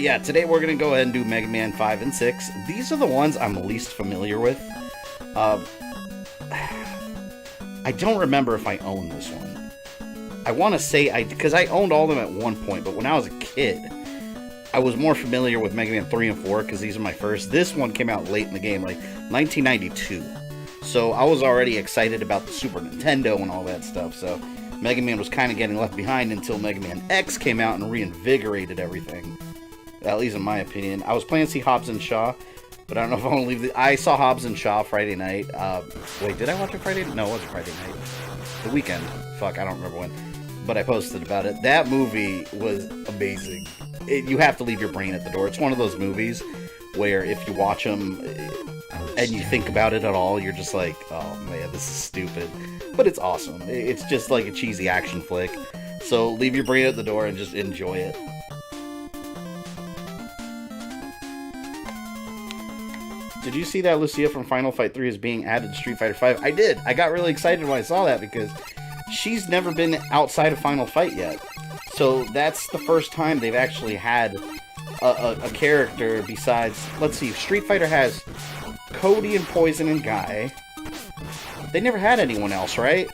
yeah, today we're going to go ahead and do Mega Man 5 and 6. These are the ones I'm least familiar with. I don't remember if I own this one. I want to say because I owned all of them at one point, but when I was a kid, I was more familiar with Mega Man 3 and 4 because these are my first. This one came out late in the game, like 1992. So I was already excited about the Super Nintendo and all that stuff, so Mega Man was kind of getting left behind until Mega Man X came out and reinvigorated everything. At least in my opinion. I was planning to see Hobbs and Shaw, but I don't know if I want to leave I saw Hobbs and Shaw Friday night. Wait, did I watch it Friday? No, it wasn't Friday night. The weekend. Fuck, I don't remember when. But I posted about it. That movie was amazing. You have to leave your brain at the door. It's one of those movies where if you watch them and you think about it at all, you're just like, oh man, this is stupid. But it's awesome. It's just like a cheesy action flick. So leave your brain at the door and just enjoy it. Did you see that Lucia from Final Fight 3 is being added to Street Fighter 5? I did. I got really excited when I saw that because she's never been outside of Final Fight yet. So that's the first time they've actually had a character besides... Let's see, Street Fighter has Cody and Poison and Guy. They never had anyone else, right?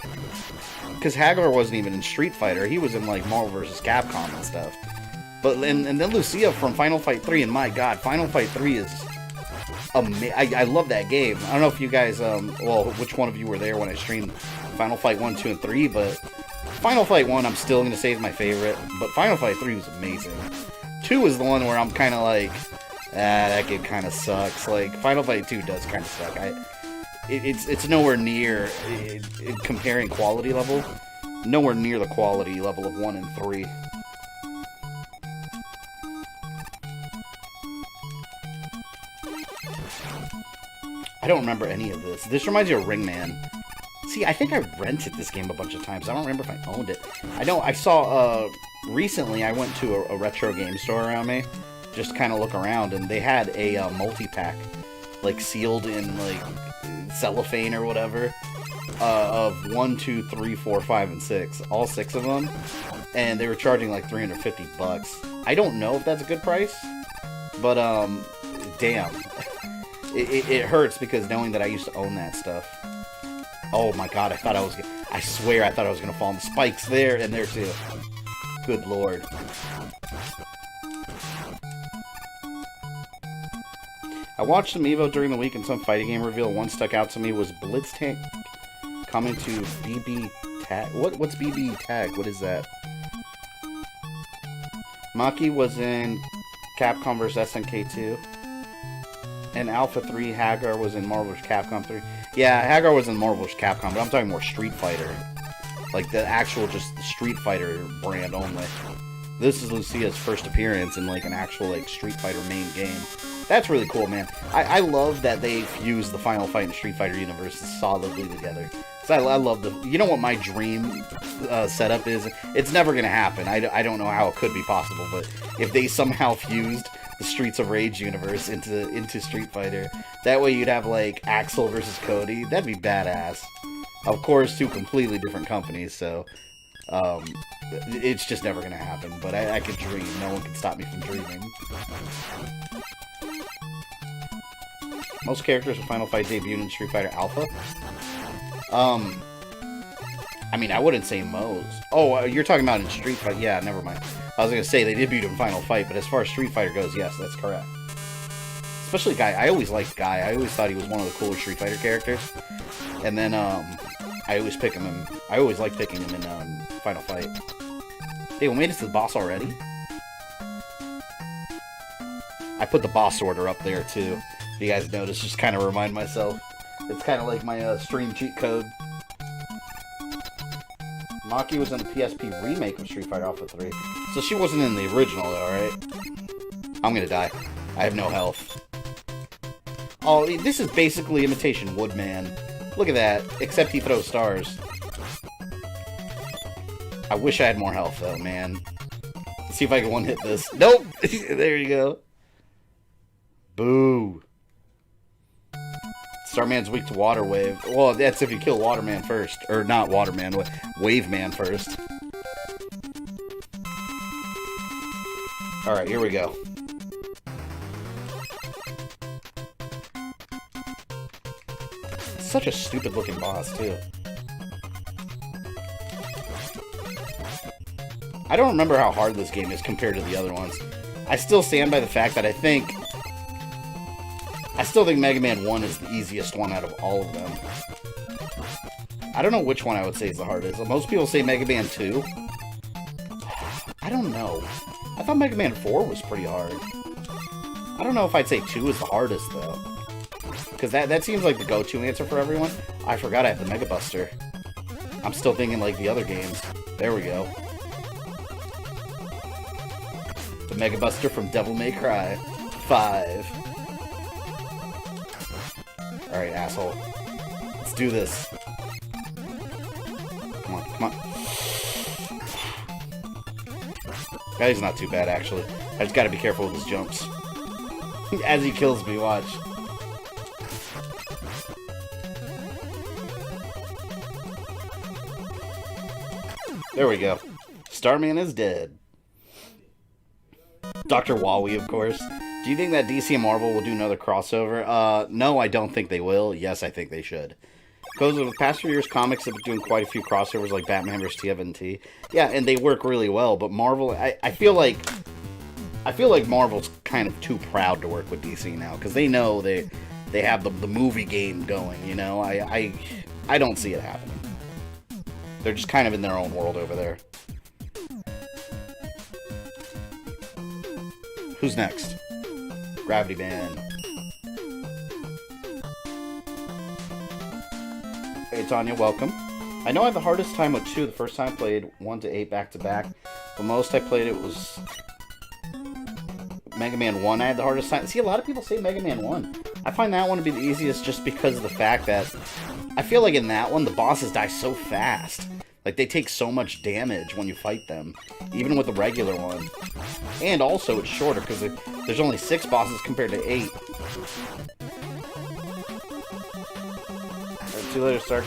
Because Hagar wasn't even in Street Fighter. He was in, like, Marvel vs. Capcom and stuff. But and then Lucia from Final Fight 3, and my god, Final Fight 3 is... I love that game. I don't know if you guys, well, which one of you were there when I streamed Final Fight 1, 2, and 3, but Final Fight 1 I'm still going to say is my favorite, but Final Fight 3 was amazing. 2 is the one where I'm kind of like, that game kind of sucks. Like, Final Fight 2 does kind of suck. It's nowhere near, comparing quality level, nowhere near the quality level of 1 and 3. I don't remember any of this. This reminds me of Ringman. See, I think I rented this game a bunch of times. I don't remember if I owned it. I know I saw, recently I went to a retro game store around me, just to kind of look around, and they had a multi-pack, like sealed in, like, cellophane or whatever, of 1, 2, 3, 4, 5, and 6. All 6 of them. And they were charging like $350. I don't know if that's a good price, but, damn. It hurts because knowing that I used to own that stuff. Oh my god, I swear I thought I was going to fall on the spikes there and there too. Good lord. I watched some Evo during the week and some fighting game reveal. One stuck out to me was Blitz Tank coming to BB Tag. What's BB Tag? What is that? Maki was in Capcom vs. SNK 2. And Alpha 3, Hagar was in Marvel vs. Capcom 3. Yeah, Hagar was in Marvel vs. Capcom, but I'm talking more Street Fighter. Like, the actual, just Street Fighter brand only. This is Lucia's first appearance in, like, an actual, like, Street Fighter main game. That's really cool, man. I love that they fuse the Final Fight and Street Fighter universes solidly together. So I love the... You know what my dream setup is? It's never going to happen. I don't know how it could be possible, but if they somehow fused the Streets of Rage universe into Street Fighter. That way you'd have, like, Axel versus Cody. That'd be badass. Of course, 2 completely different companies, so it's just never gonna happen. But I could dream. No one can stop me from dreaming. Most characters in Final Fight debuted in Street Fighter Alpha. I mean, I wouldn't say most. Oh, you're talking about in Street Fighter. Yeah, never mind. I was going to say they debuted in Final Fight, but as far as Street Fighter goes, yes, that's correct. Especially Guy. I always liked Guy. I always thought he was one of the cooler Street Fighter characters. And then, I always liked picking him in, Final Fight. Hey, we made it to the boss already? I put the boss order up there, too. If you guys notice, just kind of remind myself. It's kind of like my, stream cheat code. Maki was in the PSP remake of Street Fighter Alpha 3. So she wasn't in the original, though, right? I'm gonna die. I have no health. Oh, this is basically Imitation Woodman. Look at that. Except he throws stars. I wish I had more health, though, man. Let's see if I can one-hit this. Nope! There you go. Boo. Starman's weak to Water Wave. Well, that's if you kill Waterman first. Or not Waterman, Waveman first. Alright, here we go. such a stupid looking boss, too. I don't remember how hard this game is compared to the other ones. I still stand by the fact that I still think Mega Man 1 is the easiest one out of all of them. I don't know which one I would say is the hardest. Most people say Mega Man 2. I don't know. I thought Mega Man 4 was pretty hard. I don't know if I'd say 2 is the hardest, though. Because that seems like the go-to answer for everyone. I forgot I have the Mega Buster. I'm still thinking like the other games. There we go. The Mega Buster from Devil May Cry 5. Alright, asshole. Let's do this. Come on, come on. Guy's not too bad, actually. I just gotta be careful with his jumps. As he kills me, watch. There we go. Starman is dead. Dr. Wowie, of course. Do you think that DC and Marvel will do another crossover? No, I don't think they will. Yes, I think they should. Because over the past few years, comics have been doing quite a few crossovers, like Batman vs. TMNT. Yeah, and they work really well. But Marvel, I feel like Marvel's kind of too proud to work with DC now, because they know they have the movie game going. You know, I don't see it happening. They're just kind of in their own world over there. Who's next? Gravity Band. Hey, Tanya, welcome. I know I had the hardest time with 2 the first time I played 1 to 8 back-to-back. The most I played it was Mega Man 1. I had the hardest time. See, a lot of people say Mega Man 1. I find that one to be the easiest just because of the fact that I feel like in that one, the bosses die so fast. Like, they take so much damage when you fight them, even with the regular one. And also, it's shorter, because there's only 6 bosses compared to 8. Alright, see you later, Stark.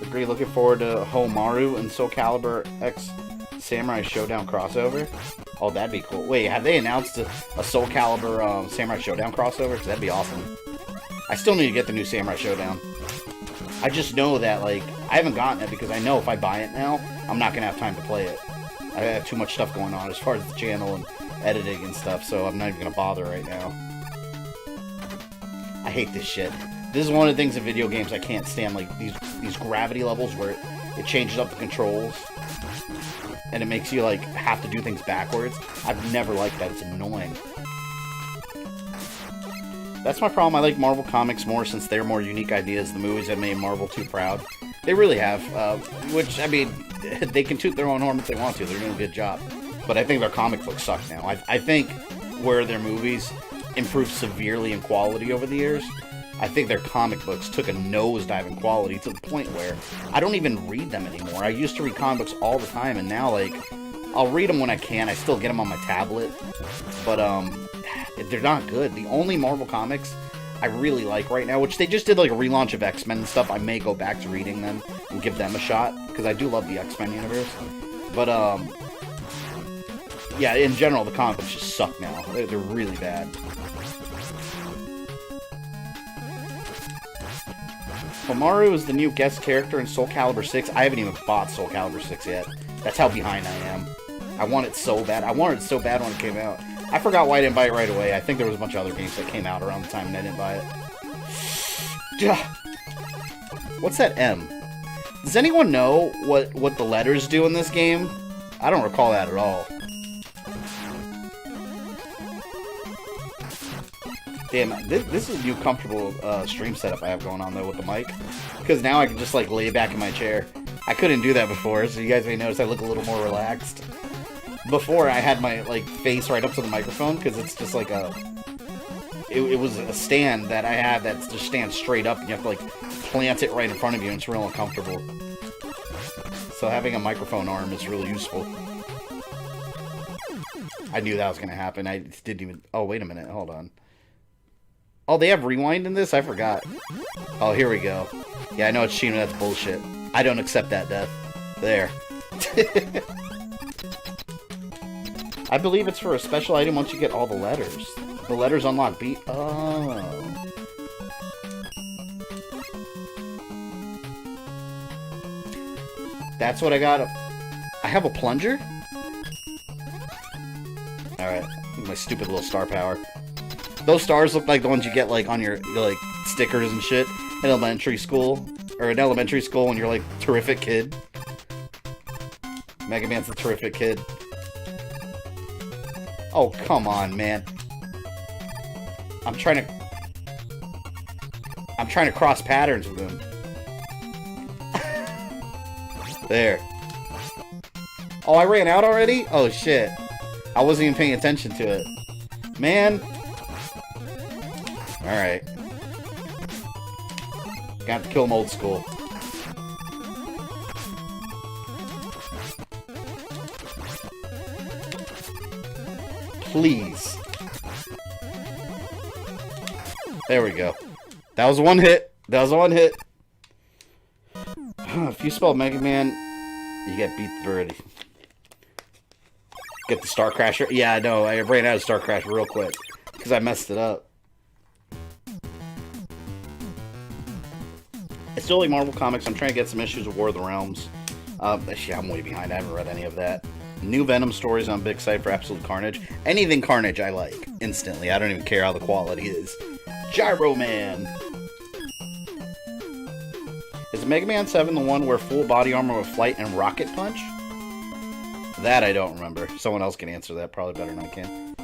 Agree, looking forward to Homaru and Soul Calibur X Samurai Showdown crossover. Oh, that'd be cool. Wait, have they announced a Soul Calibur Samurai Showdown crossover? Because that'd be awesome. I still need to get the new Samurai Showdown. I just know that, like, I haven't gotten it because I know if I buy it now, I'm not going to have time to play it. I have too much stuff going on as far as the channel and editing and stuff, so I'm not even going to bother right now. I hate this shit. This is one of the things in video games I can't stand, like, these gravity levels where it changes up the controls and it makes you, like, have to do things backwards. I've never liked that. It's annoying. That's my problem. I like Marvel Comics more since they're more unique ideas. The movies have made Marvel too proud. They really have. Which, I mean, they can toot their own horn if they want to. They're doing a good job. But I think their comic books suck now. I think where their movies improved severely in quality over the years, I think their comic books took a nosedive in quality to the point where I don't even read them anymore. I used to read comic books all the time, and now, like, I'll read them when I can. I still get them on my tablet. But, they're not good. The only Marvel comics I really like right now, which they just did like a relaunch of X-Men and stuff, I may go back to reading them and give them a shot, because I do love the X-Men universe. But, yeah, in general, the comic books just suck now. They're really bad. Homaru is the new guest character in Soul Calibur 6. I haven't even bought Soul Calibur 6 yet. That's how behind I am. I want it so bad. I wanted it so bad when it came out. I forgot why I didn't buy it right away. I think there was a bunch of other games that came out around the time and I didn't buy it. What's that M? Does anyone know what the letters do in this game? I don't recall that at all. Damn, this is a new comfortable stream setup I have going on, though, with the mic. Because now I can just, like, lay back in my chair. I couldn't do that before, so you guys may notice I look a little more relaxed. Before, I had my, like, face right up to the microphone, because it's just like a... It was a stand that I had that just stands straight up, and you have to, like, plant it right in front of you, and it's real uncomfortable. So having a microphone arm is really useful. I knew that was going to happen. I didn't even... Oh, wait a minute. Hold on. Oh, they have rewind in this? I forgot. Oh, here we go. Yeah, I know it's Sheena. That's bullshit. I don't accept that death. There. I believe it's for a special item once you get all the letters. The letters unlock beat. Oh. That's what I got. I have a plunger? Alright. My stupid little star power. Those stars look like the ones you get, like, on your, like, stickers and shit in elementary school. Or in elementary school when you're, like, terrific kid. Mega Man's the terrific kid. Oh, come on, man. I'm trying to cross patterns with him. There. Oh, I ran out already? Oh, shit. I wasn't even paying attention to it. Man. Alright. Got to kill him old school. Please. There we go. That was one hit. That was one hit. If you spell Mega Man, you get beat already. Get the Star Crasher. Yeah, I know. I ran out of Star Crasher real quick because I messed it up. I still like Marvel Comics. I'm trying to get some issues of War of the Realms. Actually, I'm way behind. I haven't read any of that. New Venom stories. I'm big excited for Absolute Carnage. Anything Carnage, I like instantly. I don't even care how the quality is. Gyro Man. Is Mega Man 7 the one where full body armor with flight and rocket punch? That I don't remember. Someone else can answer that probably better than I can.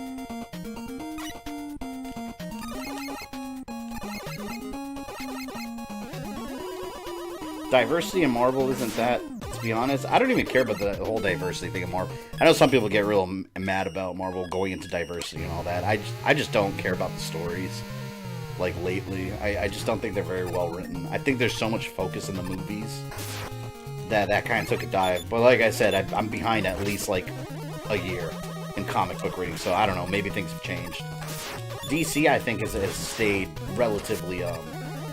Diversity in Marvel isn't that, to be honest. I don't even care about the whole diversity thing in Marvel. I know some people get real mad about Marvel going into diversity and all that. I just don't care about the stories. Like, lately. I just don't think they're very well written. I think there's so much focus in the movies that kind of took a dive. But like I said, I'm behind at least, like, a year in comic book reading. So, I don't know. Maybe things have changed. DC, I think, has stayed relatively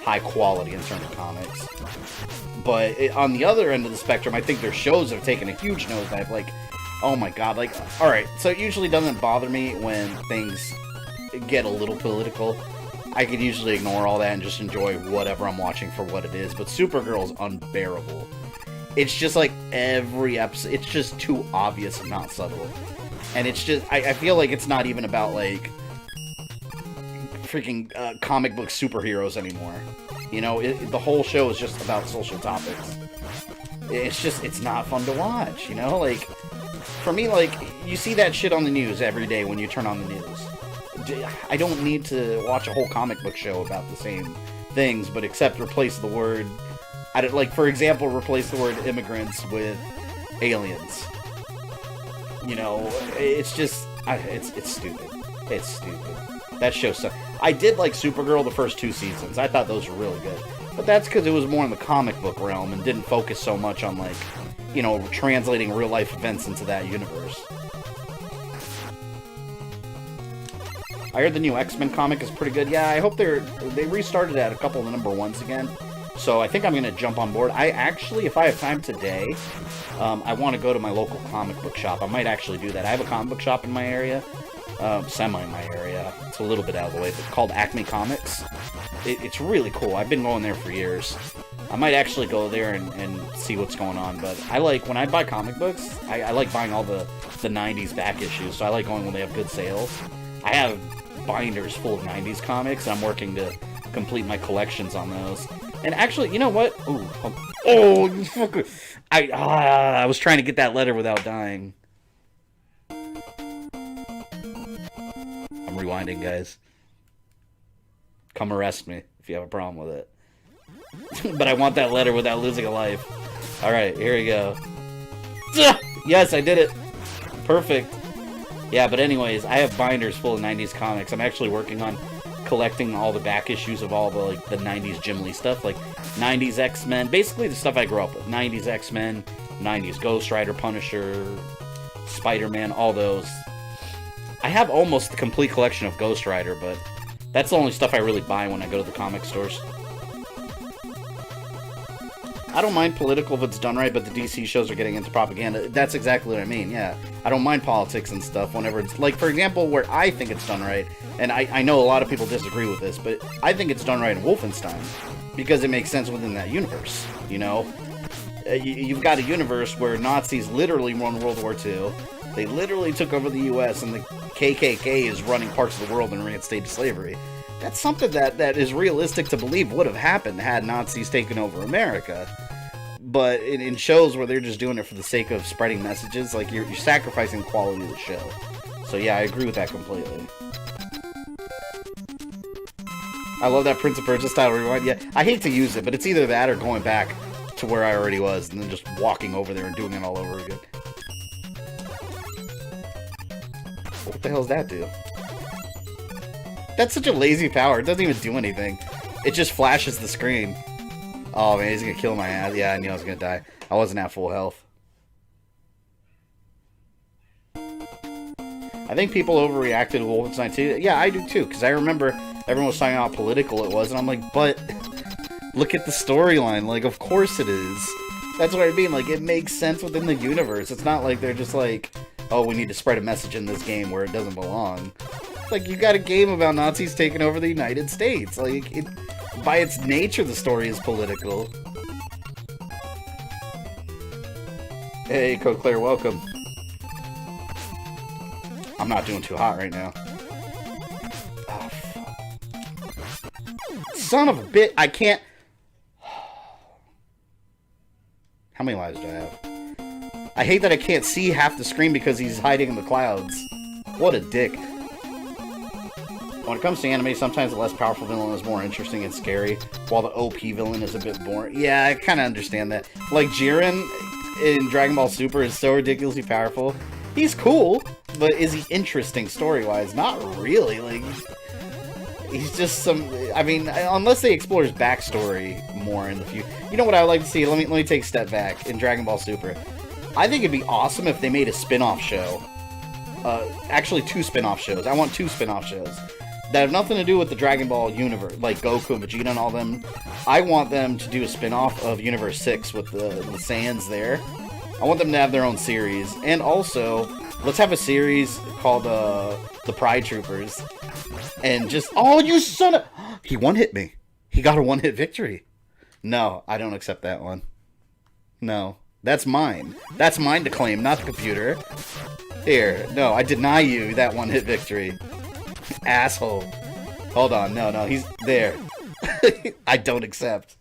high quality in terms of comics. But on the other end of the spectrum, I think their shows have taken a huge nosedive. Like, oh my god. Like, alright. So, it usually doesn't bother me when things get a little political. I can usually ignore all that and just enjoy whatever I'm watching for what it is. But Supergirl's unbearable. It's just like every episode, it's just too obvious and not subtle. And it's just, I feel like it's not even about like freaking comic book superheroes anymore. You know, the whole show is just about social topics. It's just, it's not fun to watch, you know? Like, for me, like, you see that shit on the news every day when you turn on the news. I don't need to watch a whole comic book show about the same things, but except replace the word, like, for example, replace the word immigrants with aliens. You know, it's just, it's stupid. It's stupid. That show sucks. I did like Supergirl the first 2 seasons. I thought those were really good. But that's because it was more in the comic book realm and didn't focus so much on, like, you know, translating real life events into that universe. I heard the new X-Men comic is pretty good. Yeah, I hope they restarted at a couple of the #1s again. So I think I'm going to jump on board. I actually, if I have time today, I want to go to my local comic book shop. I might actually do that. I have a comic book shop in my area. Semi in my area. It's a little bit out of the way, but it's called Acme Comics. It's really cool. I've been going there for years. I might actually go there and see what's going on. But I like, when I buy comic books, I like buying all the 90s back issues. So I like going when they have good sales. I have binders full of 90s comics, and I'm working to complete my collections on those. And actually, you know what? Ooh, oh, you fucker. I was trying to get that letter without dying. I'm rewinding, guys. Come arrest me if you have a problem with it. But I want that letter without losing a life. Alright, here we go. Yes, I did it. Perfect. Yeah, but anyways, I have binders full of 90s comics. I'm actually working on collecting all the back issues of all the, like, the 90s Jim Lee stuff, like 90s X-Men, basically the stuff I grew up with. 90s X-Men, 90s Ghost Rider, Punisher, Spider-Man, all those. I have almost the complete collection of Ghost Rider, but that's the only stuff I really buy when I go to the comic stores. I don't mind political if it's done right, but the DC shows are getting into propaganda. That's exactly what I mean, yeah. I don't mind politics and stuff whenever it's, like, for example, where I think it's done right, and I know a lot of people disagree with this, but I think it's done right in Wolfenstein, because it makes sense within that universe, you know? you've got a universe where Nazis literally won World War II. They literally took over the U.S., and the KKK is running parts of the world and reinstated slavery. That's something that is realistic to believe would have happened had Nazis taken over America. But in shows where they're just doing it for the sake of spreading messages, like, you're sacrificing the quality of the show. So yeah, I agree with that completely. I love that Prince of Persia style rewind. Yeah, I hate to use it, but it's either that or going back to where I already was and then just walking over there and doing it all over again. What the hell does that do? That's such a lazy power. It doesn't even do anything. It just flashes the screen. Oh man, he's gonna kill my ass. Yeah, I knew I was gonna die. I wasn't at full health. I think people overreacted to Wolfenstein 2. Yeah, I do too, because I remember everyone was talking about how political it was, and I'm like, but look at the storyline. Like, of course it is. That's what I mean. Like, it makes sense within the universe. It's not like they're just like, oh, we need to spread a message in this game where it doesn't belong. Like, you got a game about Nazis taking over the United States. Like, by its nature, the story is political. Hey, Kohler, welcome. I'm not doing too hot right now. Oh, fuck. Son of a bit, I can't... How many lives do I have? I hate that I can't see half the screen because he's hiding in the clouds. What a dick. When it comes to anime, sometimes the less powerful villain is more interesting and scary, while the OP villain is a bit boring. Yeah, I kind of understand that. Like, Jiren in Dragon Ball Super is so ridiculously powerful. He's cool, but is he interesting story-wise? Not really. Like, he's just some... I mean, unless they explore his backstory more in the future. You know what I would like to see? Let me take a step back. In Dragon Ball Super, I think it'd be awesome if they made a spin-off show. Actually, 2 spin-off shows. I want 2 spin-off shows that have nothing to do with the Dragon Ball universe, like Goku and Vegeta and all them. I want them to do a spin-off of Universe 6 with the Saiyans there. I want them to have their own series. And also, let's have a series called The Pride Troopers. And just... Oh, you son of... He one-hit me. He got a one-hit victory. No, I don't accept that one. No. That's mine. That's mine to claim, not the computer. Here. No, I deny you that one-hit victory. Asshole. Hold on. No, he's there. I don't accept.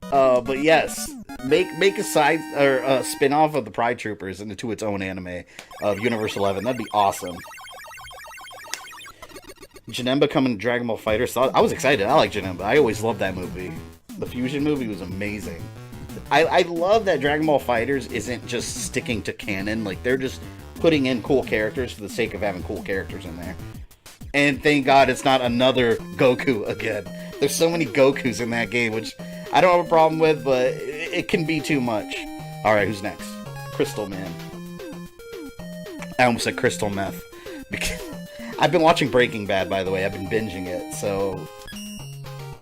But yes, make a side or a spin-off of the Pride Troopers into its own anime of Universe 11. That'd be awesome. Janemba coming to Dragon Ball FighterZ. I was excited. I like Janemba. I always loved that movie. The Fusion movie was amazing. I love that Dragon Ball FighterZ isn't just sticking to canon. Like, they're just putting in cool characters for the sake of having cool characters in there. And thank God it's not another Goku again. There's so many Gokus in that game, which I don't have a problem with, but it can be too much. Alright, who's next? Crystal Man. I almost said Crystal Meth. Because I've been watching Breaking Bad, by the way. I've been binging it, so...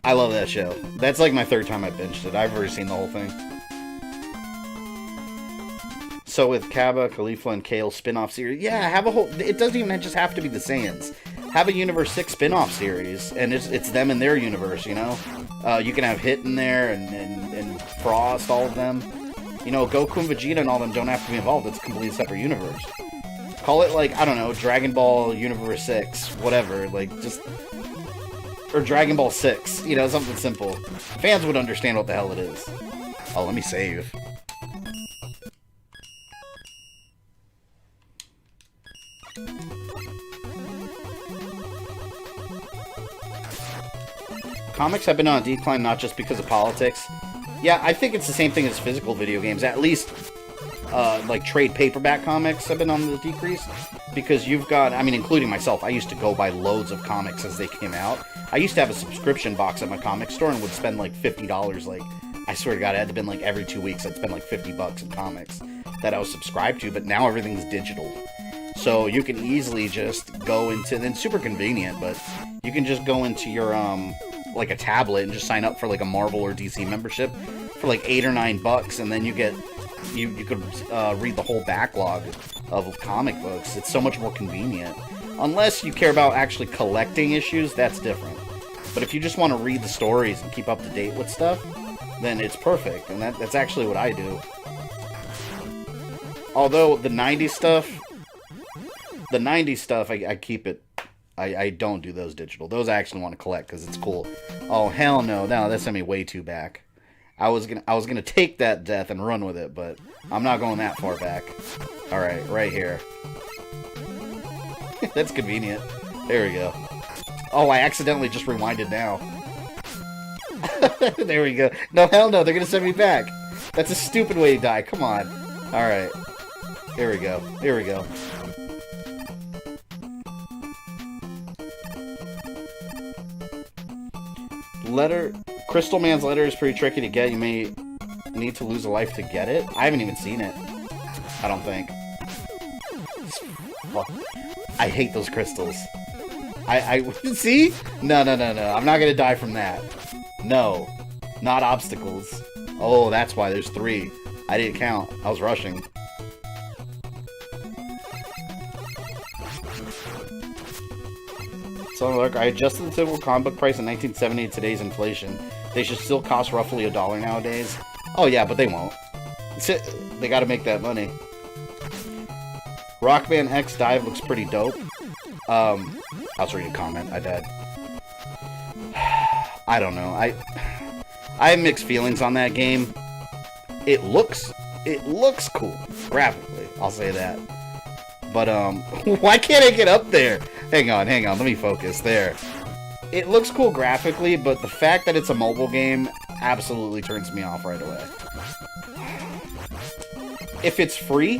I love that show. That's like my 3rd time I binged it. I've already seen the whole thing. So with Kaba, Khalifa, and Kale spin-off series, yeah, have a whole... It doesn't even just have to be the Saiyans. Have a Universe 6 spin-off series, and it's them in their universe, you know? You can have Hit in there, and Frost, all of them. You know, Goku and Vegeta and all them don't have to be involved. It's a completely separate universe. Call it, like, I don't know, Dragon Ball Universe 6, whatever, like, just... Or Dragon Ball 6, you know, something simple. Fans would understand what the hell it is. Oh, let me save. Comics have been on a decline not just because of politics. Yeah, I think it's the same thing as physical video games. At least, like, trade paperback comics have been on the decrease. Because you've got, I mean, including myself, I used to go buy loads of comics as they came out. I used to have a subscription box at my comic store and would spend like $50, like, I swear to God, it had to been like every 2 weeks, I'd spend like $50 in comics that I was subscribed to, but now everything's digital. So you can easily just go into, and it's super convenient, but you can just go into your, like a tablet and just sign up for like a Marvel or DC membership for like $8 or $9, and then you get, you could read the whole backlog of comic books. It's so much more convenient. Unless you care about actually collecting issues, that's different. But if you just want to read the stories and keep up to date with stuff, then it's perfect. And that's actually what I do. Although the 90s stuff, I keep it. I don't do those digital. Those I actually want to collect because it's cool. Oh hell no, that sent me way too back. I was gonna take that death and run with it, but I'm not going that far back. All right, right here. That's convenient. There we go. Oh, I accidentally just rewinded now. There we go. No, hell no, they're gonna send me back. That's a stupid way to die. Come on. All right. Here we go. Here we go. Crystal Man's letter is pretty tricky to get. You may need to lose a life to get it. I haven't even seen it. I don't think. I hate those crystals. I see? No. I'm not gonna die from that. No. Not obstacles. Oh, that's why there's 3. I didn't count. I was rushing. So look, I adjusted the typical comic book price in 1970 to today's inflation. They should still cost roughly $1 nowadays. Oh yeah, but they won't. They gotta make that money. Rockman X Dive looks pretty dope. I was reading a comment. I died. I don't know. I have mixed feelings on that game. It looks cool graphically. I'll say that. But why can't I get up there? Hang on. Let me focus there. It looks cool graphically, but the fact that it's a mobile game absolutely turns me off right away. If it's free,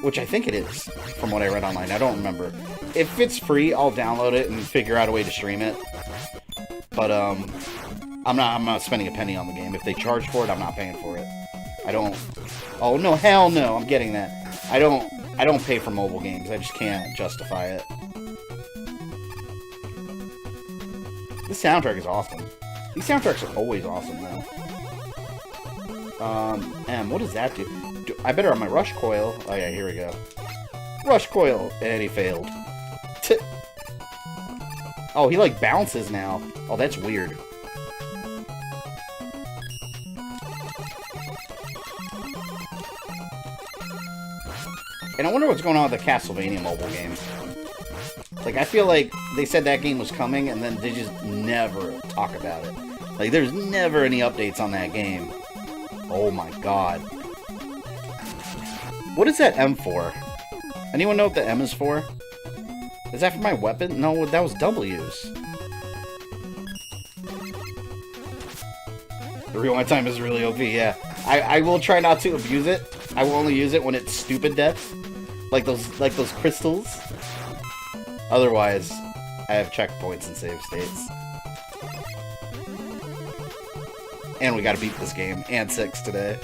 which I think it is, from what I read online, I don't remember. If it's free, I'll download it and figure out a way to stream it. But I'm not spending a penny on the game. If they charge for it, I'm not paying for it. I don't. Oh no, hell no! I'm getting that. I don't pay for mobile games. I just can't justify it. This soundtrack is awesome. These soundtracks are always awesome, though. What does that do? I better on my rush coil. Oh yeah, here we go. Rush coil, and he failed. Oh, he like bounces now. Oh, that's weird. And I wonder what's going on with the Castlevania mobile game. Like, I feel like they said that game was coming, and then they just never talk about it. Like, there's never any updates on that game. Oh my god. What is that M for? Anyone know what the M is for? Is that for my weapon? No, that was W's. The rewind time is really OP, yeah. I will try not to abuse it. I will only use it when it's stupid deaths. Like those crystals. Otherwise, I have checkpoints and save states. And we gotta beat this game. And 6 today.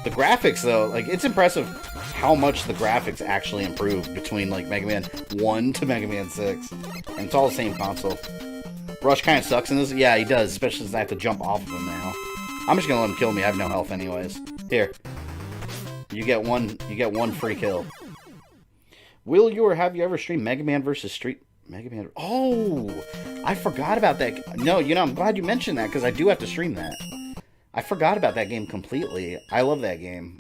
The graphics, though, like, it's impressive how much the graphics actually improved between, like, Mega Man 1 to Mega Man 6. And it's all the same console. Rush kind of sucks in this. Yeah, he does, especially since I have to jump off of him now. I'm just gonna let him kill me. I have no health anyways. Here. You get one free kill. Will you or have you ever streamed Mega Man vs. Mega Man? Oh! I forgot about that. No, I'm glad you mentioned that, because I do have to stream that. I forgot about that game completely. I love that game.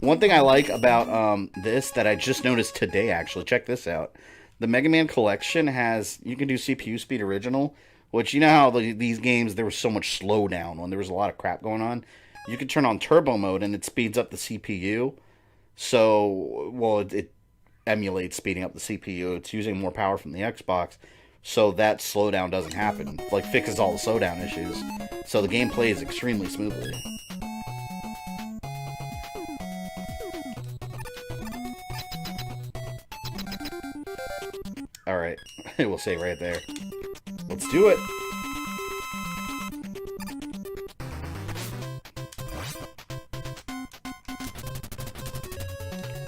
One thing I like about this that I just noticed today, actually, check this out. The Mega Man collection has, you can do CPU speed original, which, you know how these games, there was so much slowdown when there was a lot of crap going on. You can turn on turbo mode and it speeds up the CPU. So, well, it emulates speeding up the CPU. It's using more power from the Xbox. So that slowdown doesn't happen. Like, fixes all the slowdown issues. So the game plays extremely smoothly. Alright, we'll save right there. Let's do it!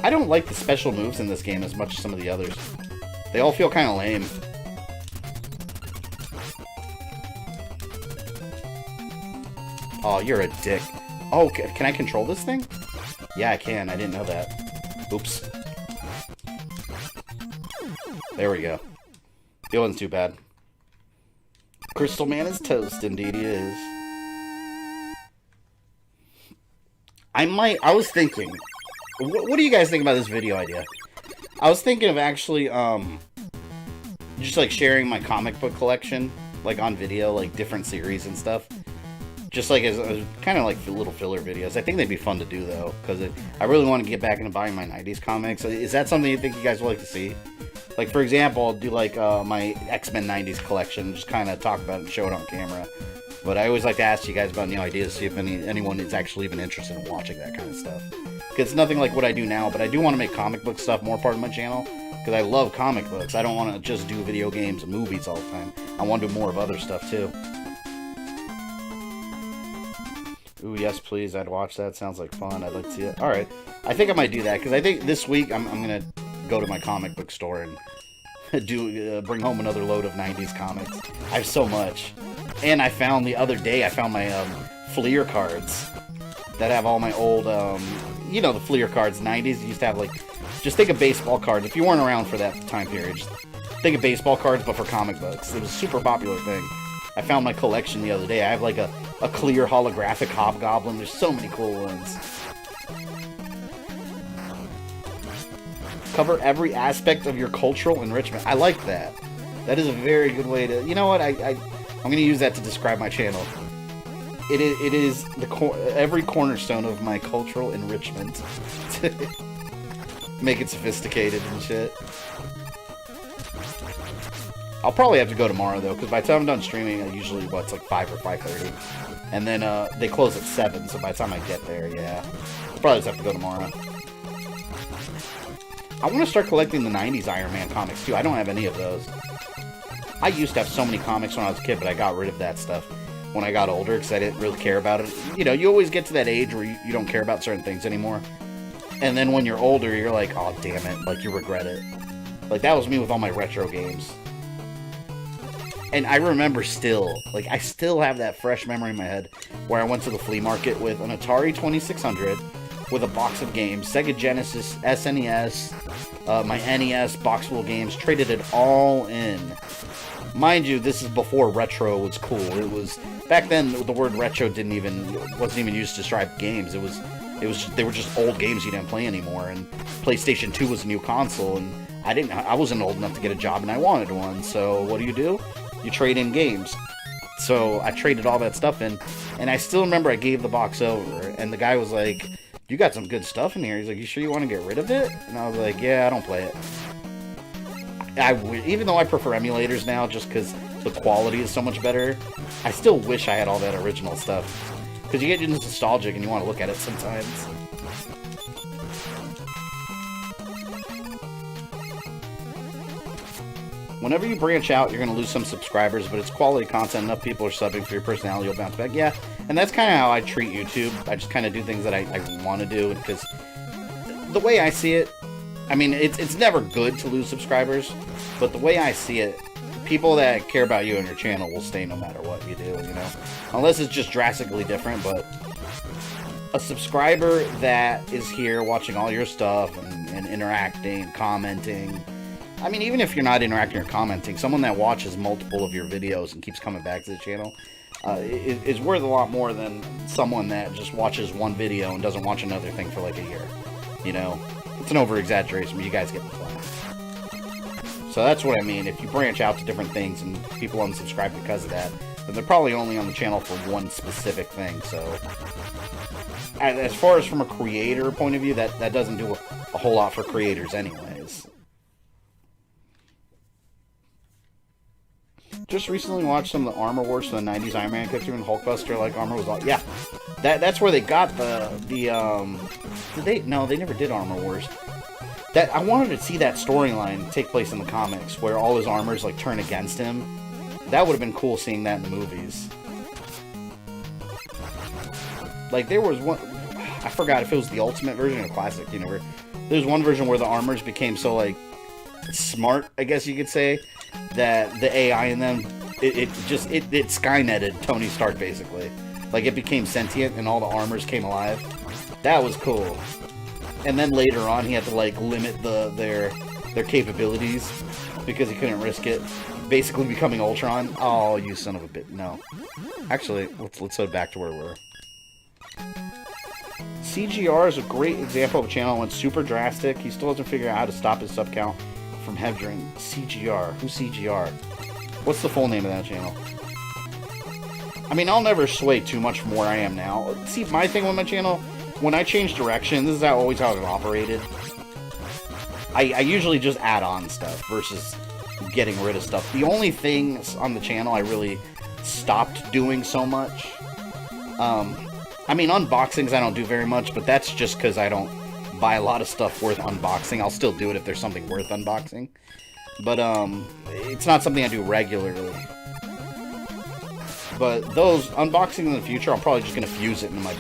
I don't like the special moves in this game as much as some of the others. They all feel kind of lame. Oh, you're a dick. Oh, can I control this thing? Yeah, I can. I didn't know that. Oops. There we go. It wasn't too bad. Crystal Man is toast, indeed he is. I was thinking, what do you guys think about this video idea? I was thinking of actually, just like sharing my comic book collection, like on video, like different series and stuff. Just like as kind of like little filler videos. I think they'd be fun to do though, because I really want to get back into buying my 90s comics. Is that something you think you guys would like to see? Like, for example, I'll do like my X-Men 90s collection, just kind of talk about it and show it on camera. But I always like to ask you guys about new ideas, see if anyone is actually even interested in watching that kind of stuff. Because it's nothing like what I do now, but I do want to make comic book stuff more part of my channel. Because I love comic books. I don't want to just do video games and movies all the time. I want to do more of other stuff too. Ooh, yes, please. I'd watch that. Sounds like fun. I'd like to see it. Alright. I think I might do that, because I think this week I'm going to go to my comic book store and bring home another load of 90s comics. I have so much. And I found the other day, my Fleer cards that have all my old, you know, the Fleer cards, 90s. You used to have, like, just think of baseball cards. If you weren't around for that time period, just think of baseball cards, but for comic books. It was a super popular thing. I found my collection the other day. I have, like, a clear holographic Hobgoblin. There's so many cool ones. Cover every aspect of your cultural enrichment. I like that. That is a very good way to... You know what? I'm going to use that to describe my channel. It is every cornerstone of my cultural enrichment. Make it sophisticated and shit. I'll probably have to go tomorrow, though, because by the time I'm done streaming, I usually, it's like 5 or 5:30. And then they close at 7, so by the time I get there, yeah. I'll probably just have to go tomorrow. I want to start collecting the 90s Iron Man comics, too. I don't have any of those. I used to have so many comics when I was a kid, but I got rid of that stuff when I got older, because I didn't really care about it. You know, you always get to that age where you don't care about certain things anymore. And then when you're older, you're like, oh, damn it. Like, you regret it. Like, that was me with all my retro games. And I remember still, like, I still have that fresh memory in my head where I went to the flea market with an Atari 2600 with a box of games, Sega Genesis, SNES, my NES, box full of games, traded it all in. Mind you, this is before retro was cool. It was, back then, the word retro wasn't even used to describe games. They were just old games you didn't play anymore, and PlayStation 2 was a new console, and I wasn't old enough to get a job, and I wanted one, so what do? You trade in games. So I traded all that stuff in, and I still remember I gave the box over, and the guy was like, you got some good stuff in here. He's like, you sure you want to get rid of it? And I was like, yeah, I don't play it. Even though I prefer emulators now, just because the quality is so much better, I still wish I had all that original stuff. Because you get nostalgic and you want to look at it sometimes. Whenever you branch out, you're going to lose some subscribers, but it's quality content. Enough people are subbing for your personality, you'll bounce back. Yeah, and that's kind of how I treat YouTube. I just kind of do things that I want to do, because the way I see it, I mean, it's never good to lose subscribers, but the way I see it, people that care about you and your channel will stay no matter what you do, you know? Unless it's just drastically different, but a subscriber that is here watching all your stuff and interacting, commenting... I mean, even if you're not interacting or commenting, someone that watches multiple of your videos and keeps coming back to the channel is worth a lot more than someone that just watches one video and doesn't watch another thing for like a year. You know? It's an over-exaggeration, but you guys get the point. So that's what I mean. If you branch out to different things and people unsubscribe because of that, then they're probably only on the channel for one specific thing. So, as far as from a creator point of view, that doesn't do a whole lot for creators anyways. Just recently watched some of the Armor Wars from the 90s Iron Man cut through, and Hulkbuster, like, Armor was all... Yeah, that's where they got No, they never did Armor Wars. I wanted to see that storyline take place in the comics, where all his armors, like, turn against him. That would have been cool seeing that in the movies. Like, there was one... I forgot if it was the Ultimate version or Classic, you know, where there's one version where the armors became so, like, smart, I guess you could say, that the AI in them, it Skyneted Tony Stark, basically. Like, it became sentient and all the armors came alive. That was cool. And then later on, he had to, like, limit their their capabilities because he couldn't risk it. Basically becoming Ultron. Oh, you son of a bit. No. Actually, let's go back to where we were. CGR is a great example of a channel that went super drastic. He still hasn't figured out how to stop his sub count from hevdering. CGR. Who's CGR? What's the full name of that channel? I mean, I'll never sway too much from where I am now. See, my thing with my channel, when I change direction, this is always how it operated. I usually just add on stuff versus getting rid of stuff. The only things on the channel I really stopped doing so much, I mean, unboxings I don't do very much, but that's just because I don't buy a lot of stuff worth unboxing. I'll still do it if there's something worth unboxing. But, it's not something I do regularly. But those unboxing in the future, I'm probably just going to fuse it into my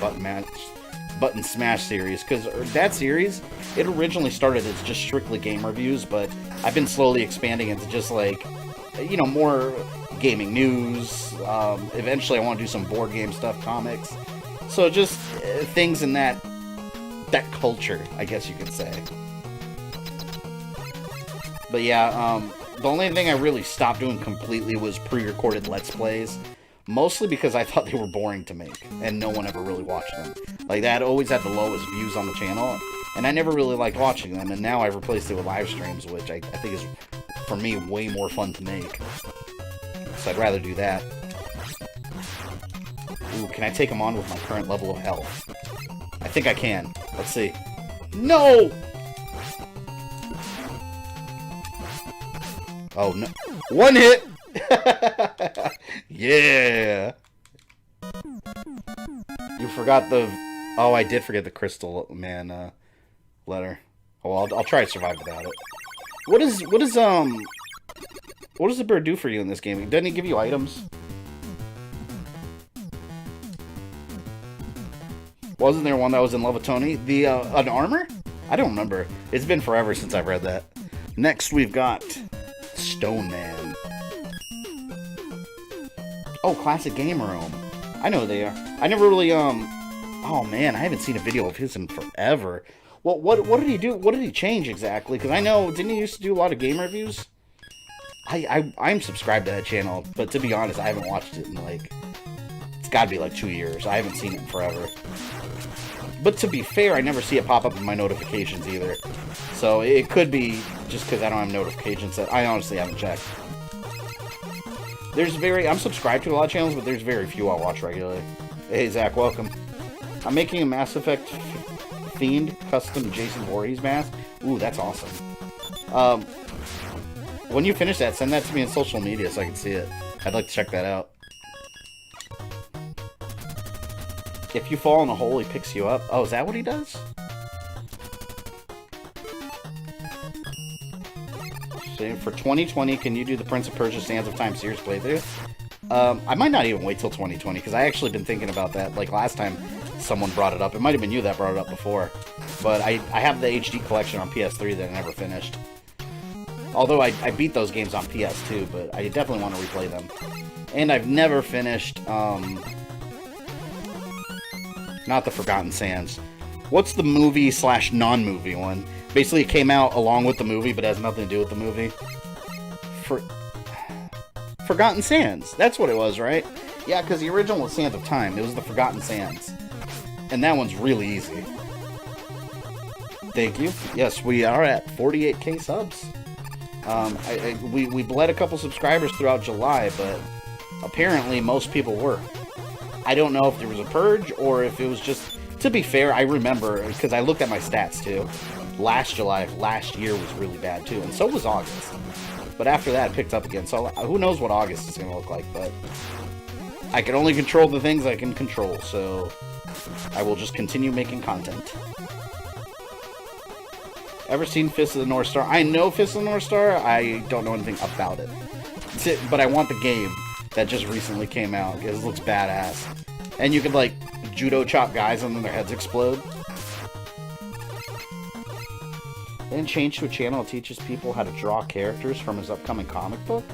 Button Smash series. Because that series, it originally started as just strictly game reviews, but I've been slowly expanding into just like, you know, more gaming news. Eventually I want to do some board game stuff, comics. So just things in that culture, I guess you could say. But yeah, the only thing I really stopped doing completely was pre-recorded Let's Plays. Mostly because I thought they were boring to make, and no one ever really watched them. Like, that always had the lowest views on the channel, and I never really liked watching them, and now I've replaced it with live streams, which I think is, for me, way more fun to make. So I'd rather do that. Ooh, can I take him on with my current level of health? I think I can. Let's see. No! Oh, no. One hit! Yeah! You forgot the... Oh, I did forget the Crystal Man letter. Oh, well, I'll try to survive without it. What does the bird do for you in this game? Doesn't he give you items? Wasn't there one that was in love with Tony? An armor? I don't remember. It's been forever since I've read that. Next, we've got Stone Man. Oh, Classic Game Room. I know who they are. I never really, oh man, I haven't seen a video of his in forever. Well, what did he do? What did he change exactly? Because I know, didn't he used to do a lot of game reviews? I'm subscribed to that channel, but to be honest, I haven't watched it in like, it's gotta be like 2 years. I haven't seen it in forever. But to be fair, I never see it pop up in my notifications either. So it could be just because I don't have notifications that I honestly haven't checked. I'm subscribed to a lot of channels, but there's very few I watch regularly. Hey, Zach, welcome. I'm making a Mass Effect themed custom Jason Voorhees mask. Ooh, that's awesome. When you finish that, send that to me on social media so I can see it. I'd like to check that out. If you fall in a hole, he picks you up. Oh, is that what he does? For 2020, can you do the Prince of Persia Sands of Time series playthrough? I might not even wait till 2020, because I actually been thinking about that. Like, last time someone brought it up. It might have been you that brought it up before. But I have the HD collection on PS3 that I never finished. Although I beat those games on PS2, but I definitely want to replay them. And I've never finished, not the Forgotten Sands. What's the movie / non-movie one? Basically, it came out along with the movie, but has nothing to do with the movie. Forgotten Sands. That's what it was, right? Yeah, because the original was Sands of Time. It was the Forgotten Sands. And that one's really easy. Thank you. Yes, we are at 48k subs. We bled a couple subscribers throughout July, but apparently most people were. I don't know if there was a purge or if it was just... To be fair, I remember, because I looked at my stats too. Last July of last year was really bad too, and so was August. But after that, it picked up again, so who knows what August is going to look like, but... I can only control the things I can control, so... I will just continue making content. Ever seen Fist of the North Star? I know Fist of the North Star, I don't know anything about it. But I want the game that just recently came out, because it looks badass. And you could, like, judo chop guys and then their heads explode. Then change to a channel that teaches people how to draw characters from his upcoming comic book.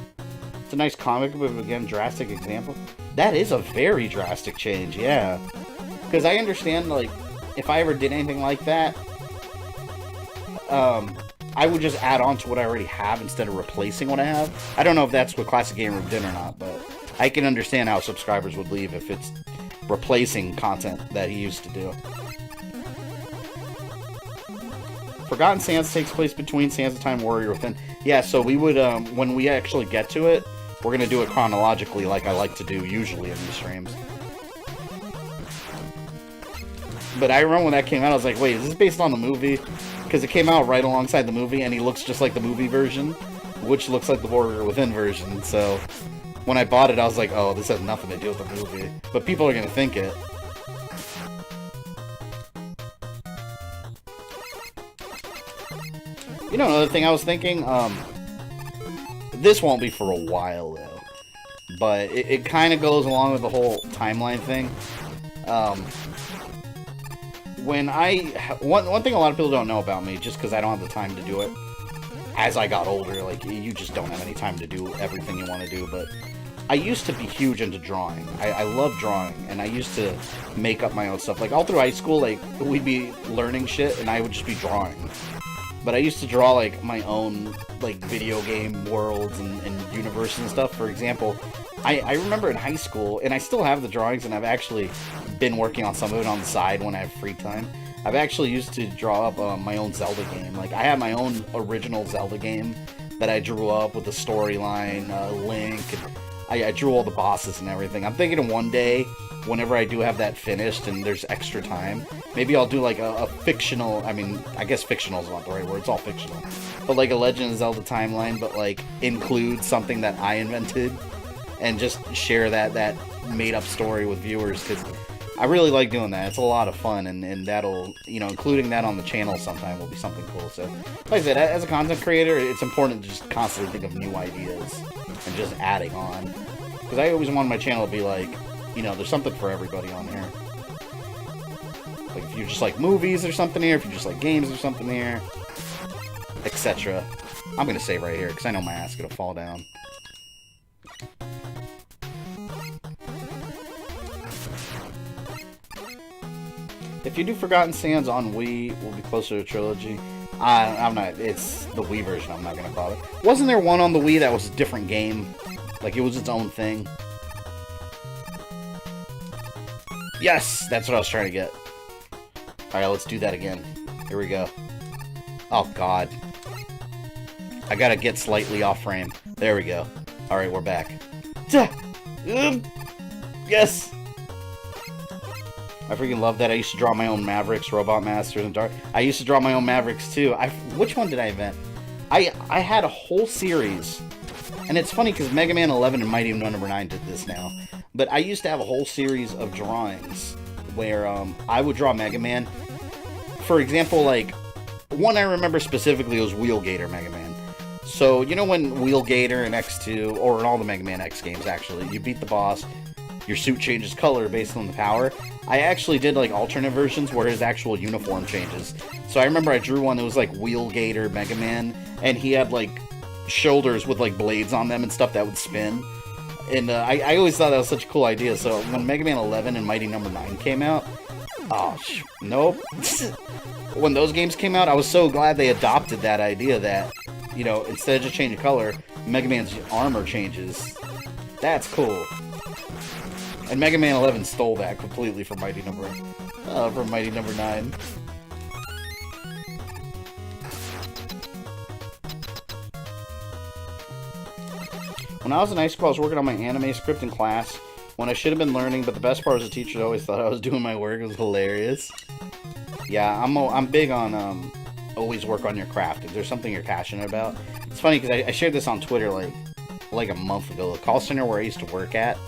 It's a nice comic book, but again, drastic example. That is a very drastic change, yeah. Because I understand, like, if I ever did anything like that, I would just add on to what I already have instead of replacing what I have. I don't know if that's what Classic Gamer did or not, but I can understand how subscribers would leave if it's replacing content that he used to do. Forgotten Sands takes place between Sands of Time Warrior Within. Yeah, so we would, when we actually get to it, we're going to do it chronologically like I like to do usually in these streams. But I remember when that came out, I was like, wait, is this based on the movie? Because it came out right alongside the movie, and he looks just like the movie version, which looks like the Warrior Within version. So when I bought it, I was like, oh, this has nothing to do with the movie. But people are going to think it. You know, another thing I was thinking, this won't be for a while, though. But it kind of goes along with the whole timeline thing. One thing a lot of people don't know about me, just because I don't have the time to do it, as I got older, like, you just don't have any time to do everything you want to do, but I used to be huge into drawing. I love drawing, and I used to make up my own stuff. Like, all through high school, like, we'd be learning shit, and I would just be drawing. But I used to draw, like, my own, like, video game worlds and universes and stuff. For example, I remember in high school, and I still have the drawings, and I've actually been working on some of it on the side when I have free time. I've actually used to draw up my own Zelda game. Like, I have my own original Zelda game that I drew up with the storyline, Link, and I drew all the bosses and everything. I'm thinking one day, whenever I do have that finished and there's extra time, maybe I'll do like a fictional, I mean, I guess fictional is not the right word, it's all fictional, but like a Legend of Zelda timeline, but like include something that I invented and just share that made up story with viewers, because I really like doing that. It's a lot of fun, and that'll, you know, including that on the channel sometime will be something cool. So, like I said, as a content creator, it's important to just constantly think of new ideas and just adding on. Because I always want my channel to be like, you know, there's something for everybody on here. Like, if you just like movies or something here, if you just like games or something here, etc. I'm going to save right here, because I know my ass is going to fall down. If you do Forgotten Sands on Wii, we'll be closer to Trilogy. I'm not, it's the Wii version, I'm not going to bother. Wasn't there one on the Wii that was a different game? Like, it was its own thing? Yes! That's what I was trying to get. Alright, let's do that again. Here we go. Oh, God. I gotta get slightly off frame. There we go. Alright, we're back. Yes! I freaking love that. I used to draw my own Mavericks, Robot Masters, and Dark. I used to draw my own Mavericks, too. Which one did I invent? I had a whole series. And it's funny, because Mega Man 11 and Mighty No. 9 did this now. But I used to have a whole series of drawings where I would draw Mega Man. For example, like, one I remember specifically was Wheelgator Mega Man. So, you know when Wheelgator in X2, or in all the Mega Man X games, actually, you beat the boss, your suit changes color based on the power. I actually did, like, alternate versions where his actual uniform changes. So I remember I drew one that was, like, Wheelgator Mega Man, and he had, like, shoulders with, like, blades on them and stuff that would spin. And I always thought that was such a cool idea. So when Mega Man 11 and Mighty No. 9 came out, nope. When those games came out, I was so glad they adopted that idea that, you know, instead of just changing color, Mega Man's armor changes. That's cool. And Mega Man 11 stole that completely from Mighty No. 9. When I was in high school, I was working on my anime script in class when I should have been learning, but the best part was the teachers always thought I was doing my work. It was hilarious. Yeah, I'm big on always work on your craft. If there's something you're passionate about. It's funny because I shared this on Twitter like a month ago. The call center where I used to work at,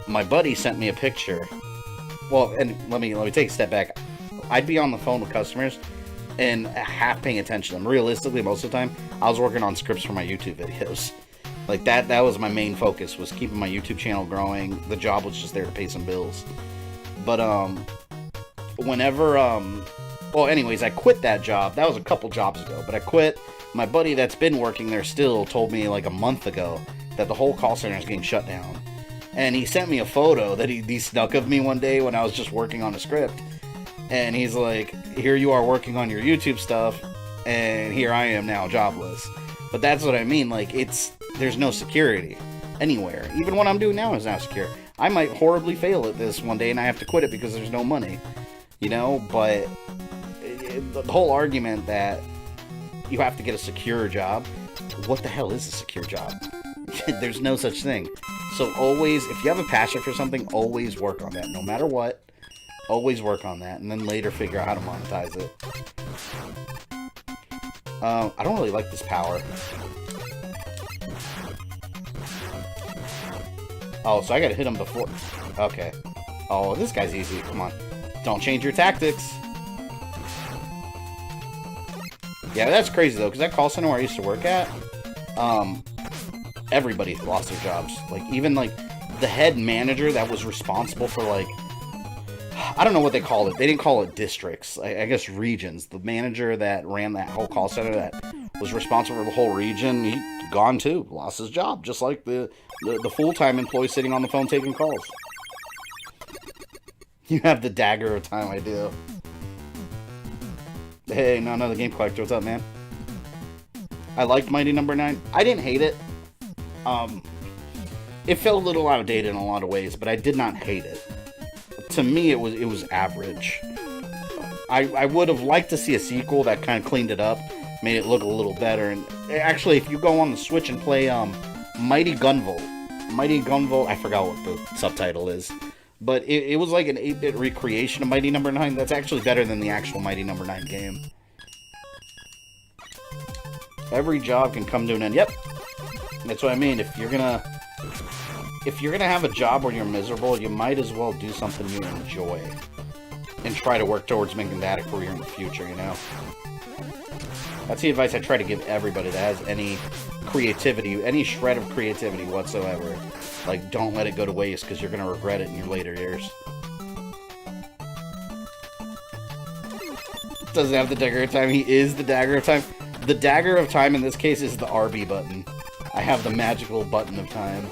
my buddy sent me a picture. Well, and let me take a step back. I'd be on the phone with customers and half paying attention to them. Realistically, most of the time, I was working on scripts for my YouTube videos. Like, that was my main focus, was keeping my YouTube channel growing. The job was just there to pay some bills. But, well, anyways, I quit that job. That was a couple jobs ago, but I quit. My buddy that's been working there still told me, like, a month ago that the whole call center is getting shut down. And he sent me a photo that he snuck of me one day when I was just working on a script. And he's like, here you are working on your YouTube stuff, and here I am now jobless. But that's what I mean, like, there's no security anywhere. Even what I'm doing now is not secure. I might horribly fail at this one day and I have to quit it because there's no money, you know, but the whole argument that you have to get a secure job, what the hell is a secure job? There's no such thing. So always, if you have a passion for something, always work on that, no matter what. Always work on that, and then later figure out how to monetize it. I don't really like this power. Oh, so I gotta hit him before... Okay. Oh, this guy's easy. Come on. Don't change your tactics. Yeah, that's crazy, though, because that call center where I used to work at, everybody lost their jobs. Like, even, like, the head manager that was responsible for, like... I don't know what they called it. They didn't call it districts. I guess regions. The manager that ran that whole call center that was responsible for the whole region, he gone too. Lost his job. Just like the full-time employee sitting on the phone taking calls. You have the dagger of time, I do. Hey, NotAnother Game Collector. What's up, man? I liked Mighty Number 9. I didn't hate it. It felt a little outdated in a lot of ways, but I did not hate it. To me, it was average. I would have liked to see a sequel that kind of cleaned it up, made it look a little better. And actually, if you go on the Switch and play Mighty Gunvolt, I forgot what the subtitle is, but it was like an 8-bit recreation of Mighty Number 9. That's actually better than the actual Mighty Number 9 game. Every job can come to an end. Yep, that's what I mean. If you're gonna have a job where you're miserable, you might as well do something you enjoy. And try to work towards making that a career in the future, you know? That's the advice I try to give everybody that has any creativity, any shred of creativity whatsoever. Like, don't let it go to waste, because you're going to regret it in your later years. Doesn't have the dagger of time. He is the dagger of time. The dagger of time in this case is the RB button. I have the magical button of time.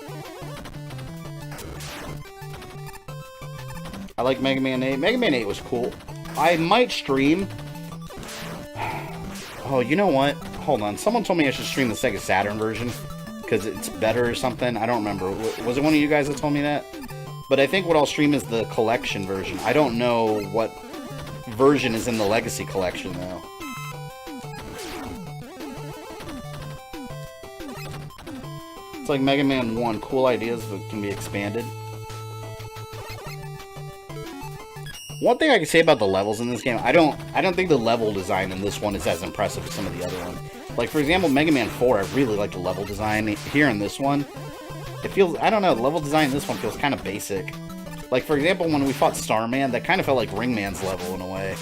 I like Mega Man 8. Mega Man 8 was cool. I might stream... Oh, you know what? Hold on. Someone told me I should stream the Sega Saturn version, because it's better or something. I don't remember. Was it one of you guys that told me that? But I think what I'll stream is the collection version. I don't know what version is in the Legacy collection, though. It's like Mega Man 1. Cool ideas that can be expanded. One thing I can say about the levels in this game, I don't think the level design in this one is as impressive as some of the other ones. Like, for example, Mega Man 4, I really like the level design. Here in this one, it feels, I don't know, the level design in this one feels kind of basic. Like, for example, when we fought Starman, that kind of felt like Ringman's level in a way.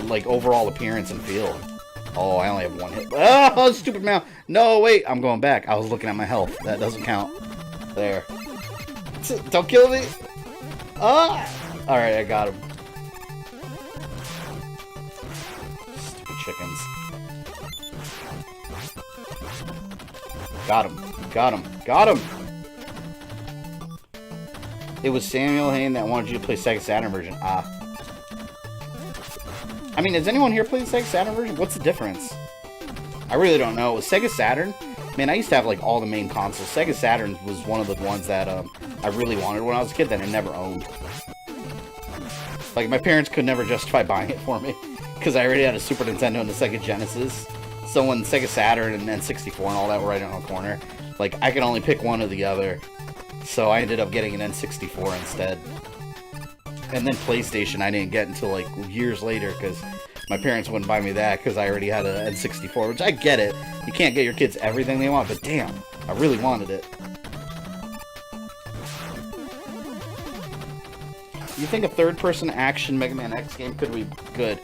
Like, overall appearance and feel. Oh, I only have one hit. Oh, stupid mouth. No, wait, I'm going back. I was looking at my health. That doesn't count. There. Don't kill me. Ah! Alright, I got him. Chickens. Got him. Got him. Got him! It was Samuel Hayne that wanted you to play Sega Saturn version. Ah. I mean, has anyone here played the Sega Saturn version? What's the difference? I really don't know. With Sega Saturn, man, I used to have, like, all the main consoles. Sega Saturn was one of the ones that I really wanted when I was a kid that I never owned. Like, my parents could never justify buying it for me, because I already had a Super Nintendo and a Sega Genesis. So when Sega Saturn and N64 and all that were right in a corner, like, I could only pick one or the other. So I ended up getting an N64 instead. And then PlayStation I didn't get until, like, years later, because my parents wouldn't buy me that, because I already had an N64, which I get it. You can't get your kids everything they want, but damn, I really wanted it. You think a third-person action Mega Man X game could be good?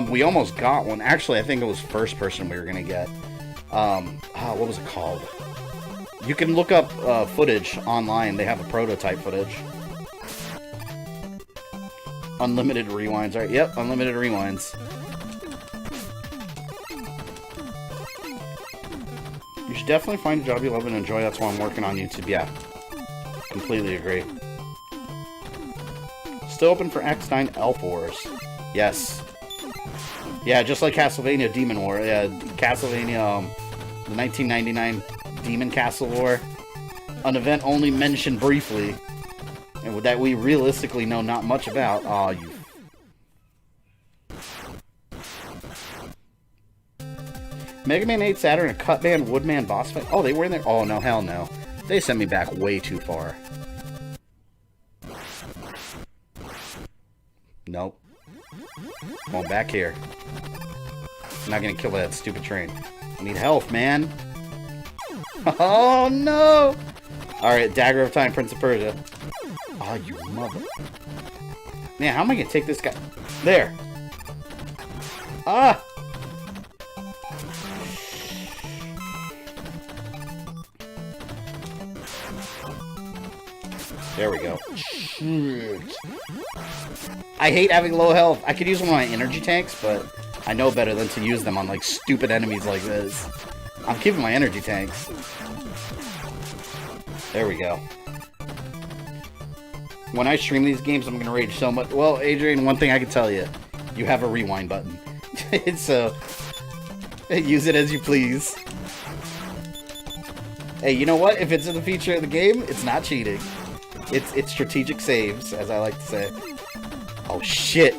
We almost got one. Actually, I think it was first-person we were going to get. What was it called? You can look up footage online. They have a prototype footage. Unlimited rewinds. All right, yep, unlimited rewinds. You should definitely find a job you love and enjoy. That's why I'm working on YouTube. Yeah, completely agree. Still open for X9 Elf Wars. Yes. Yeah, just like Castlevania Demon War. Yeah, Castlevania, the 1999 Demon Castle War. An event only mentioned briefly, and that we realistically know not much about. Aw, you... Mega Man 8 Saturn, a Cutman, Woodman boss fight? Oh, they were in there? Oh, no, hell no. They sent me back way too far. Nope. Come on, back here. I'm not gonna kill that stupid train. I need health, man. Oh, no! Alright, Dagger of Time, Prince of Persia. Oh, you mother... Man, how am I gonna take this guy? There! Ah! There we go. I hate having low health. I could use one of my energy tanks, but I know better than to use them on, like, stupid enemies like this. I'm keeping my energy tanks. There we go. When I stream these games, I'm gonna rage so much. Well, Adrian, one thing I can tell you. You have a rewind button. So, use it as you please. Hey, you know what? If it's in the feature of the game, it's not cheating. It's strategic saves, as I like to say. Oh, shit.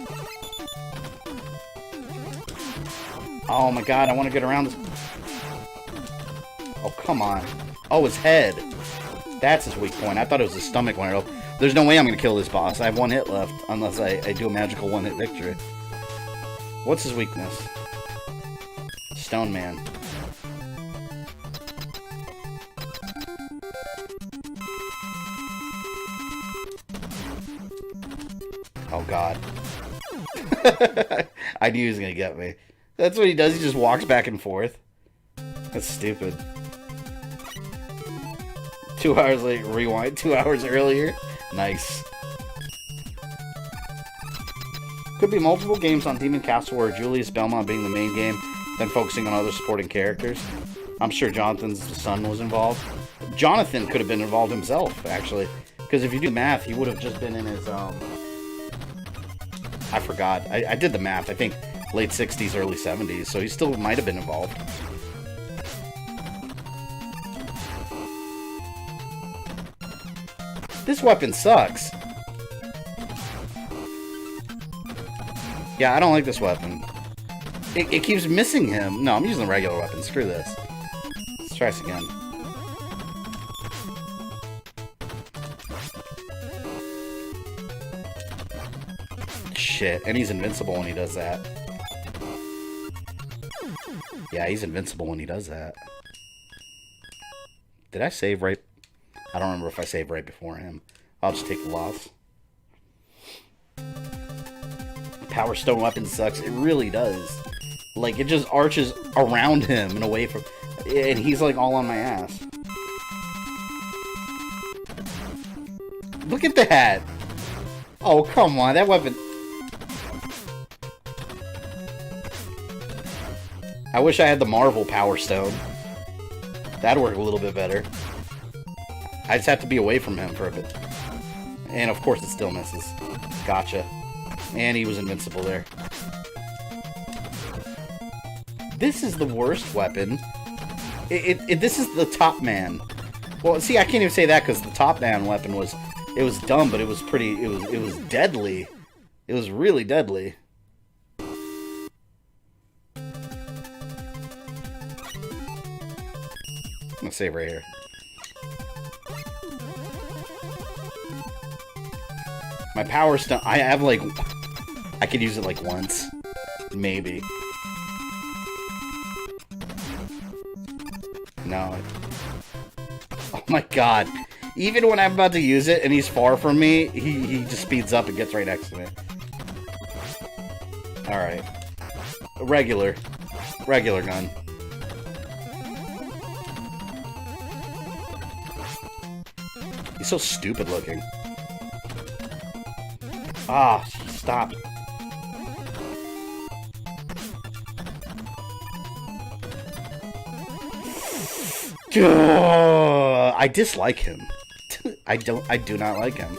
Oh, my God. I want to get around this. Oh, come on. Oh, his head. That's his weak point. I thought it was his stomach when it opened. There's no way I'm going to kill this boss. I have one hit left, unless I do a magical one-hit victory. What's his weakness? Stone Man. Oh, God. I knew he was going to get me. That's what he does. He just walks back and forth. That's stupid. 2 hours late, rewind. 2 hours earlier. Nice. Could be multiple games on Demon Castle where Julius Belmont being the main game, then focusing on other supporting characters. I'm sure Jonathan's son was involved. Jonathan could have been involved himself, actually. Because if you do math, he would have just been in his, I forgot. I did the math. I think late 60s, early 70s. So he still might have been involved. This weapon sucks. Yeah, I don't like this weapon. It keeps missing him. No, I'm using the regular weapon. Screw this. Let's try this again. Shit, and he's invincible when he does that. Yeah, he's invincible when he does that. Did I save right? I don't remember if I saved right before him. I'll just take the loss. Power Stone weapon sucks. It really does. Like, it just arches around him and away from... And he's, like, all on my ass. Look at that! Oh, come on. That weapon... I wish I had the Marvel Power Stone. That'd work a little bit better. I just have to be away from him for a bit. And of course it still misses. Gotcha. And he was invincible there. This is the worst weapon. This is the Top Man. Well, see, I can't even say that because the Top Man weapon was... It was dumb, but it was pretty... It was deadly. It was really deadly. I'm gonna save right here. My Power Stone, I have like, I could use it like once, maybe. No. Oh my God. Even when I'm about to use it and he's far from me, he just speeds up and gets right next to me. Alright. Regular gun. He's so stupid looking. Ah, stop. I dislike him. I do not like him.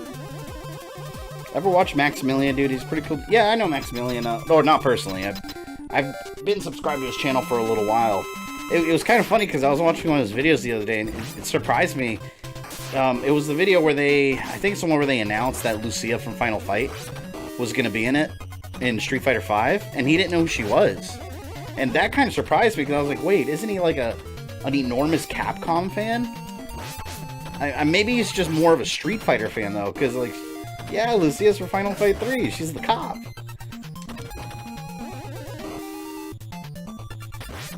Ever watch Maximilian, dude? He's pretty cool. Yeah, I know Maximilian. Or not personally. I've been subscribed to his channel for a little while. It was kind of funny because I was watching one of his videos the other day, and it surprised me. It was the video where I think it's the one where they announced that Lucia from Final Fight was going to be in it, in Street Fighter V, and he didn't know who she was. And that kind of surprised me because I was like, wait, isn't he like an enormous Capcom fan? Maybe he's just more of a Street Fighter fan, though, because, like, yeah, Lucia's from Final Fight 3. She's the cop.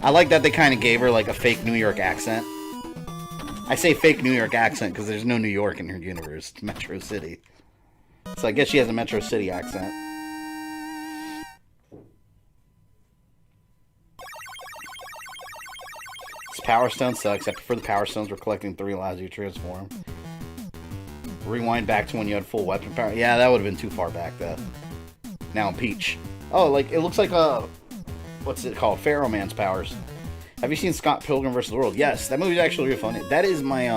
I like that they kind of gave her, like, a fake New York accent. I say fake New York accent because there's no New York in her universe. It's Metro City. So I guess she has a Metro City accent. This Power Stone sucks. I prefer the Power Stones where collecting 3 allows you to transform. Rewind back to when you had full weapon power. Yeah, that would have been too far back, though. Now I'm Peach. Oh, like, it looks like a... What's it called? Pharaoh Man's powers. Have you seen Scott Pilgrim vs. the World? Yes, that movie's actually really funny. That is my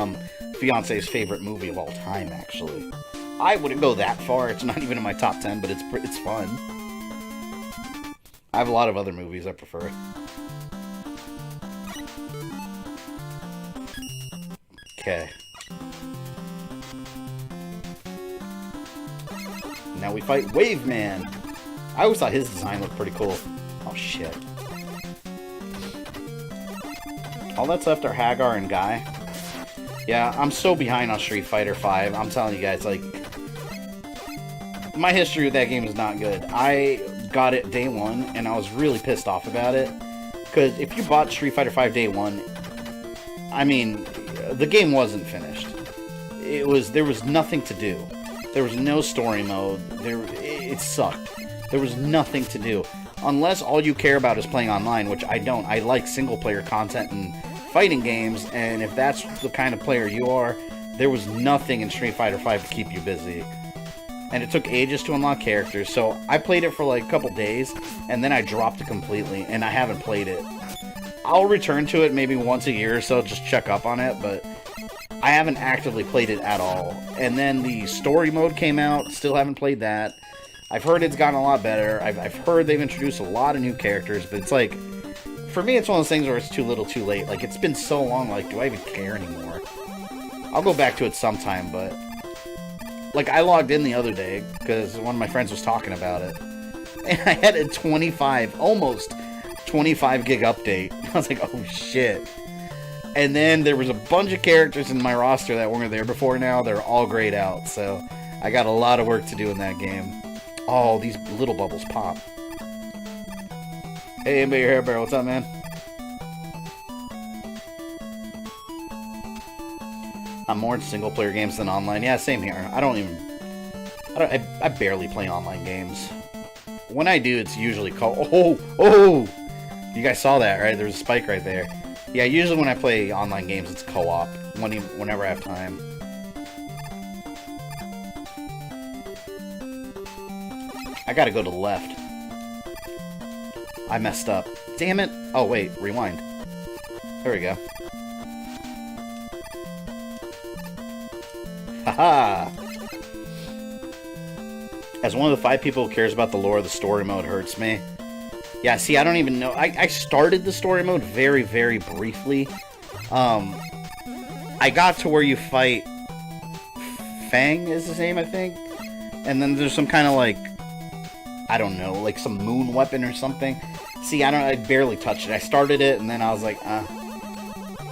fiance's favorite movie of all time, actually. I wouldn't go that far. It's not even in my top 10, but it's fun. I have a lot of other movies I prefer. Okay. Now we fight Wave Man. I always thought his design looked pretty cool. Oh, shit. All that's left are Hagar and Guy. Yeah, I'm so behind on Street Fighter V. I'm telling you guys, like... My history with that game is not good. I got it day one, and I was really pissed off about it. Because if you bought Street Fighter V day one... I mean, the game wasn't finished. There was nothing to do. There was no story mode. It sucked. There was nothing to do. Unless all you care about is playing online, which I don't. I like single-player content and fighting games, and if that's the kind of player you are, there was nothing in Street Fighter V to keep you busy. And it took ages to unlock characters, so I played it for like a couple days, and then I dropped it completely, and I haven't played it. I'll return to it maybe once a year or so, just check up on it, but I haven't actively played it at all. And then the story mode came out, still haven't played that. I've heard it's gotten a lot better. I've heard they've introduced a lot of new characters, but it's like, for me, it's one of those things where it's too little too late. Like, it's been so long, like, do I even care anymore? I'll go back to it sometime, but... Like, I logged in the other day, because one of my friends was talking about it. And I had a almost 25 gig update. I was like, oh shit. And then there was a bunch of characters in my roster that weren't there before now. They're all grayed out, so I got a lot of work to do in that game. Oh, these little bubbles pop. Hey, anybody here, Bear? What's up, man? I'm more in single-player games than online. Yeah, same here. I barely play online games. When I do, it's usually called... Oh! You guys saw that, right? There's a spike right there. Yeah, usually when I play online games, it's co-op. Whenever I have time. I gotta go to the left. I messed up. Damn it! Oh, wait. Rewind. There we go. Haha! As one of the 5 people who cares about the lore, the story mode hurts me. Yeah, see, I don't even know. I started the story mode very, very briefly. I got to where you fight... Fang is his name, I think? And then there's some kind of, like... I don't know, like some moon weapon or something. See, I barely touched it. I started it, and then I was like,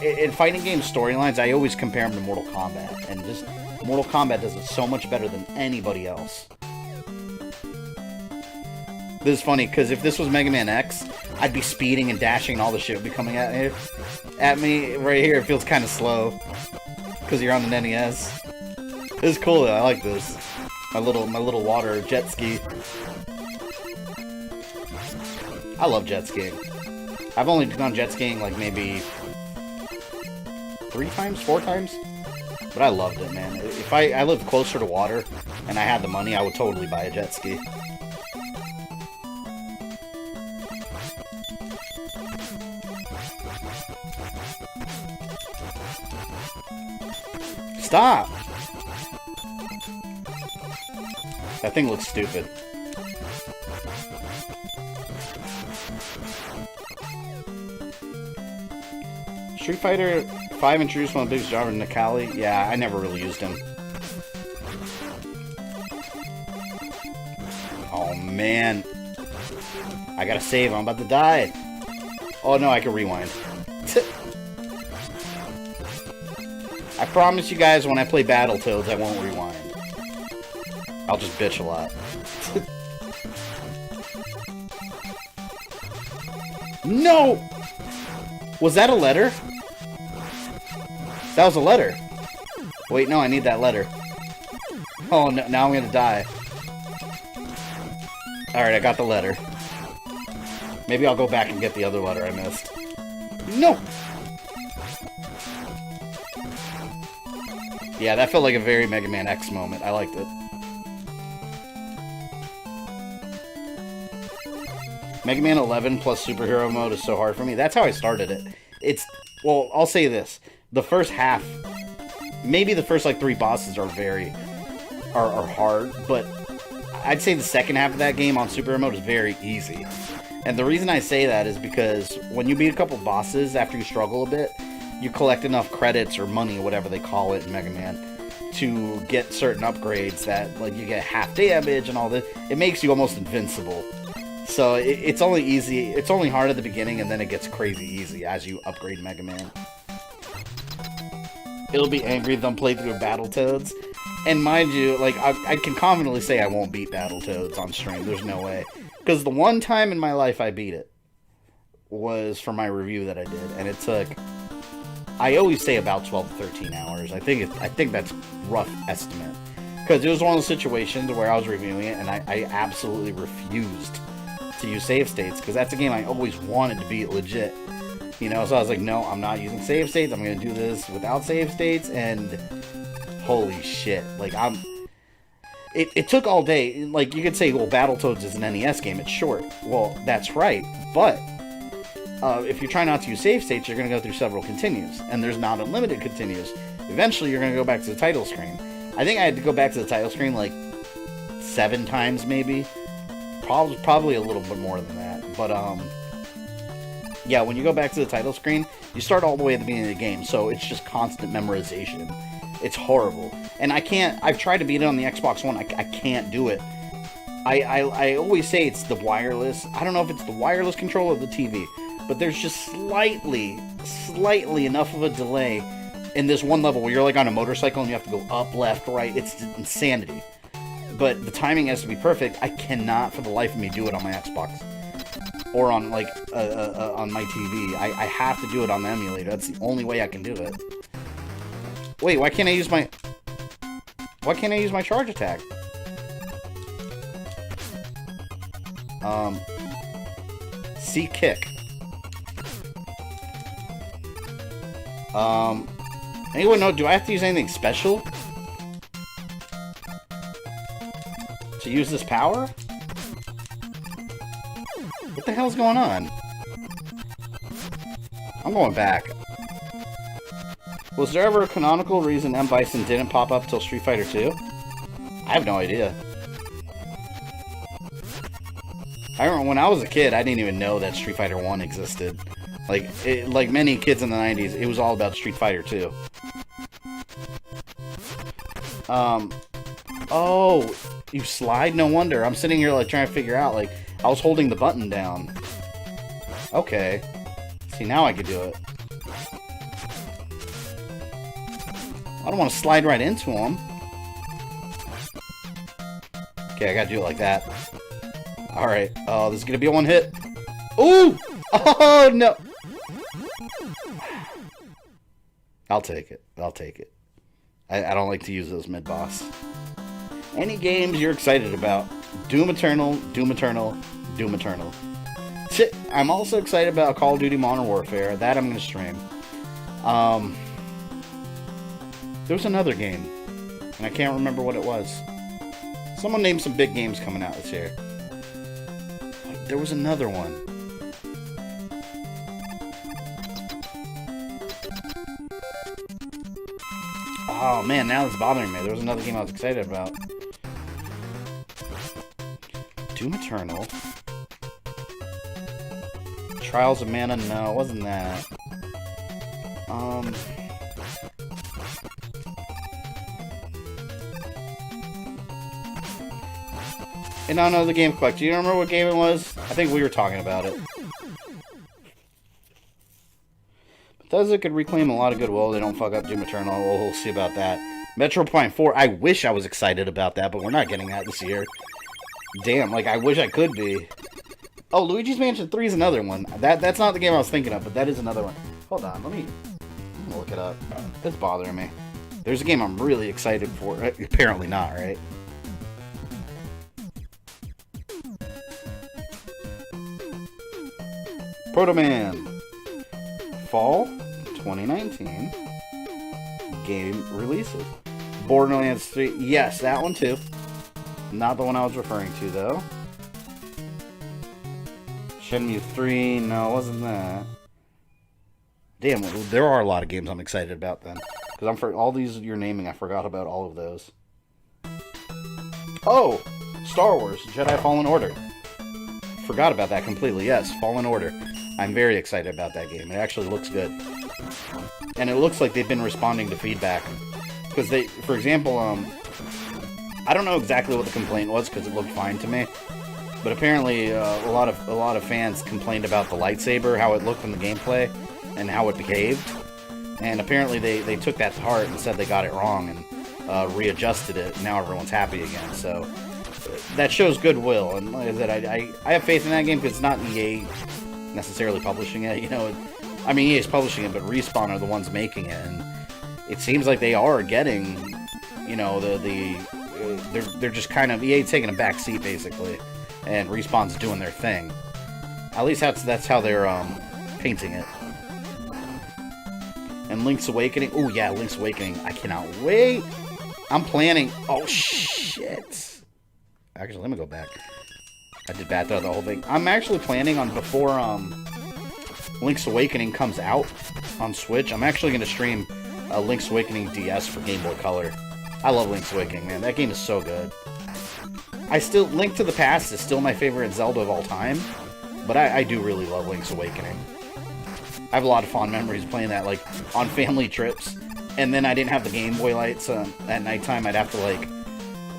In fighting game storylines, I always compare them to Mortal Kombat. And just... Mortal Kombat does it so much better than anybody else. This is funny, because if this was Mega Man X, I'd be speeding and dashing and all the shit would be coming at me. Right here, it feels kind of slow. Because you're on an NES. This is cool, though. I like this. My little water jet ski. I love jet skiing. I've only gone jet skiing like maybe 3 times, 4 times. But I loved it, man. If I lived closer to water and I had the money, I would totally buy a jet ski. Stop! That thing looks stupid. Street Fighter 5 introduced one of the biggest genres, Nikali. Yeah, I never really used him. Oh, man. I gotta save. I'm about to die. Oh, no, I can rewind. I promise you guys, when I play Battletoads, I won't rewind. I'll just bitch a lot. No! Was that a letter? That was a letter. Wait, no, I need that letter. Oh, no, now I'm gonna die. Alright, I got the letter. Maybe I'll go back and get the other letter I missed. No! Yeah, that felt like a very Mega Man X moment. I liked it. Mega Man 11 plus superhero mode is so hard for me. That's how I started it. It's... Well, I'll say this. The first half... Maybe the first, like, 3 bosses are very... are hard, but... I'd say the second half of that game on superhero mode is very easy. And the reason I say that is because when you beat a couple bosses after you struggle a bit... You collect enough credits or money, whatever they call it in Mega Man, to get certain upgrades that, like, you get half damage and all this. It makes you almost invincible. So it's only easy. It's only hard at the beginning, and then it gets crazy easy as you upgrade Mega Man. It'll be angry if I'm playing through Battletoads. And mind you, like, I can confidently say I won't beat Battletoads on stream. There's no way. Because the one time in my life I beat it was for my review that I did, and it took... I always say about 12 to 13 hours. I think that's rough estimate. Because it was one of those situations where I was reviewing it, and I absolutely refused to use save states. Because that's a game I always wanted to beat legit. You know, so I was like, no, I'm not using save states. I'm going to do this without save states. And holy shit. Like, It took all day. Like, you could say, well, Battletoads is an NES game. It's short. Well, that's right. But... if you try not to use save states, you're going to go through several continues, and there's not unlimited continues. Eventually, you're going to go back to the title screen. I think I had to go back to the title screen like 7 times, maybe. Probably a little bit more than that. But, yeah, when you go back to the title screen, you start all the way at the beginning of the game, so it's just constant memorization. It's horrible. And I've tried to beat it on the Xbox One, I can't do it. I always say it's the wireless. I don't know if it's the wireless control or the TV. But there's just slightly enough of a delay in this one level where you're like on a motorcycle and you have to go up, left, right. It's insanity. But the timing has to be perfect. I cannot for the life of me do it on my Xbox. Or on, like, on my TV. I have to do it on the emulator. That's the only way I can do it. Wait, why can't I use my... Why can't I use my charge attack? C kick. Anyone know, do I have to use anything special to use this power? What the hell's going on? I'm going back. Was there ever a canonical reason M. Bison didn't pop up till Street Fighter 2? I have no idea. I remember when I was a kid, I didn't even know that Street Fighter 1 existed. Like many kids in the 90s, it was all about Street Fighter 2. Oh, you slide? No wonder. I'm sitting here, like, trying to figure out, like, I was holding the button down. Okay. See, now I can do it. I don't want to slide right into him. Okay, I gotta do it like that. Alright. Oh, this is gonna be a one hit. Ooh! Oh, no! I'll take it. I'll take it. I don't like to use those mid-boss. Any games you're excited about? Doom Eternal, Doom Eternal, Doom Eternal. Shit, I'm also excited about Call of Duty Modern Warfare. That I'm going to stream. There was another game, and I can't remember what it was. Someone named some big games coming out this year. There was another one. Oh man, now it's bothering me. There was another game I was excited about. Doom Eternal. Trials of Mana? No, it wasn't that. And no, the GameCollector. Do you remember what game it was? I think we were talking about it. Bethesda could reclaim a lot of goodwill. They don't fuck up Doom Eternal. We'll see about that. Metro Prime 4. I wish I was excited about that, but we're not getting that this year. Damn, like, I wish I could be. Oh, Luigi's Mansion 3 is another one. That's not the game I was thinking of, but that is another one. Hold on, let me look it up. It's bothering me. There's a game I'm really excited for. Apparently not, right? Proto Man. Fall 2019. Game releases. Borderlands 3. Yes, that one too. Not the one I was referring to, though. Shenmue 3. No, it wasn't that. Damn, there are a lot of games I'm excited about then. Because I'm for all these you're naming, I forgot about all of those. Oh! Star Wars Jedi Fallen Order. Forgot about that completely. Yes, Fallen Order. I'm very excited about that game. It actually looks good. And it looks like they've been responding to feedback. Because they, for example, I don't know exactly what the complaint was because it looked fine to me. But apparently a lot of fans complained about the lightsaber, how it looked in the gameplay, and how it behaved. And apparently they took that to heart and said they got it wrong and readjusted it. And now everyone's happy again. So that shows goodwill. And like I said, I have faith in that game because it's not EA necessarily publishing it. You know, I mean EA's publishing it, but Respawn are the ones making it. And it seems like they are getting, you know, they're just kind of EA taking a back seat basically, and Respawn's doing their thing. At least that's how they're painting it. And Link's Awakening. Oh yeah, Link's Awakening. I cannot wait. I'm planning. Oh shit. Actually, let me go back. I did bad throughout the whole thing. I'm actually planning on before Link's Awakening comes out on Switch. I'm actually going to stream Link's Awakening DS for Game Boy Color. I love Link's Awakening, man. That game is so good. Link to the Past is still my favorite Zelda of all time, but I do really love Link's Awakening. I have a lot of fond memories playing that, like, on family trips, and then I didn't have the Game Boy lights at nighttime. I'd have to,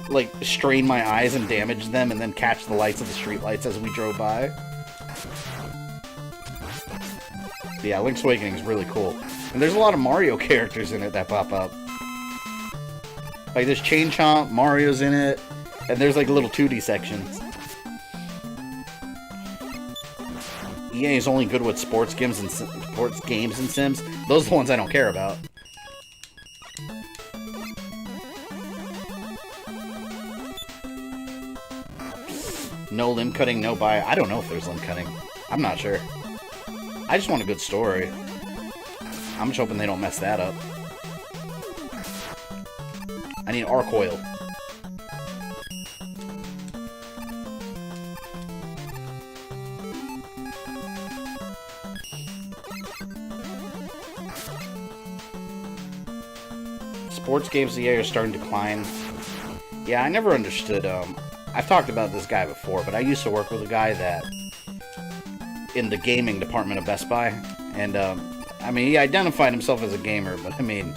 like, strain my eyes and damage them, and then catch the lights of the street lights as we drove by. Yeah, Link's Awakening is really cool. And there's a lot of Mario characters in it that pop up. Like, there's Chain Chomp, Mario's in it, and there's, like, little 2D sections. EA is only good with sports games and Sims. Those are the ones I don't care about. No limb cutting, no buy. I don't know if there's limb cutting. I'm not sure. I just want a good story. I'm just hoping they don't mess that up. I need arc oil. Sports games EA are starting to decline. Yeah, I never understood. I've talked about this guy before, but I used to work with a guy that in the gaming department of Best Buy, and I mean, he identified himself as a gamer, but I mean,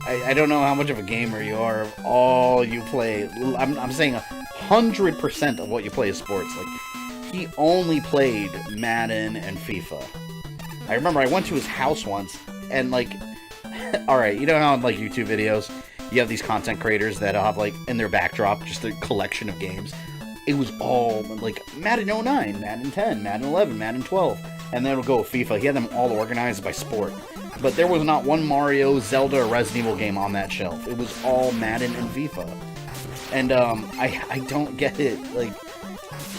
I don't know how much of a gamer you are if all you play. I'm saying 100% of what you play is sports. Like, he only played Madden and FIFA. I remember I went to his house once, and like, alright, you know how on like YouTube videos, you have these content creators that have like in their backdrop just a collection of games. It was all like Madden 09, Madden 10, Madden 11, Madden 12, and then it'll go with FIFA. He had them all organized by sport. But there was not one Mario, Zelda, or Resident Evil game on that shelf. It was all Madden and FIFA. And I don't get it. Like,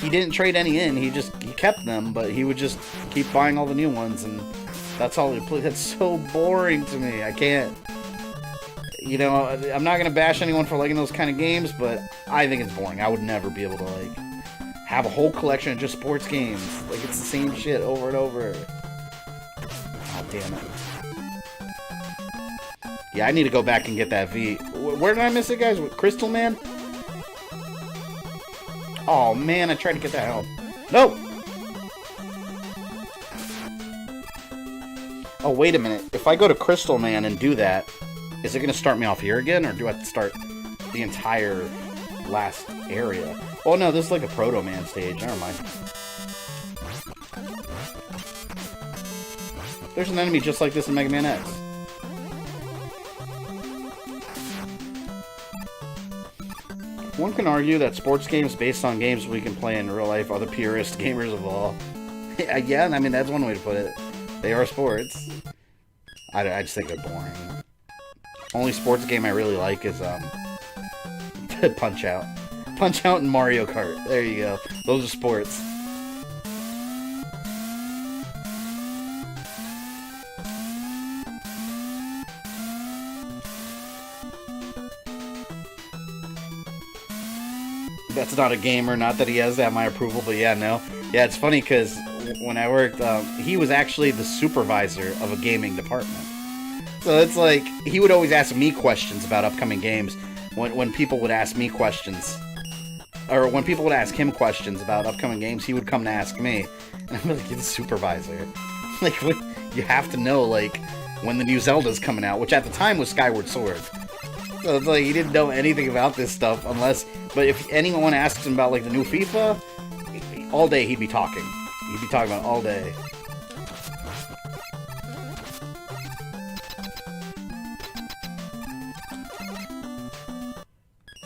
he didn't trade any in. He kept them, but he would just keep buying all the new ones, and that's all he played. That's so boring to me. I can't. You know, I'm not going to bash anyone for liking those kind of games, but I think it's boring. I would never be able to, like, have a whole collection of just sports games. Like, it's the same shit over and over. Oh, damn it. Yeah, I need to go back and get that V. Where did I miss it, guys? Crystal Man? Oh, man, I tried to get that help. No! Oh, wait a minute. If if I go to Crystal Man and do that, is it going to start me off here again, or do I have to start the entire last area? Oh no, this is like a Proto Man stage. Never mind. There's an enemy just like this in Mega Man X. One can argue that sports games based on games we can play in real life are the purest gamers of all. Yeah, I mean, that's one way to put it. They are sports. I just think they're boring. Only sports game I really like is Punch-Out. Punch-Out and Mario Kart. There you go. Those are sports. That's not a gamer, not that he has to have my approval, but yeah, no. Yeah, it's funny because when I worked, he was actually the supervisor of a gaming department. So it's like, he would always ask me questions about upcoming games when people would ask me questions. Or when people would ask him questions about upcoming games, he would come to ask me. And I'm like, you're the supervisor. Like, you have to know, like, when the new Zelda's coming out, which at the time was Skyward Sword. So it's like, he didn't know anything about this stuff unless... But if anyone asks him about, like, the new FIFA, all day he'd be talking. He'd be talking about it all day.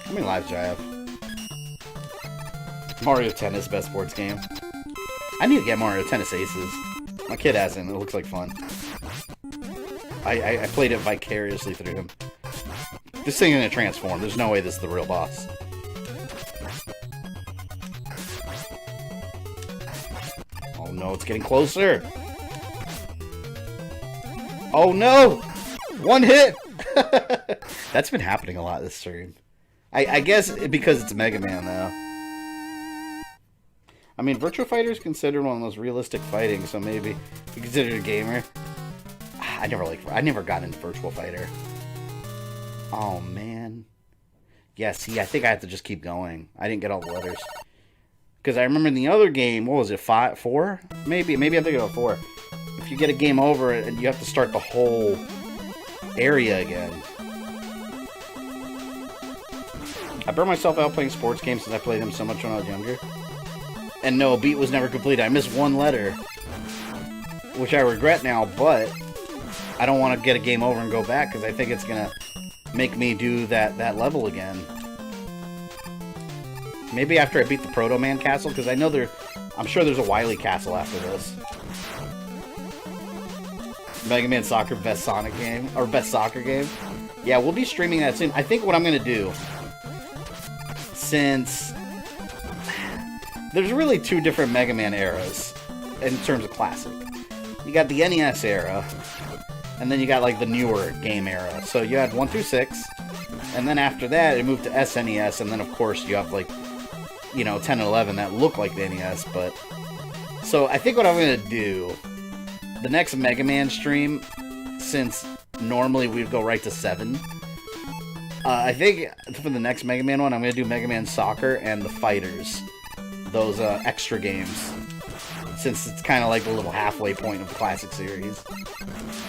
How many lives do I have? Mario Tennis, best sports game. I need to get Mario Tennis Aces. My kid hasn't. It looks like fun. I played it vicariously through him. This thing is gonna transform. There's no way this is the real boss. Oh no, it's getting closer. Oh no! One hit! That's been happening a lot this stream. I guess because it's Mega Man, though. I mean, Virtua Fighter is considered one of the most realistic fighting, so maybe you consider it a gamer. I never got into Virtua Fighter. Oh, man. Yeah, see, I think I have to just keep going. I didn't get all the letters. Because I remember in the other game, what was it, 4? Maybe I'm thinking about 4. If you get a game over and you have to start the whole area again. I burned myself out playing sports games since I played them so much when I was younger. And no, a beat was never completed. I missed one letter. Which I regret now, but I don't want to get a game over and go back because I think it's going to make me do that level again. Maybe after I beat the Proto Man Castle, because I know I'm sure there's a Wily Castle after this. Mega Man Soccer, best Sonic game, or best soccer game. Yeah, we'll be streaming that soon. I think what I'm going to do, since there's really 2 different Mega Man eras in terms of classic. You got the NES era, and then you got like the newer game era. So you had 1 through 6, and then after that it moved to SNES, and then of course you have like, you know, 10 and 11 that look like the NES. But so I think what I'm gonna do, the next Mega Man stream, since normally we'd go right to 7, I think for the next Mega Man one, I'm gonna do Mega Man Soccer and the Fighters, those extra games, since it's kind of like the little halfway point of the classic series.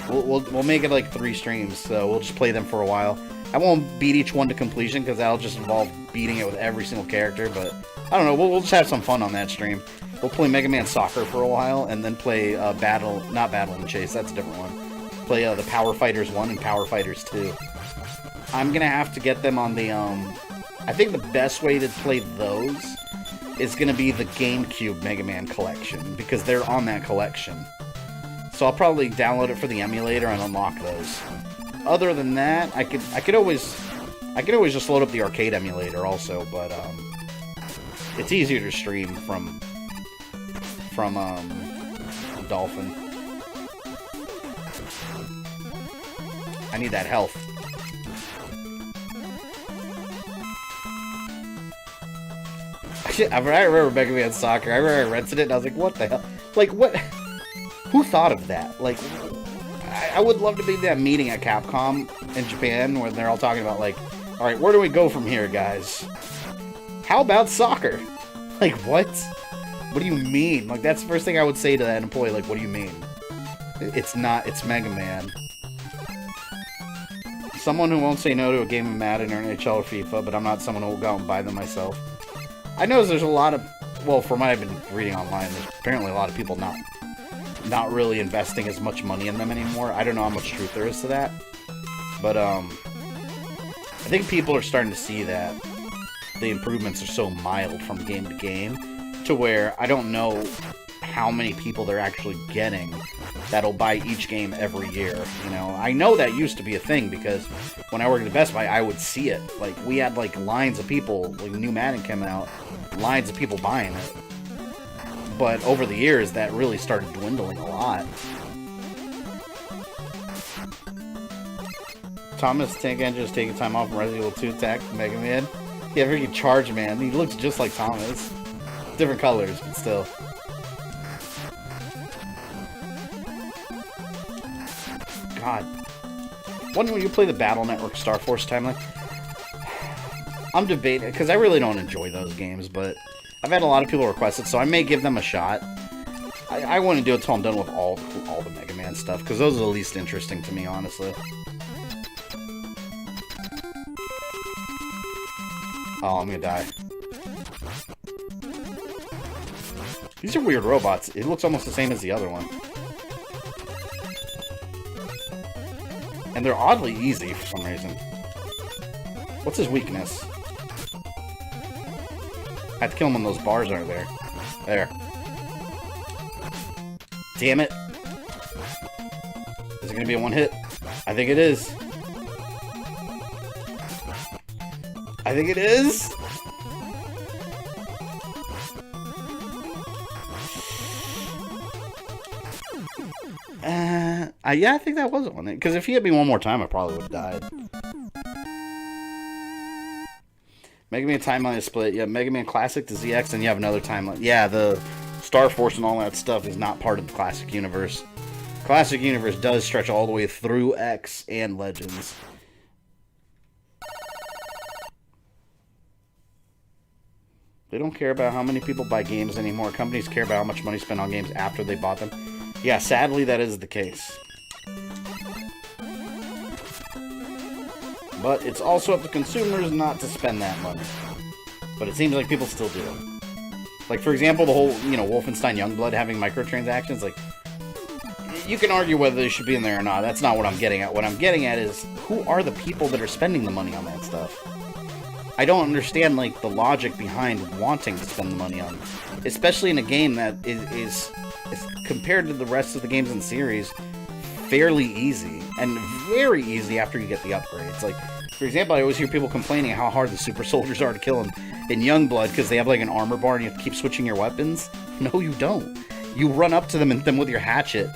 We'll make it like 3 streams, so we'll just play them for a while. I won't beat each one to completion because that'll just involve beating it with every single character, but I don't know, we'll just have some fun on that stream. We'll play Mega Man Soccer for a while, and then play not Battle and Chase, that's a different one. Play the Power Fighters 1 and Power Fighters 2. I'm gonna have to get them on the, I think the best way to play those is gonna be the GameCube Mega Man collection, because they're on that collection. So I'll probably download it for the emulator and unlock those. Other than that, I could always just load up the arcade emulator also, but it's easier to stream from Dolphin. I need that health. I remember Mega Man Soccer. I remember I rented it and I was like, what the hell? Like, what? Who thought of that? Like, I would love to be at that meeting at Capcom in Japan where they're all talking about, like, alright, where do we go from here, guys? How about soccer? Like, what? What do you mean? Like, that's the first thing I would say to that employee. Like, what do you mean? It's not, it's Mega Man. Someone who won't say no to a game of Madden or NHL or FIFA, but I'm not someone who will go out and buy them myself. I know there's a lot of, well, from what I've been reading online, there's apparently a lot of people not really investing as much money in them anymore. I don't know how much truth there is to that. But, I think people are starting to see that the improvements are so mild from game to game, to where I don't know how many people they're actually getting that'll buy each game every year. You know, I know that used to be a thing, because when I worked at Best Buy, I would see it. Like, we had, like, lines of people, like, new Madden came out, lines of people buying it. But over the years, that really started dwindling a lot. Thomas Tank Engine is taking time off from Resident Evil 2 attack Mega Man. Yeah, freaking Charge Man. He looks just like Thomas. Different colors, but still. God. When you play the Battle Network Star Force timeline, I'm debating, because I really don't enjoy those games, but I've had a lot of people request it, so I may give them a shot. I want to do it until I'm done with all the Mega Man stuff, because those are the least interesting to me, honestly. Oh, I'm gonna die. These are weird robots. It looks almost the same as the other one. And they're oddly easy for some reason. What's his weakness? I have to kill him when those bars aren't there. There. Damn it. Is it gonna be a one hit? I think it is. I think it is. Yeah, I think that was one. Because if he hit me one more time, I probably would have died. Mega Man timeline is split. Yeah, Mega Man Classic to ZX, and you have another timeline. Yeah, the Star Force and all that stuff is not part of the Classic Universe. Classic Universe does stretch all the way through X and Legends. They don't care about how many people buy games anymore. Companies care about how much money spent on games after they bought them. Yeah, sadly, that is the case. But it's also up to consumers not to spend that money. But it seems like people still do. Like, for example, the whole, you know, Wolfenstein Youngblood having microtransactions. Like, you can argue whether they should be in there or not. That's not what I'm getting at. What I'm getting at is, who are the people that are spending the money on that stuff? I don't understand, like, the logic behind wanting to spend the money on it. Especially in a game that is compared to the rest of the games in the series, fairly easy. And very easy after you get the upgrades. Like, for example, I always hear people complaining how hard the super soldiers are to kill in Youngblood because they have, like, an armor bar and you have to keep switching your weapons. No, you don't. You run up to them and with your hatchet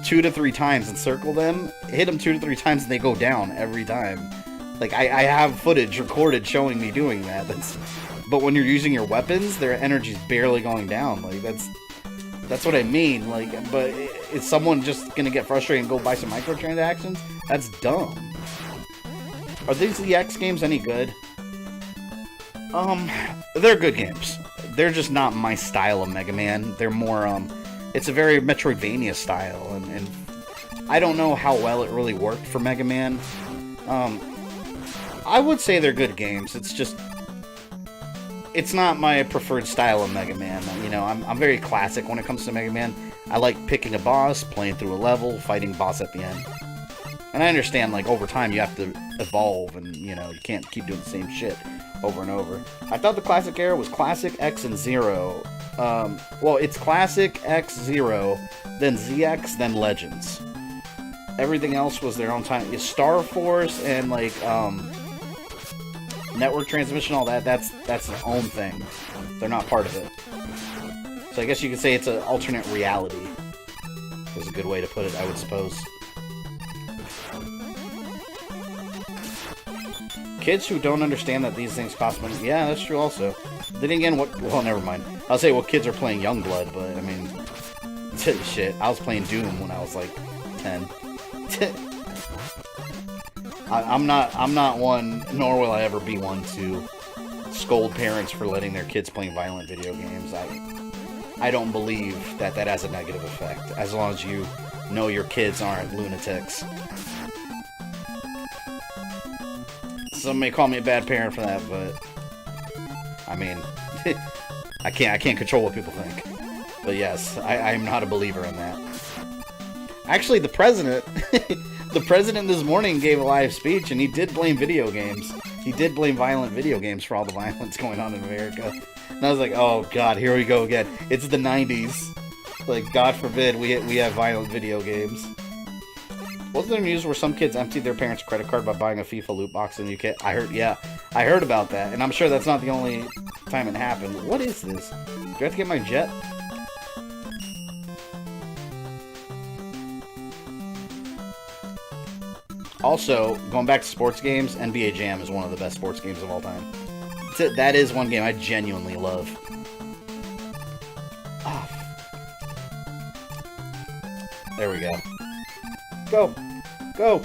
2 to 3 times and circle them, hit them 2 to 3 times and they go down every time. Like, I have footage recorded showing me doing that. But when you're using your weapons, their energy's barely going down. Like, that's what I mean. Like, but is someone just gonna get frustrated and go buy some microtransactions? That's dumb. Are these EX games any good? They're good games. They're just not my style of Mega Man. They're more, it's a very Metroidvania style, and I don't know how well it really worked for Mega Man. I would say they're good games. It's just, it's not my preferred style of Mega Man. You know, I'm very classic when it comes to Mega Man. I like picking a boss, playing through a level, fighting boss at the end. And I understand, like, over time you have to evolve, and, you know, you can't keep doing the same shit over and over. I thought the classic era was Classic, X, and Zero. Well, it's Classic, X, Zero, then ZX, then Legends. Everything else was their own time. Star Force and, like, network transmission, all that, that's their own thing. They're not part of it. So I guess you could say it's an alternate reality. Is a good way to put it, I would suppose. Kids who don't understand that these things cost money. Yeah, that's true also. Then again, well, never mind. I'll say, well, kids are playing Youngblood, but, I mean, shit. I was playing Doom when I was, like, 10. I'm not one, nor will I ever be one, to scold parents for letting their kids play violent video games. I don't believe that has a negative effect, as long as you know your kids aren't lunatics. Some may call me a bad parent for that, but I mean, I can't control what people think. But yes, I am not a believer in that. Actually, the president, the president this morning gave a live speech, and he did blame video games. He did blame violent video games for all the violence going on in America. And I was like, oh god, here we go again. It's the 90s. Like, God forbid we have violent video games. Wasn't there news where some kids emptied their parents' credit card by buying a FIFA loot box in the UK? I heard about that, and I'm sure that's not the only time it happened. What is this? Do I have to get my jet? Also, going back to sports games, NBA Jam is one of the best sports games of all time. That is one game I genuinely love. Oh. There we go. Go! Go!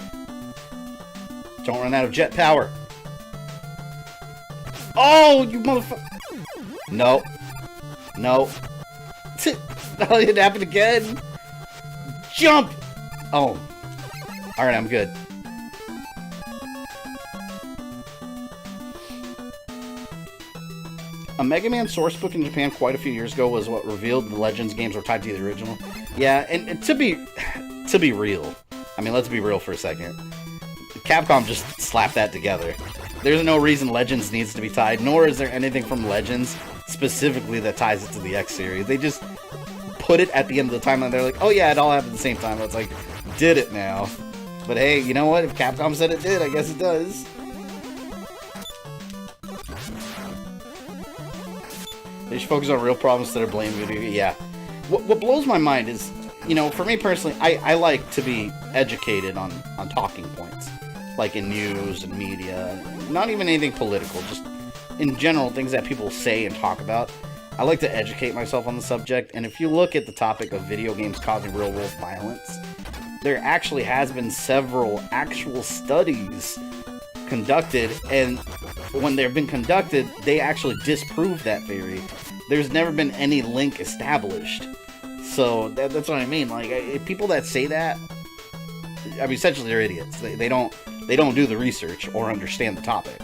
Don't run out of jet power. Oh, you motherfucker! No. No. No, it happened again! Jump! Oh. Alright, I'm good. A Mega Man sourcebook in Japan quite a few years ago was what revealed the Legends games were tied to the original. Yeah, and to be real, I mean, let's be real for a second. Capcom just slapped that together. There's no reason Legends needs to be tied, nor is there anything from Legends specifically that ties it to the X series. They just put it at the end of the timeline. They're like, oh yeah, it all happened at the same time. It's like, did it now? But hey, you know what? If Capcom said it did, I guess it does. They should focus on real problems instead of blaming video. Yeah. What blows my mind is, you know, for me personally, I like to be educated on talking points. Like in news and media. Not even anything political. Just in general, things that people say and talk about. I like to educate myself on the subject. And if you look at the topic of video games causing real-world violence, there actually has been several actual studies conducted, and when they've been conducted, they actually disprove that theory. There's never been any link established. So that's what I mean. Like, if people that say that, I mean, essentially they're idiots. They don't do the research or understand the topic.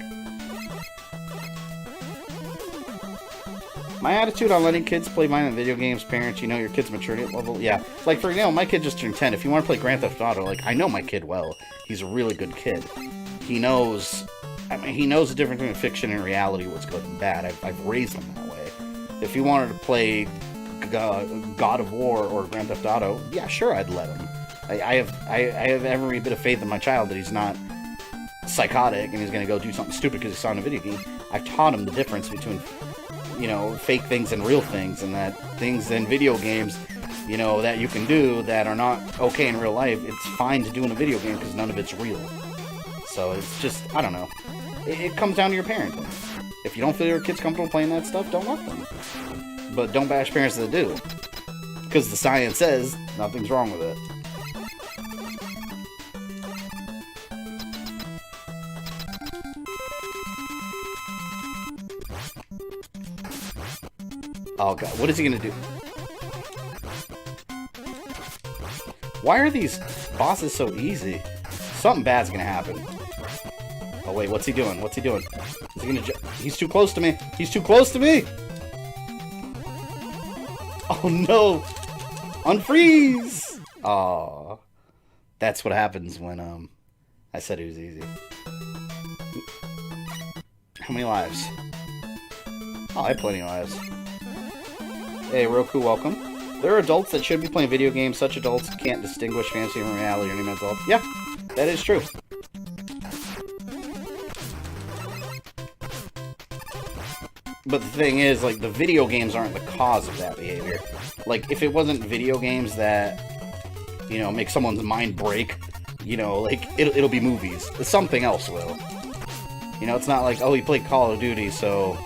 My attitude on letting kids play violent video games, parents, you know your kid's maturity level. Yeah, like for example, my kid just turned 10. If you want to play Grand Theft Auto, like, I know my kid well. He's a really good kid. He knows, I mean, he knows the difference between fiction and reality, what's good and bad. I've raised him that way. If he wanted to play God of War or Grand Theft Auto, yeah, sure, I'd let him. I have every bit of faith in my child that he's not psychotic and he's going to go do something stupid because he saw in a video game. I've taught him the difference between, you know, fake things and real things, and that things in video games, you know, that you can do that are not okay in real life, it's fine to do in a video game because none of it's real. So it's just, I don't know. It comes down to your parenting. If you don't feel your kid's comfortable playing that stuff, don't let them. But don't bash parents that do. Because the science says nothing's wrong with it. Oh god, what is he gonna do? Why are these bosses so easy? Something bad's gonna happen. Oh wait, what's he doing? What's he doing? Is he gonna he's too close to me! He's too close to me! Oh no! Unfreeze! Aw. That's what happens when, I said it was easy. How many lives? Oh, I have plenty of lives. Hey, Roku, welcome. There are adults that should be playing video games. Such adults can't distinguish fantasy from reality or any mental health. Yeah, that is true. But the thing is, like, the video games aren't the cause of that behavior. Like, if it wasn't video games that, you know, make someone's mind break, you know, like, it'll be movies. Something else will. You know, it's not like, oh, he played Call of Duty, so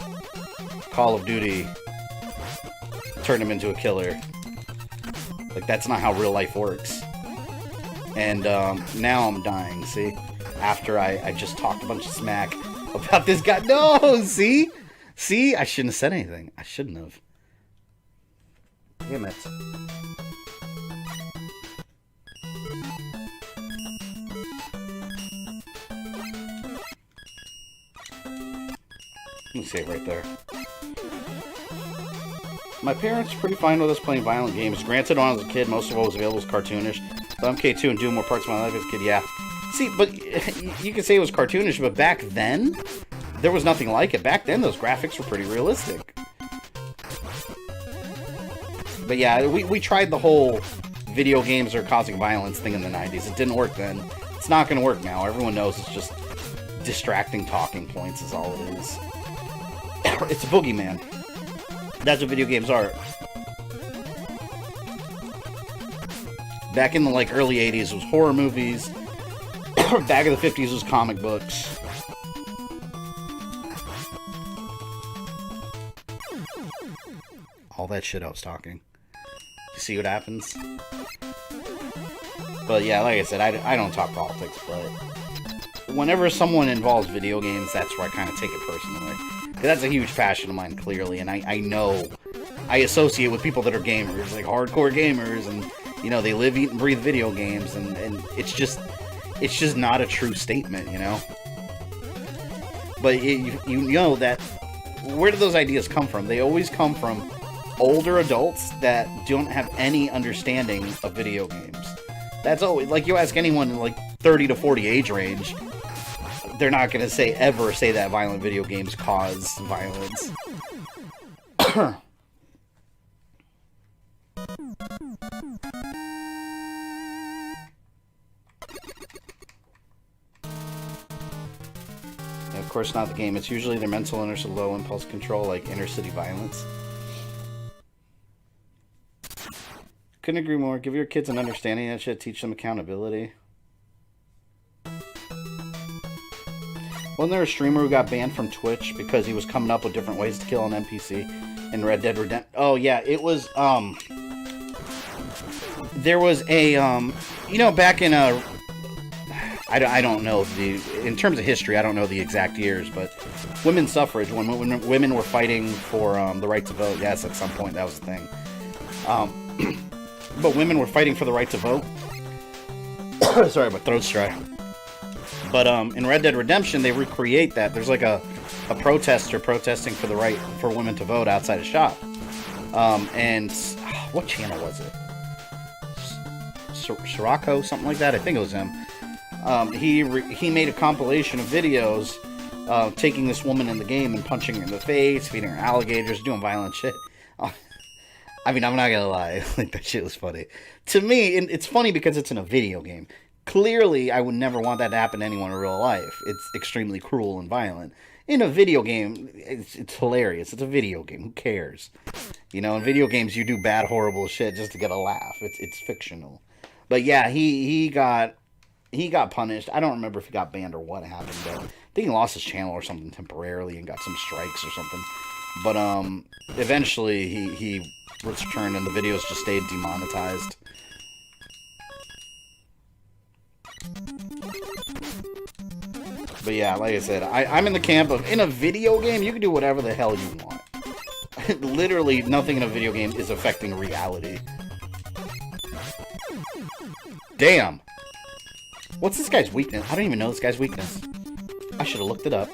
Call of Duty turned him into a killer. Like, that's not how real life works. And, now I'm dying, see? After I just talked a bunch of smack about this guy. No, see? See? I shouldn't have said anything. I shouldn't have. Damn it. me save right there. My parents were pretty fine with us playing violent games. Granted, when I was a kid, most of what was available was cartoonish. But I'm K2 and doing more parts of my life as a kid, yeah. See, but you can say it was cartoonish, but back then, there was nothing like it. Back then, those graphics were pretty realistic. But yeah, we tried the whole video games are causing violence thing in the 90s. It didn't work then. It's not going to work now. Everyone knows it's just distracting talking points is all it is. It's a boogeyman. That's what video games are. Back in the early 80s, it was horror movies. Back in the 50s, it was comic books. All that shit I was talking. You see what happens? But yeah, like I said, I don't talk politics, but whenever someone involves video games, that's where I kind of take it personally. Because that's a huge passion of mine, clearly, and I know I associate with people that are gamers, like hardcore gamers, and, you know, they live, eat, and breathe video games, and it's just not a true statement, you know? But you know that, where do those ideas come from? They always come from older adults that don't have any understanding of video games. That's always, like, you ask anyone in 30 to 40 age range, they're not going to ever say that violent video games cause violence. And of course, not the game. It's usually their mental illness or low impulse control, like inner city violence. Couldn't agree more. Give your kids an understanding of that shit. Teach them accountability. Wasn't there a streamer who got banned from Twitch because he was coming up with different ways to kill an NPC in Red Dead Redemption? Oh, yeah. It was, there was a, you know, back in, I don't know in terms of history, I don't know the exact years, but women's suffrage, when women were fighting for, the right to vote. Yes, at some point that was the thing. But women were fighting for the right to vote. Sorry, my throat's dry. But in Red Dead Redemption, they recreate that. There's like a protester protesting for the right for women to vote outside a shop. And what channel was it? Sirocco, something like that. I think it was him. He made a compilation of videos taking this woman in the game and punching her in the face, feeding her alligators, doing violent shit. I mean, I'm not gonna lie, like, that shit was funny. To me, it's funny because it's in a video game. Clearly, I would never want that to happen to anyone in real life. It's extremely cruel and violent. In a video game, it's hilarious. It's a video game. Who cares? You know, in video games, you do bad, horrible shit just to get a laugh. It's fictional. But yeah, he got punished. I don't remember if he got banned or what happened, but I think he lost his channel or something temporarily and got some strikes or something. But eventually he returned and the videos just stayed demonetized. But yeah, like I said, I'm in the camp of, in a video game, you can do whatever the hell you want. Literally, nothing in a video game is affecting reality. Damn! What's this guy's weakness? I don't even know this guy's weakness. I should have looked it up.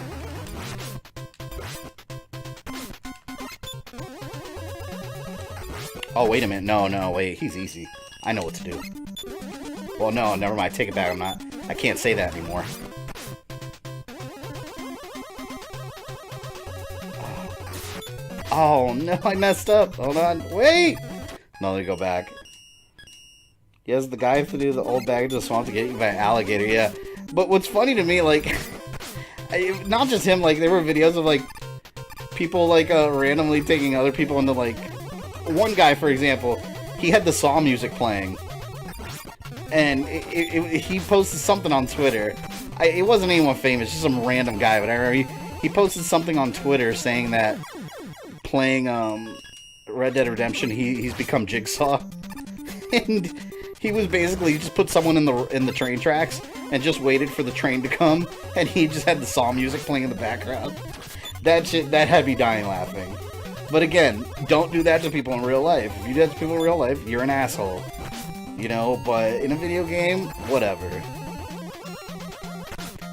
Oh, wait a minute. No, wait. He's easy. I know what to do. Well, no, never mind. Take it back. I can't say that anymore. Oh, no, I messed up. Hold on. Wait! No, let me go back. Yes, the guy to do the old baggage of the swamp to get you by an alligator, yeah. But what's funny to me, like, not just him, like, there were videos of, like, people, like, randomly taking other people into, like, one guy, for example, he had the Saw music playing, and he posted something on Twitter. It wasn't anyone famous, just some random guy, but I remember he posted something on Twitter saying that playing Red Dead Redemption, he's become Jigsaw, and he was basically, he just put someone in the train tracks and just waited for the train to come, and he just had the Saw music playing in the background. That shit, that had me dying laughing. But again, don't do that to people in real life. If you do that to people in real life, you're an asshole. You know, but in a video game, whatever.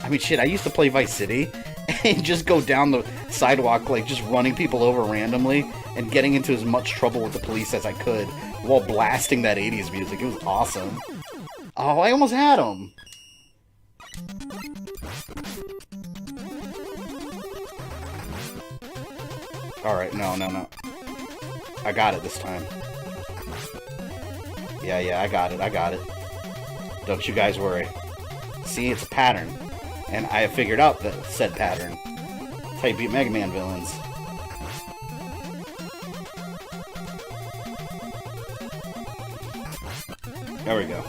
I mean, shit, I used to play Vice City, and just go down the sidewalk, like, just running people over randomly and getting into as much trouble with the police as I could while blasting that 80s music. It was awesome. Oh, I almost had him. Alright, no. I got it this time. Yeah, I got it. Don't you guys worry. See, it's a pattern. And I have figured out that said pattern. That's how you beat Mega Man villains. There we go.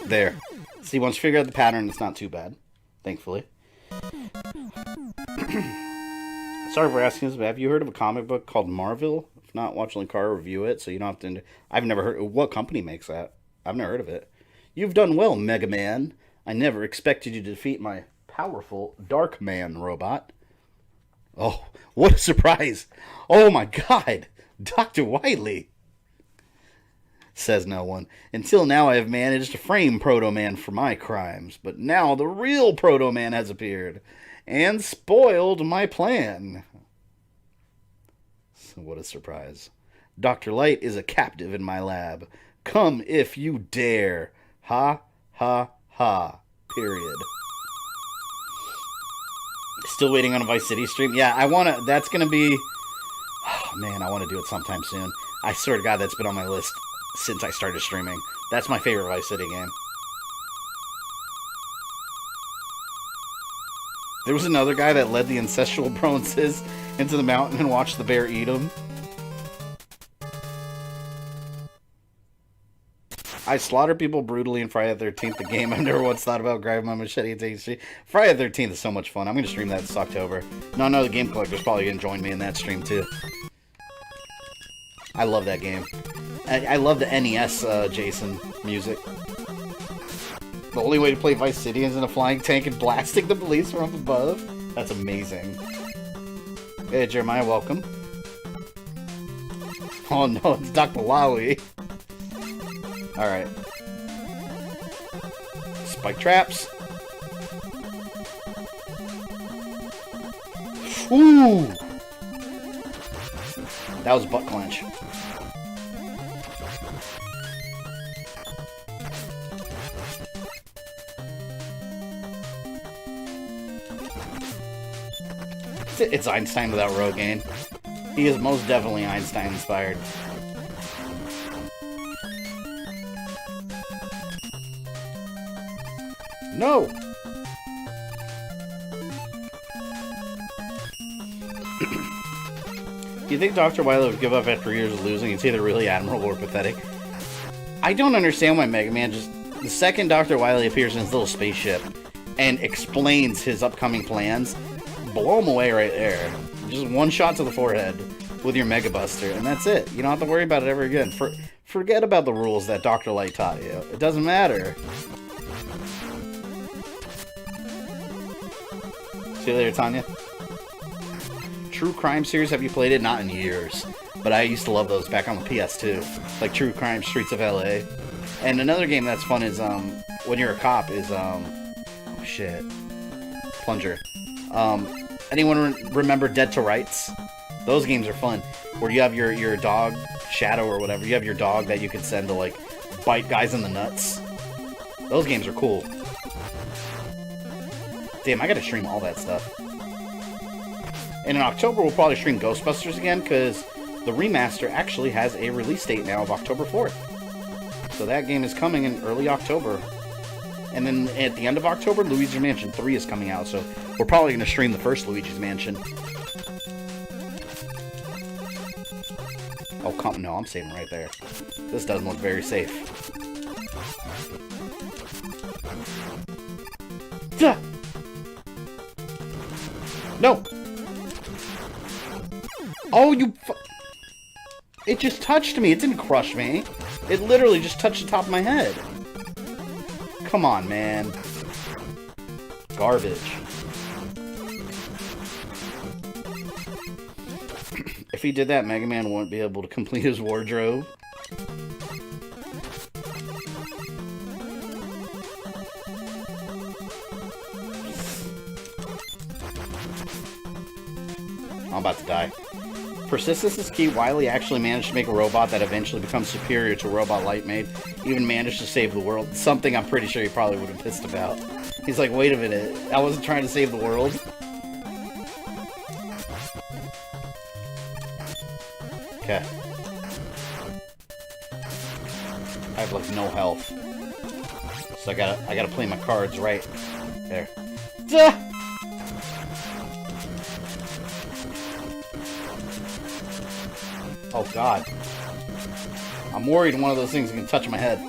There. See, once you figure out the pattern, it's not too bad. Thankfully. Sorry for asking this, but have you heard of a comic book called Marvel? If not, watch Linkara review it, so you don't have to... I've never heard... What company makes that? I've never heard of it. You've done well, Mega Man. I never expected you to defeat my powerful Dark Man robot. Oh, what a surprise. Oh my god. Dr. Wily. Says no one. Until now I have managed to frame Proto Man for my crimes, but now the real Proto Man has appeared and spoiled my plan. So what a surprise. Dr. Light is a captive in my lab. Come if you dare. Ha, ha, ha. Period. Still waiting on a Vice City stream? Yeah, I want to... That's going to be... Oh, man, I want to do it sometime soon. I swear to God, that's been on my list since I started streaming. That's my favorite Vice City game. There was another guy that led the ancestral bronzes into the mountain and watched the bear eat them. I slaughter people brutally in Friday the 13th, the game I've never once thought about grabbing my machete and taking stream. Friday the 13th is so much fun. I'm going to stream that this October. No, the GameCollector's probably going to join me in that stream too. I love that game. I love the NES Jason music. The only way to play Vice City is in a flying tank and blasting the police from up above. That's amazing. Hey, Jeremiah, welcome. Oh no, it's Dr. Wily. Alright. Spike traps. Ooh! That was butt clench. It's Einstein without Rogaine. He is most definitely Einstein inspired. No! Do you think Dr. Wily would give up after years of losing? It's either really admirable or pathetic. I don't understand why Mega Man just... The second Dr. Wily appears in his little spaceship and explains his upcoming plans, blow him away right there. Just one shot to the forehead with your Mega Buster, and that's it. You don't have to worry about it ever again. Forget about the rules that Dr. Light taught you. It doesn't matter. See you later, Tanya. True Crime series, have you played it? Not in years. But I used to love those back on the PS2. Like True Crime, Streets of LA. And another game that's fun is, when you're a cop is, oh shit. Plunger. Anyone remember Dead to Rights? Those games are fun. Where you have your dog, Shadow or whatever, you have your dog that you can send to, like, bite guys in the nuts. Those games are cool. Damn, I gotta stream all that stuff. And in October, we'll probably stream Ghostbusters again, because the remaster actually has a release date now of October 4th. So that game is coming in early October. And then at the end of October, Luigi's Mansion 3 is coming out, so we're probably going to stream the first Luigi's Mansion. Oh, no, I'm saving right there. This doesn't look very safe. Duh! No! Oh, you It just touched me. It didn't crush me. It literally just touched the top of my head. Come on, man. Garbage. If he did that, Mega Man wouldn't be able to complete his wardrobe. I'm about to die. Persistence is key. Wily actually managed to make a robot that eventually becomes superior to a robot Light made. Even managed to save the world. Something I'm pretty sure he probably would have pissed about. He's like, wait a minute. I wasn't trying to save the world. Okay. I have like no health. So I gotta play my cards right. There. Duh! Oh god. I'm worried one of those things is gonna touch my head.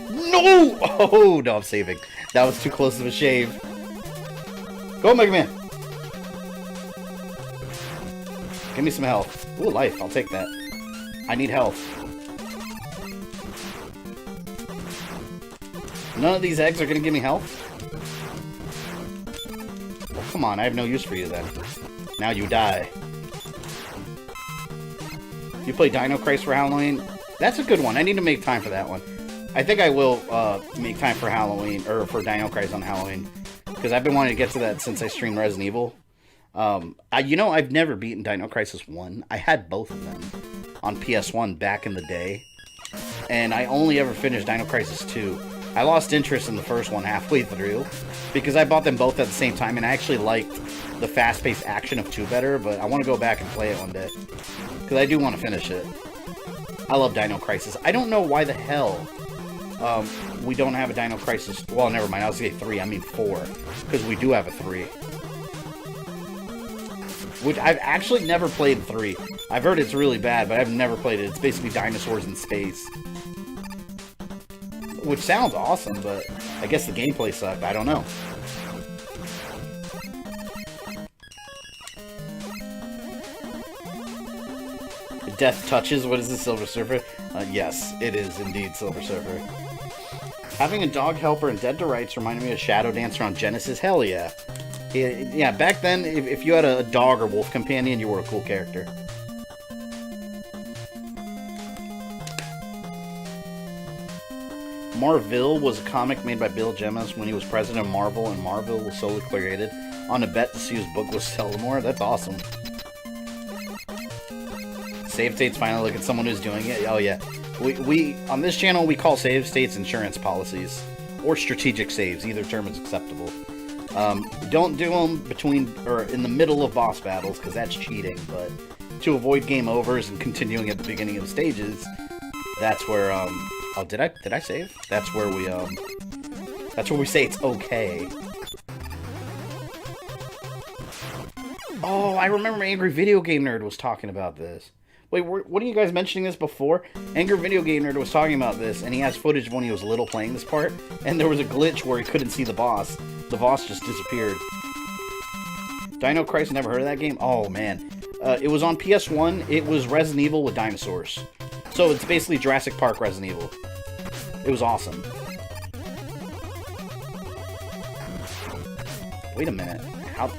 No! Oh, no, I'm saving. That was too close of a shave. Go, Mega Man! Give me some health. Ooh, life. I'll take that. I need health. None of these eggs are gonna give me health? Well, come on. I have no use for you then. Now you die. You play Dino Crisis for Halloween? That's a good one. I need to make time for that one. I think I will make time for Halloween, or for Dino Crisis on Halloween. Because I've been wanting to get to that since I streamed Resident Evil. You know, I've never beaten Dino Crisis 1. I had both of them on PS1 back in the day. And I only ever finished Dino Crisis 2. I lost interest in the first one halfway through. Because I bought them both at the same time, and I actually liked the fast-paced action of 2 better, but I want to go back and play it one day. Because I do want to finish it. I love Dino Crisis. I don't know why the hell we don't have a Dino Crisis. Well, never mind. I was going to say 3. I mean 4. Because we do have a 3. Which I've actually never played 3. I've heard it's really bad, but I've never played it. It's basically dinosaurs in space. Which sounds awesome, but I guess the gameplay sucked. I don't know. Death Touches. What is this, Silver Surfer? Yes, it is indeed Silver Surfer. Having a dog helper in Dead to Rights reminded me of Shadow Dancer on Genesis. Hell yeah. Yeah, back then, if you had a dog or wolf companion, you were a cool character. Marvel was a comic made by Bill Jemas when he was president of Marvel, and Marvel was solely created on a bet to see whose book was sell more. That's awesome. Save states finally look at someone who's doing it. Oh yeah, we on this channel we call save states insurance policies or strategic saves. Either term is acceptable. Don't do them between or in the middle of boss battles because that's cheating. But to avoid game overs and continuing at the beginning of stages, that's where oh, did I save? That's where we say it's okay. Oh, I remember Angry Video Game Nerd was talking about this. Wait, what are you guys mentioning this before? Angry Video Game Nerd was talking about this, and he has footage of when he was little playing this part, and there was a glitch where he couldn't see the boss. The boss just disappeared. Dino Crisis, never heard of that game? Oh, man. It was on PS1. It was Resident Evil with dinosaurs. So it's basically Jurassic Park Resident Evil. It was awesome. Wait a minute. How...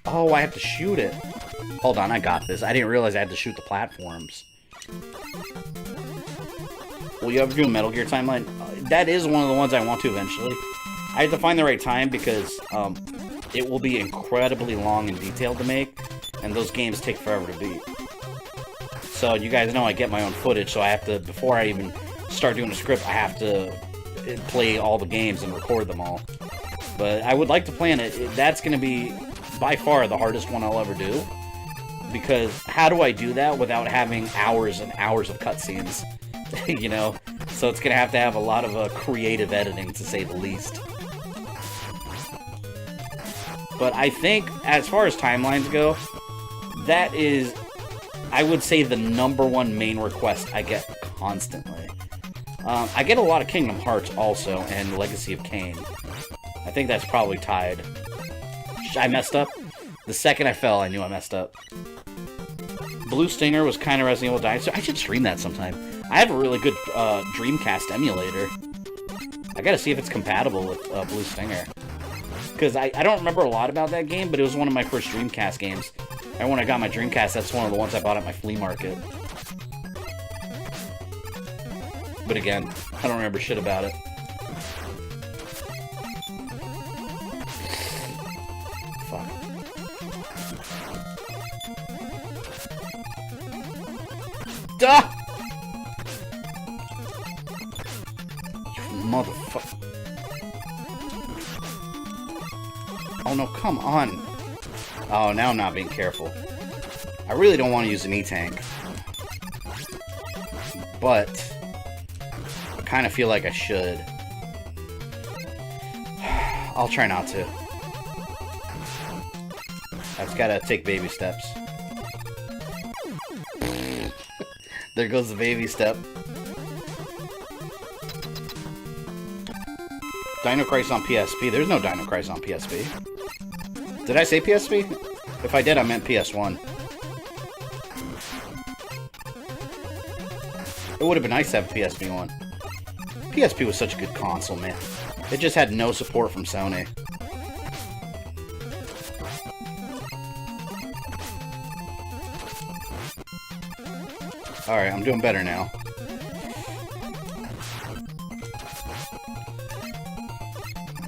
Oh, I have to shoot it. Hold on, I got this. I didn't realize I had to shoot the platforms. Will you ever do a Metal Gear timeline? That is one of the ones I want to eventually. I have to find the right time because it will be incredibly long and detailed to make, and those games take forever to beat. So you guys know I get my own footage, so I have to, before I even start doing a script, I have to play all the games and record them all. But I would like to plan it. That's going to be by far the hardest one I'll ever do. Because how do I do that without having hours and hours of cutscenes? You know? So it's going to have a lot of creative editing, to say the least. But I think, as far as timelines go, that is, I would say, the #1 main request I get constantly. I get a lot of Kingdom Hearts also, and Legacy of Kain. I think that's probably tied. I messed up. The second I fell, I knew I messed up. Blue Stinger was kind of Resident Evil Dinosaur. I should stream that sometime. I have a really good Dreamcast emulator. I gotta see if it's compatible with Blue Stinger. Because I don't remember a lot about that game, but it was one of my first Dreamcast games. And when I got my Dreamcast, that's one of the ones I bought at my flea market. But again, I don't remember shit about it. Fuck. Duh! You motherfucker. Oh no, come on. Oh, now I'm not being careful. I really don't want to use an E-Tank. But I kind of feel like I should. I'll try not to. I just gotta take baby steps. There goes the baby step. Dino Crisis on PSP. There's no Dino Crisis on PSP. Did I say PSP? If I did, I meant PS1. It would have been nice to have a PSP one. PSP was such a good console, man. It just had no support from Sony. Alright, I'm doing better now.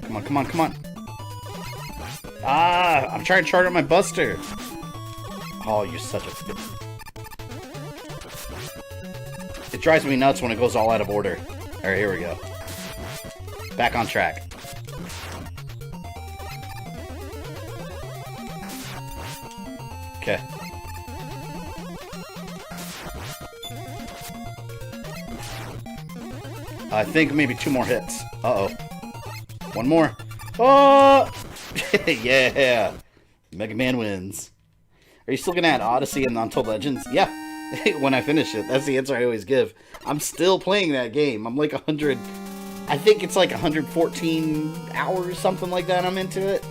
Come on, come on, come on. Ah, I'm trying to charge up my buster. Oh, you're such a... It drives me nuts when it goes all out of order. Alright, here we go. Back on track. Okay. I think maybe 2 more hits. Uh-oh. 1 more. Oh! Yeah! Mega Man wins. Are you still gonna add Odyssey and Untold Legends? Yeah. When I finish it. That's the answer I always give. I'm still playing that game. I'm like 100... I think it's like 114 hours, something like that I'm into it.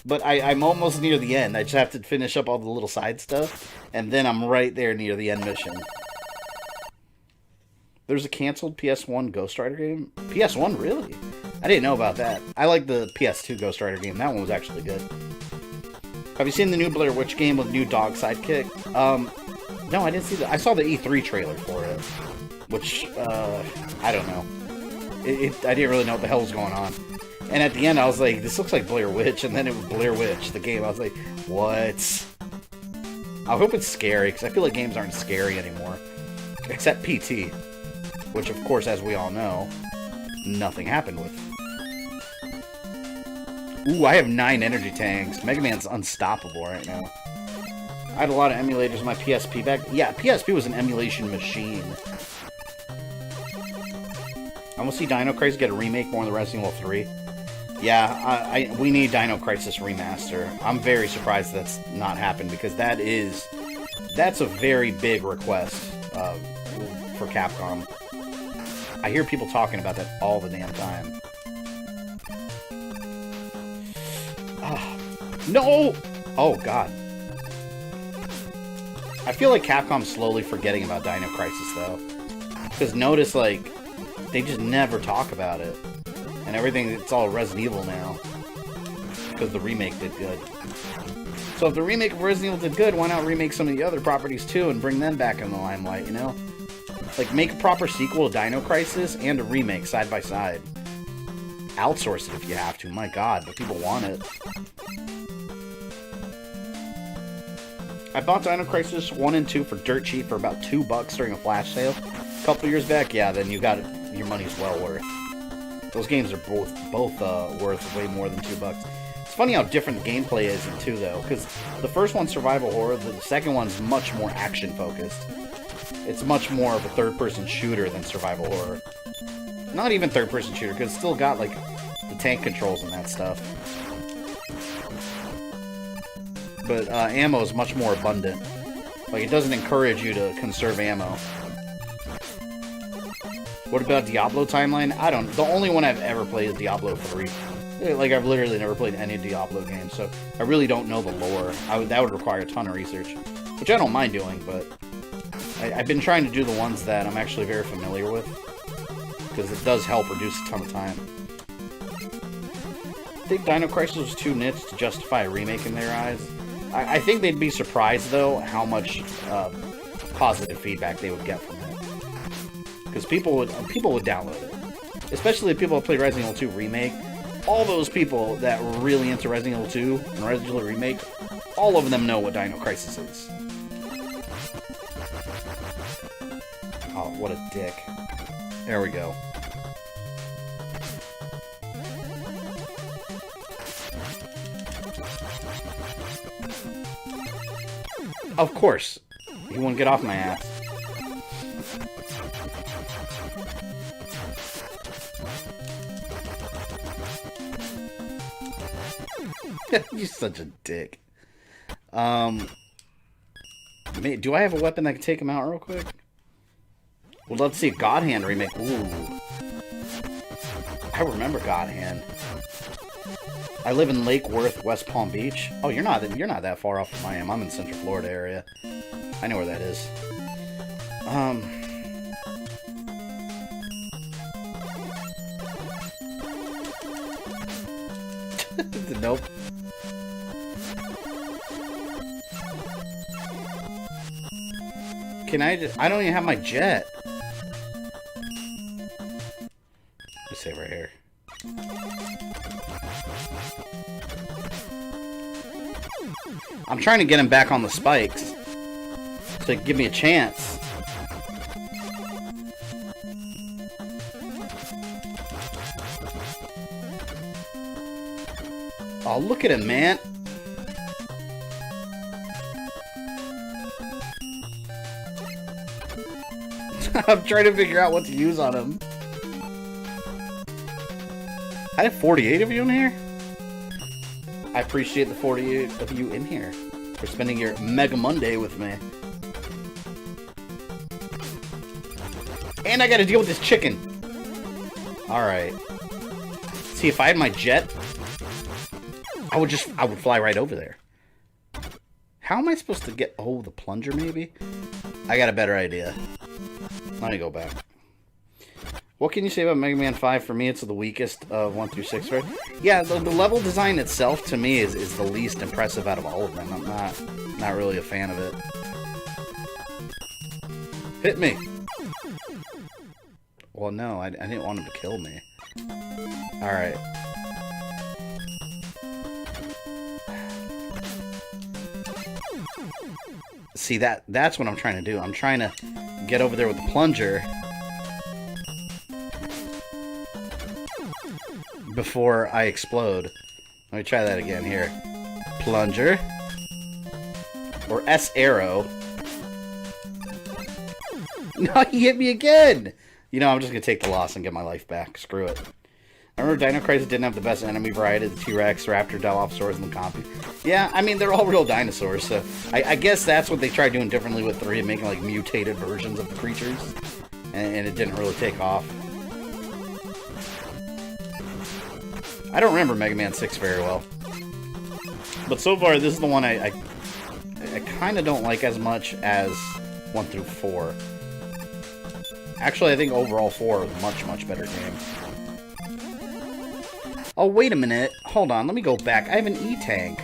But I'm almost near the end. I just have to finish up all the little side stuff. And then I'm right there near the end mission. There's a canceled PS1 Ghost Rider game? PS1, really? I didn't know about that. I like the PS2 Ghost Rider game. That one was actually good. Have you seen the new Blair Witch game with new dog sidekick? No, I didn't see that. I saw the E3 trailer for it. Which, I don't know. I didn't really know what the hell was going on. And at the end, I was like, this looks like Blair Witch. And then it was Blair Witch, the game. I was like, what? I hope it's scary, because I feel like games aren't scary anymore. Except PT. Which, of course, as we all know, nothing happened with. Ooh, I have 9 energy tanks. Mega Man's unstoppable right now. I had a lot of emulators in my PSP back. Yeah, PSP was an emulation machine. I want to see Dino Crisis get a remake more than Resident Evil 3. Yeah, we need Dino Crisis Remaster. I'm very surprised that's not happened, because that's a very big request for Capcom. I hear people talking about that all the damn time. No! Oh, God. I feel like Capcom's slowly forgetting about Dino Crisis, though. Because notice, like, they just never talk about it. And everything, it's all Resident Evil now. Because the remake did good. So if the remake of Resident Evil did good, why not remake some of the other properties, too, and bring them back in the limelight, you know? Like, make a proper sequel to Dino Crisis and a remake side by side. Outsource it if you have to, my god, but people want it. I bought Dino Crisis 1 and 2 for dirt cheap for about $2 during a flash sale a couple years back. Yeah, then you got it. Your money's well worth. Those games are both worth way more than $2. It's funny how different the gameplay is in 2, though, because the first one's survival horror, the second one's much more action-focused. It's much more of a third-person shooter than survival horror. Not even third-person shooter, because it's still got, like, the tank controls and that stuff. But ammo is much more abundant. Like, it doesn't encourage you to conserve ammo. What about Diablo timeline? I don't know. The only one I've ever played is Diablo 3. Like, I've literally never played any Diablo games, so I really don't know the lore. That would require a ton of research, which I don't mind doing, but I've been trying to do the ones that I'm actually very familiar with, because it does help reduce a ton of time. I think Dino Crisis was too niche to justify a remake in their eyes. I think they'd be surprised, though, how much positive feedback they would get from it. because people would download it, especially the people that played Resident Evil 2 Remake. All those people that were really into Resident Evil 2 and Resident Evil Remake, all of them know what Dino Crisis is. Oh, what a dick. There we go. Of course. He won't get off my ass. You're such a dick. Do I have a weapon that can take him out real quick? Would love to see a God Hand remake. Ooh. I remember God Hand. I live in Lake Worth, West Palm Beach. Oh, you're not that far off from I am. I'm in Central Florida area. I know where that is. Nope. Can I don't even have my jet. Let's save right here. I'm trying to get him back on the spikes to give me a chance. Oh, look at him, man. I'm trying to figure out what to use on him. I have 48 of you in here? I appreciate the 48 of you in here for spending your Mega Monday with me. And I gotta deal with this chicken. Alright. See, if I had my jet, I would fly right over there. How am I supposed to get... Oh, the plunger, maybe? I got a better idea. Let me go back. What can you say about Mega Man 5? For me, it's the weakest of 1 through 6, right? Yeah, the level design itself, to me, is the least impressive out of all of them. I'm not really a fan of it. Hit me! Well, no, I didn't want him to kill me. Alright. See, that's what I'm trying to do. I'm trying to get over there with the plunger before I explode. Let me try that again here. Plunger. Or S-arrow. No, he hit me again! You know, I'm just gonna take the loss and get my life back. Screw it. I remember Dino Crisis didn't have the best enemy variety. The T-Rex, Raptor, Dilophosaurus, and the Compy. Yeah, I mean, they're all real dinosaurs, so... I guess that's what they tried doing differently with 3, making, like, mutated versions of the creatures. And it didn't really take off. I don't remember Mega Man 6 very well. But so far, this is the one I kind of don't like as much as 1 through 4. Actually, I think overall 4 is a much, much better game. Oh, wait a minute. Hold on, let me go back. I have an E-tank.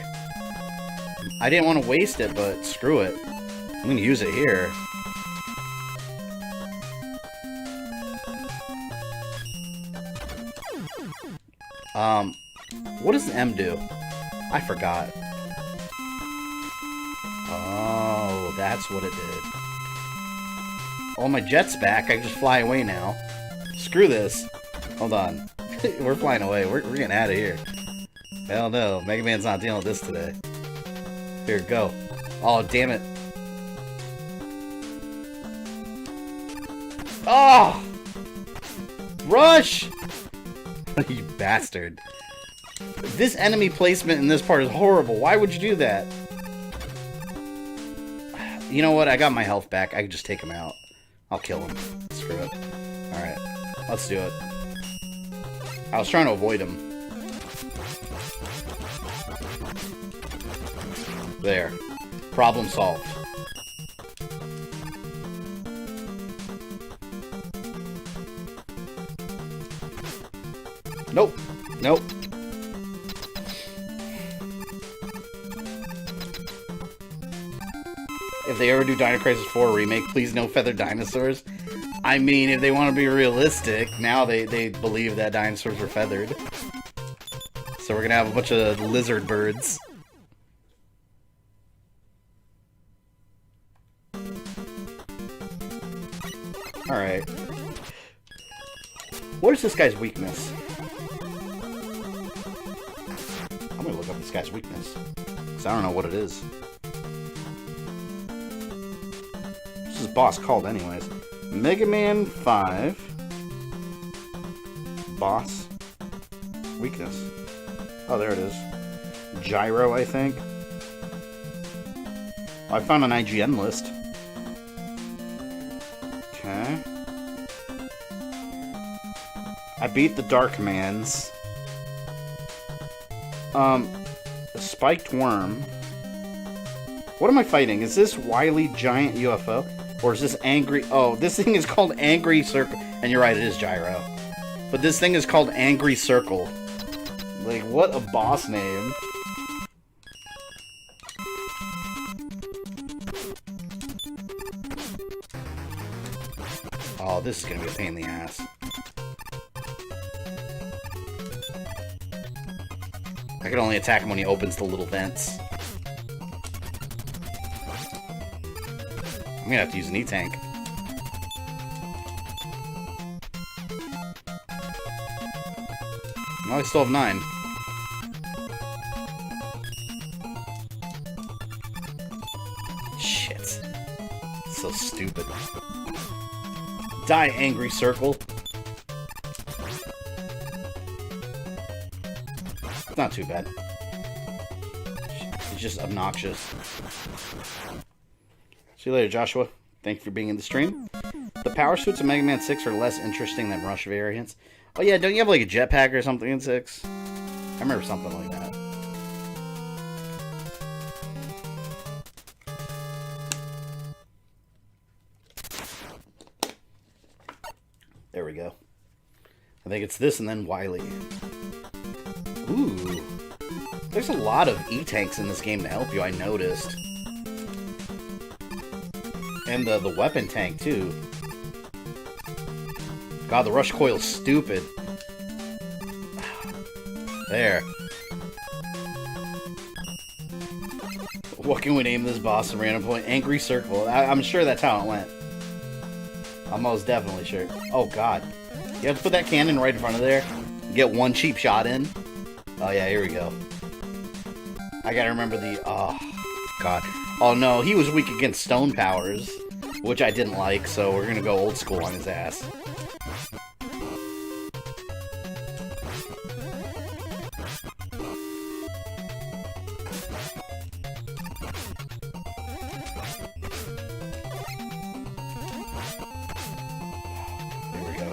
I didn't want to waste it, but screw it. I'm going to use it here. What does the M do? I forgot. Oh, that's what it did. Oh, my jet's back. I can just fly away now. Screw this. Hold on. We're flying away. We're getting out of here. Hell no. Mega Man's not dealing with this today. Here, go. Oh, damn it. Oh! Rush! You bastard. This enemy placement in this part is horrible. Why would you do that? You know what? I got my health back. I can just take him out. I'll kill him. Screw it. Alright. Let's do it. I was trying to avoid him. There. Problem solved. Nope. Nope. If they ever do Dino Crisis 4 remake, please no feathered dinosaurs. I mean, if they want to be realistic, now they believe that dinosaurs are feathered. So we're gonna have a bunch of lizard birds. Alright. What is this guy's weakness? I'm gonna look up this guy's weakness. Because I don't know what it is. What's this boss called anyways? Mega Man 5. Boss. Weakness. Oh, there it is. Gyro, I think. Oh, I found an IGN list. Okay. I beat the Dark Mans. A spiked worm. What am I fighting? Is this wily giant UFO? Or is this angry... Oh, this thing is called Angry Circle. And you're right, it is Gyro. But this thing is called Angry Circle. Like, what a boss name. Oh, this is gonna be a pain in the ass. I can only attack him when he opens the little vents. I'm gonna have to use an E-Tank. No, I still have 9. Shit. So stupid. Die, Angry Circle. It's not too bad. It's just obnoxious. See you later, Joshua. Thank you for being in the stream. The power suits of Mega Man 6 are less interesting than Rush variants. Oh yeah, don't you have like a jetpack or something in 6? I remember something like that. There we go. I think it's this and then Wily. Ooh. There's a lot of E-Tanks in this game to help you, I noticed. And the weapon tank, too. God, the rush coil's stupid. There. What can we name this boss at random point? Angry Circle. I'm sure that's how it went. I'm most definitely sure. Oh, God. You have to put that cannon right in front of there. Get one cheap shot in. Oh, yeah, here we go. I gotta remember the... Oh, God. Oh, no, he was weak against stone powers, which I didn't like, so we're gonna go old school on his ass.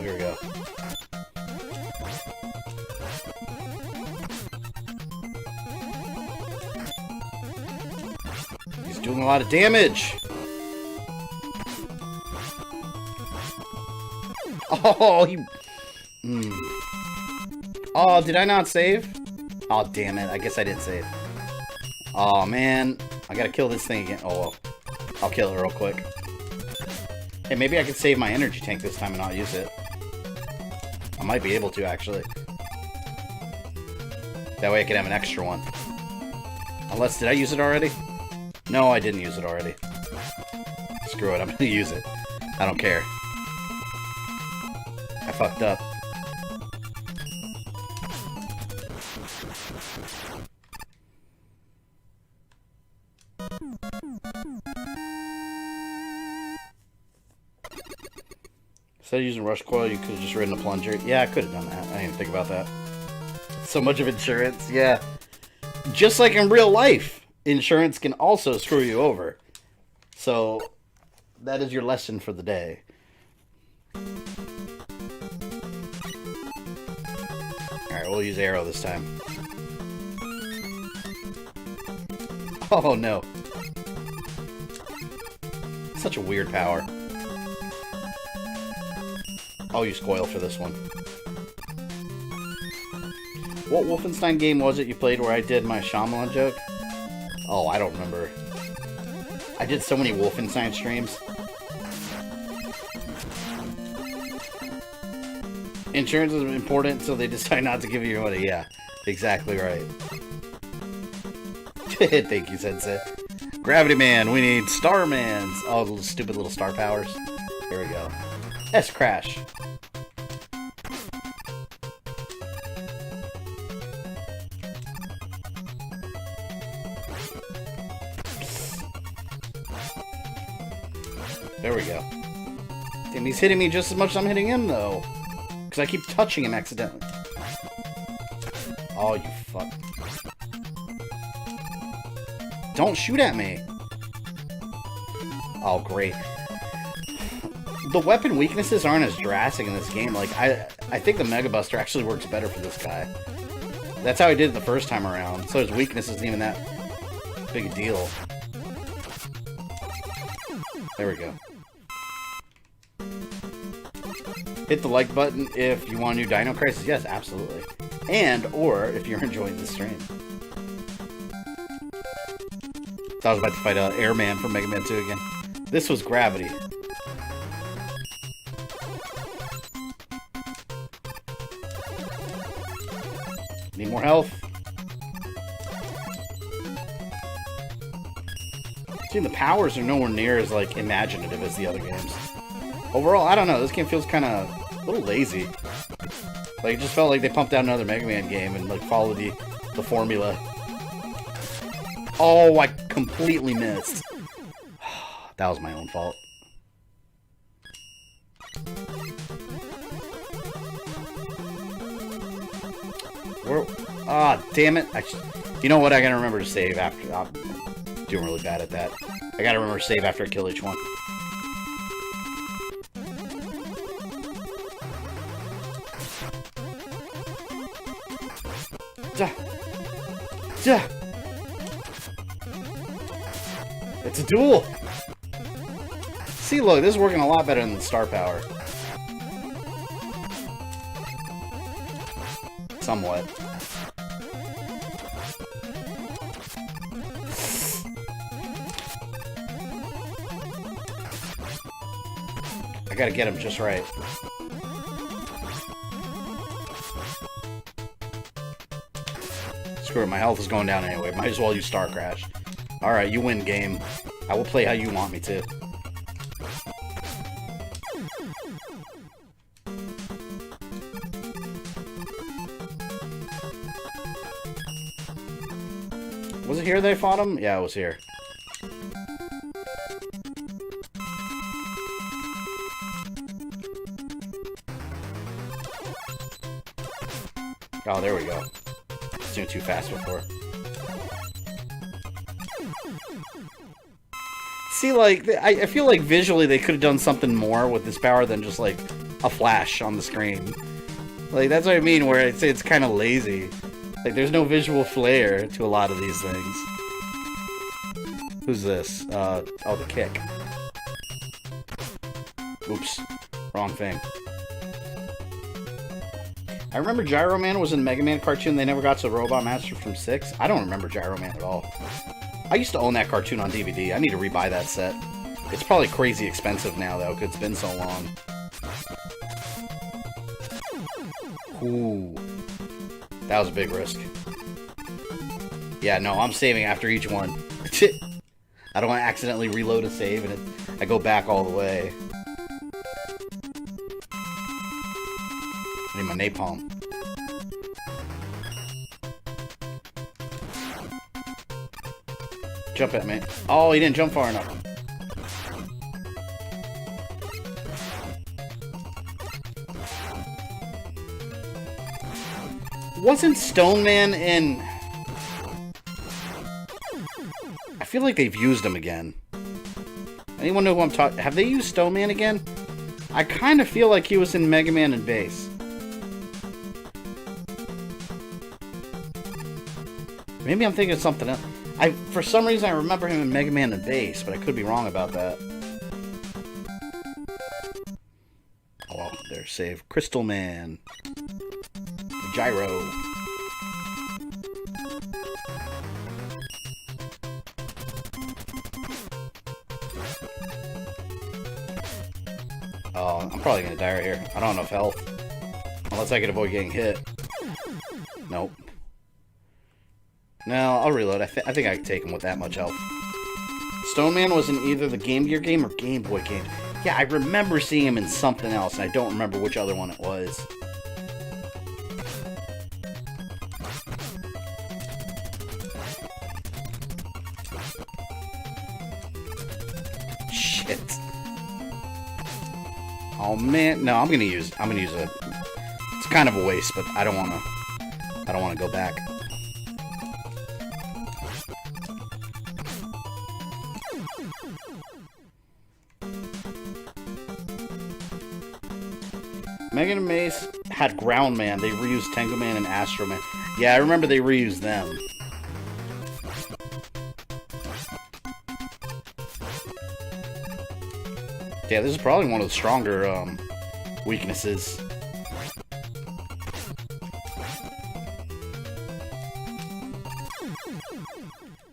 Here we go. He's doing a lot of damage. Oh, he... Oh, did I not save? Oh, damn it. I guess I didn't save. Oh, man. I gotta kill this thing again. Oh, well. I'll kill it real quick. Hey, maybe I could save my energy tank this time and not use it. I might be able to, actually. That way I can have an extra one. Unless, did I use it already? No, I didn't use it already. Screw it, I'm gonna use it. I don't care. I fucked up. Instead of using rush coil, you could have just ridden a plunger. Yeah, I could have done that. I didn't even think about that. So much of insurance, yeah. Just like in real life, insurance can also screw you over. So, that is your lesson for the day. Alright, we'll use arrow this time. Oh no. Such a weird power. I'll use coil for this one. What Wolfenstein game was it you played where I did my Shyamalan joke? Oh, I don't remember. I did so many Wolfenstein streams. Insurance is important until they decide not to give you your money. Yeah, exactly right. Thank you, Sensei. Gravity Man, we need Starmans. Oh, the stupid little star powers. Here we go. S-Crash. There we go. Damn, he's hitting me just as much as I'm hitting him, though. Because I keep touching him accidentally. Oh, you fuck. Don't shoot at me. Oh, great. The weapon weaknesses aren't as drastic in this game. Like, I think the Mega Buster actually works better for this guy. That's how I did it the first time around. So his weakness isn't even that big a deal. There we go. Hit the like button if you want a new Dino Crisis. Yes, absolutely. And, or, if you're enjoying the stream. Thought I was about to fight Airman from Mega Man 2 again. This was Gravity. Need more health. See, the powers are nowhere near as, like, imaginative as the other games. Overall, I don't know. This game feels kind of a little lazy. Like, it just felt like they pumped out another Mega Man game and, like, followed the formula. Oh, I completely missed. That was my own fault. Ah, damn it. You know what? I gotta remember to save after. I'm doing really bad at that. I gotta remember to save after I kill each one. Duh. Duh. It's a duel! See, look, this is working a lot better than the star power. Somewhat. I gotta get him just right. Screw it, my health is going down anyway. Might as well use Star Crash. Alright, you win, game. I will play how you want me to. Was it here they fought him? Yeah, it was here. Oh, there we go. It's doing too fast before. See, like, I feel like visually they could have done something more with this power than just, like, a flash on the screen. Like, that's what I mean, where I'd say it's kind of lazy. Like, there's no visual flair to a lot of these things. Who's this? Oh, the kick. Oops. Wrong thing. I remember Gyro Man was in the Mega Man cartoon. They never got to Robot Master from 6. I don't remember Gyro Man at all. I used to own that cartoon on DVD. I need to rebuy that set. It's probably crazy expensive now, though, because it's been so long. Ooh. That was a big risk. Yeah, no, I'm saving after each one. I don't want to accidentally reload a save, and I go back all the way. I need my napalm. Jump at me. Oh, he didn't jump far enough. Wasn't Stone Man in... I feel like they've used him again. Anyone know who I'm talking... Have they used Stone Man again? I kind of feel like he was in Mega Man and Base. Maybe I'm thinking of something else. For some reason, I remember him in Mega Man and Base, but I could be wrong about that. Oh, well, there's save. Crystal Man. Gyro. Oh, I'm probably gonna die right here. I don't have enough health. Unless I can avoid getting hit. Nope. No, I'll reload. I think I can take him with that much health. Stone Man was in either the Game Gear game or Game Boy game. Yeah, I remember seeing him in something else, and I don't remember which other one it was. Shit. Oh man, no, I'm gonna use a. It's kind of a waste, but I don't wanna go back. Mega and Mace had Ground Man. They reused Tengu Man and Astro Man. Yeah, I remember they reused them. Yeah, this is probably one of the stronger weaknesses.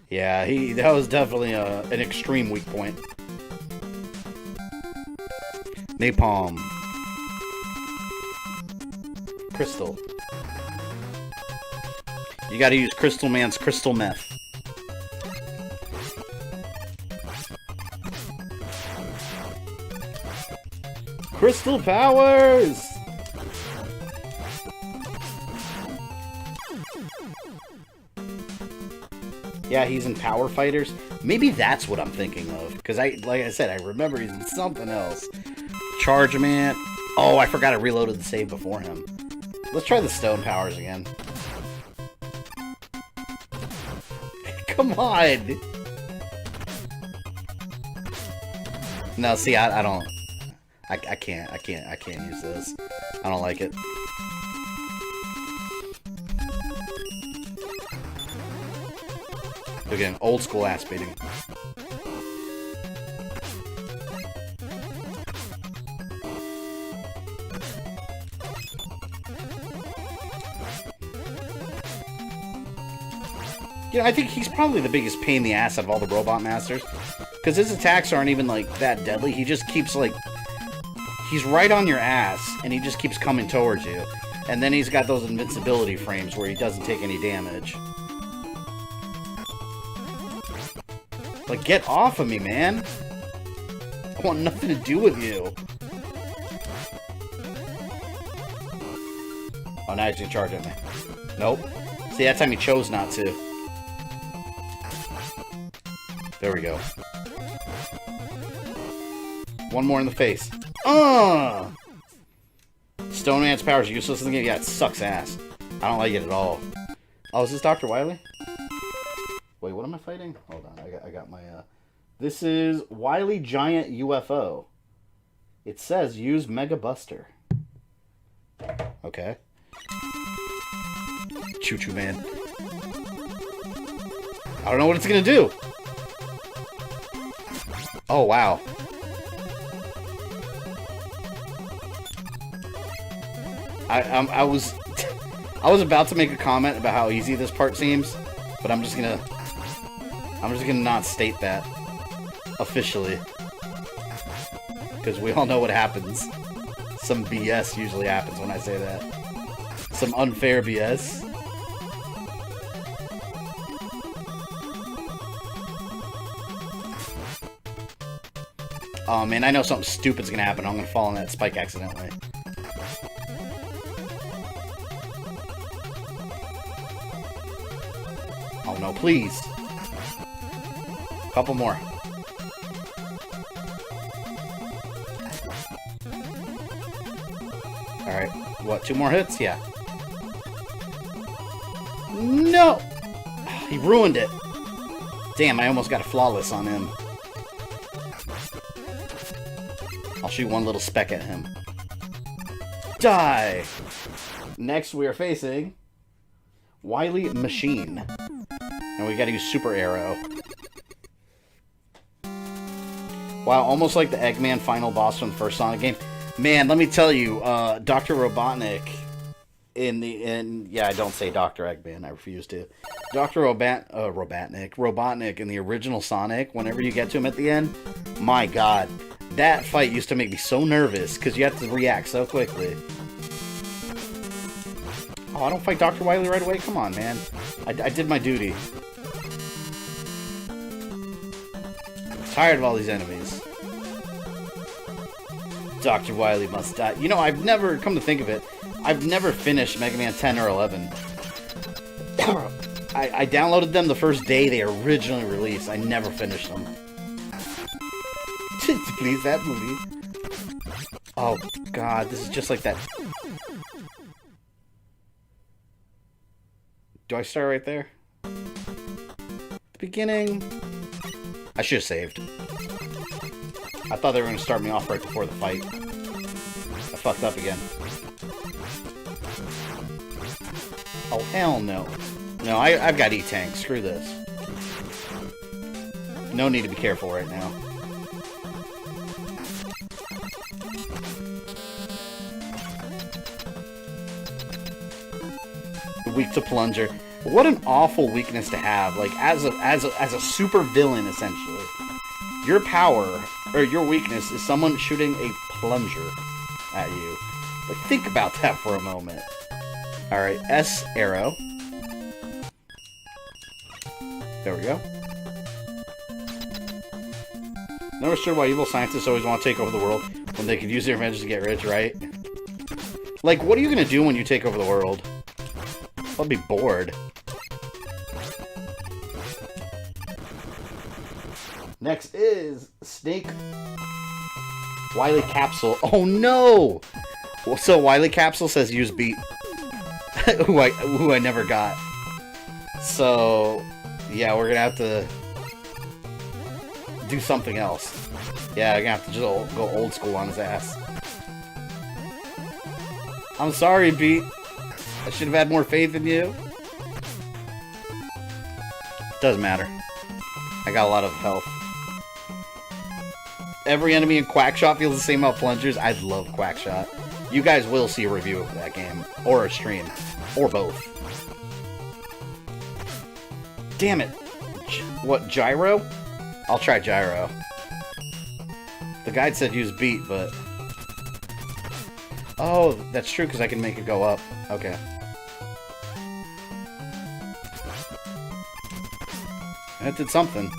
Yeah, that was definitely an extreme weak point. Napalm. Crystal. You gotta use Crystal Man's Crystal Meth. Crystal Powers! Yeah, he's in Power Fighters. Maybe that's what I'm thinking of. Because, like I said, I remember he's in something else. Charge Man. Oh, I forgot I reloaded the save before him. Let's try the Stone Powers again. Come on! No, see, I don't... I can't use this. I don't like it. Again, old school ass beating. Yeah, I think he's probably the biggest pain in the ass out of all the Robot Masters. Because his attacks aren't even, like, that deadly. He just keeps, like... He's right on your ass, and he just keeps coming towards you. And then he's got those invincibility frames where he doesn't take any damage. Like, get off of me, man! I want nothing to do with you. Oh, now he's gonna charge at me. Nope. See, that time he chose not to. There we go. One more in the face. Stone Man's power is useless in the game? Yeah, it sucks ass. I don't like it at all. Oh, is this Dr. Wily? Wait, what am I fighting? Hold on, I got my, This is Wily Giant UFO. It says use Mega Buster. Okay. Choo-choo man. I don't know what it's gonna do. Oh, wow. I was about to make a comment about how easy this part seems, but I'm just gonna not state that officially, because we all know what happens. Some BS usually happens when I say that. Some unfair BS. Oh man, I know something stupid's gonna happen. I'm gonna fall on that spike accidentally. Oh no, please. Couple more. Alright, what, 2 more hits? Yeah. No! He ruined it. Damn, I almost got a flawless on him. I'll shoot one little speck at him. Die! Next we are facing Wily Machine. And we gotta use Super Arrow. Wow, almost like the Eggman final boss from the first Sonic game. Man, let me tell you, Dr. Robotnik yeah, I don't say Dr. Eggman, I refuse to. Dr. Robotnik in the original Sonic, whenever you get to him at the end, my god, that fight used to make me so nervous, because you have to react so quickly. Oh, I don't fight Dr. Wily right away? Come on, man. I did my duty. I'm tired of all these enemies. Dr. Wily must die. You know, I've never, come to think of it, I've never finished Mega Man 10 or 11. I downloaded them the first day they originally released. I never finished them. Please, that movie. Oh, God, this is just like that. Do I start right there? The beginning. I should have saved. I thought they were going to start me off right before the fight. I fucked up again. Oh, hell no. No, I've got E-Tank. Screw this. No need to be careful right now. Weak to plunger. What an awful weakness to have. Like, as a super villain, essentially. Your power, or your weakness, is someone shooting a plunger at you. Like, think about that for a moment. Alright, S arrow. There we go. Never understood why evil scientists always want to take over the world when they could use their inventions to get rich, right? Like, what are you gonna do when you take over the world? I'll be bored. Next is Snake Wily Capsule. Oh no! So Wily Capsule says use beat. who I never got. So yeah, we're gonna have to do something else. Yeah, I'm gonna have to just go old school on his ass. I'm sorry, Beat. I should have had more faith in you. Doesn't matter. I got a lot of health. Every enemy in Quackshot feels the same about plungers. I love Quackshot. You guys will see a review of that game. Or a stream. Or both. Damn it. What, gyro? I'll try gyro. The guide said use beat, but... Oh, that's true, because I can make it go up. Okay. That did something.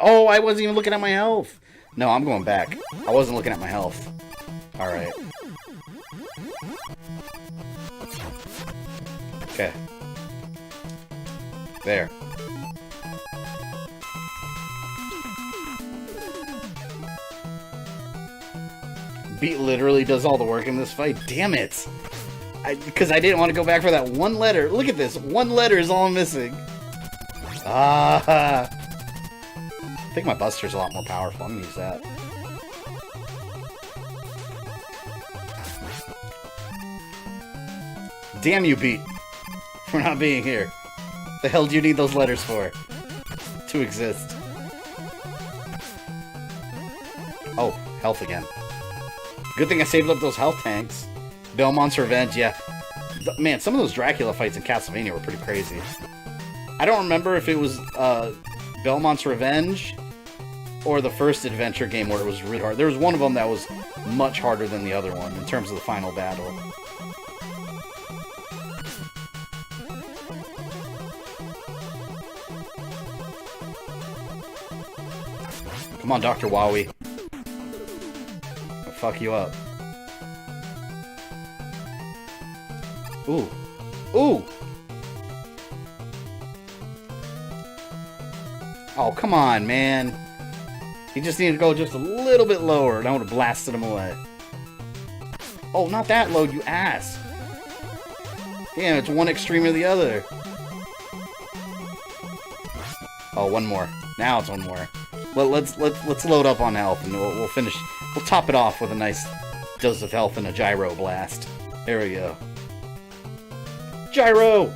Oh, I wasn't even looking at my health. No, I'm going back. I wasn't looking at my health. Alright. Okay. There. Beat literally does all the work in this fight. Damn it! Because I didn't want to go back for that one letter. Look at this. One letter is all I'm missing. Ah. I think my Buster's a lot more powerful. I'm going to use that. Damn you, Beat. For not being here. The hell do you need those letters for? To exist. Oh, health again. Good thing I saved up those health tanks. Belmont's Revenge, yeah. Man, some of those Dracula fights in Castlevania were pretty crazy. I don't remember if it was Belmont's Revenge or the first adventure game where it was really hard. There was one of them that was much harder than the other one in terms of the final battle. Come on, Dr. Wowie. I'll fuck you up. Ooh. Ooh! Oh, come on, man. He just needed to go just a little bit lower, and I would have blasted him away. Oh, not that low, you ass. Damn, it's one extreme or the other. Oh, one more. Now it's one more. Well, let's load up on health, and we'll finish. We'll top it off with a nice dose of health and a gyro blast. There we go. Gyro!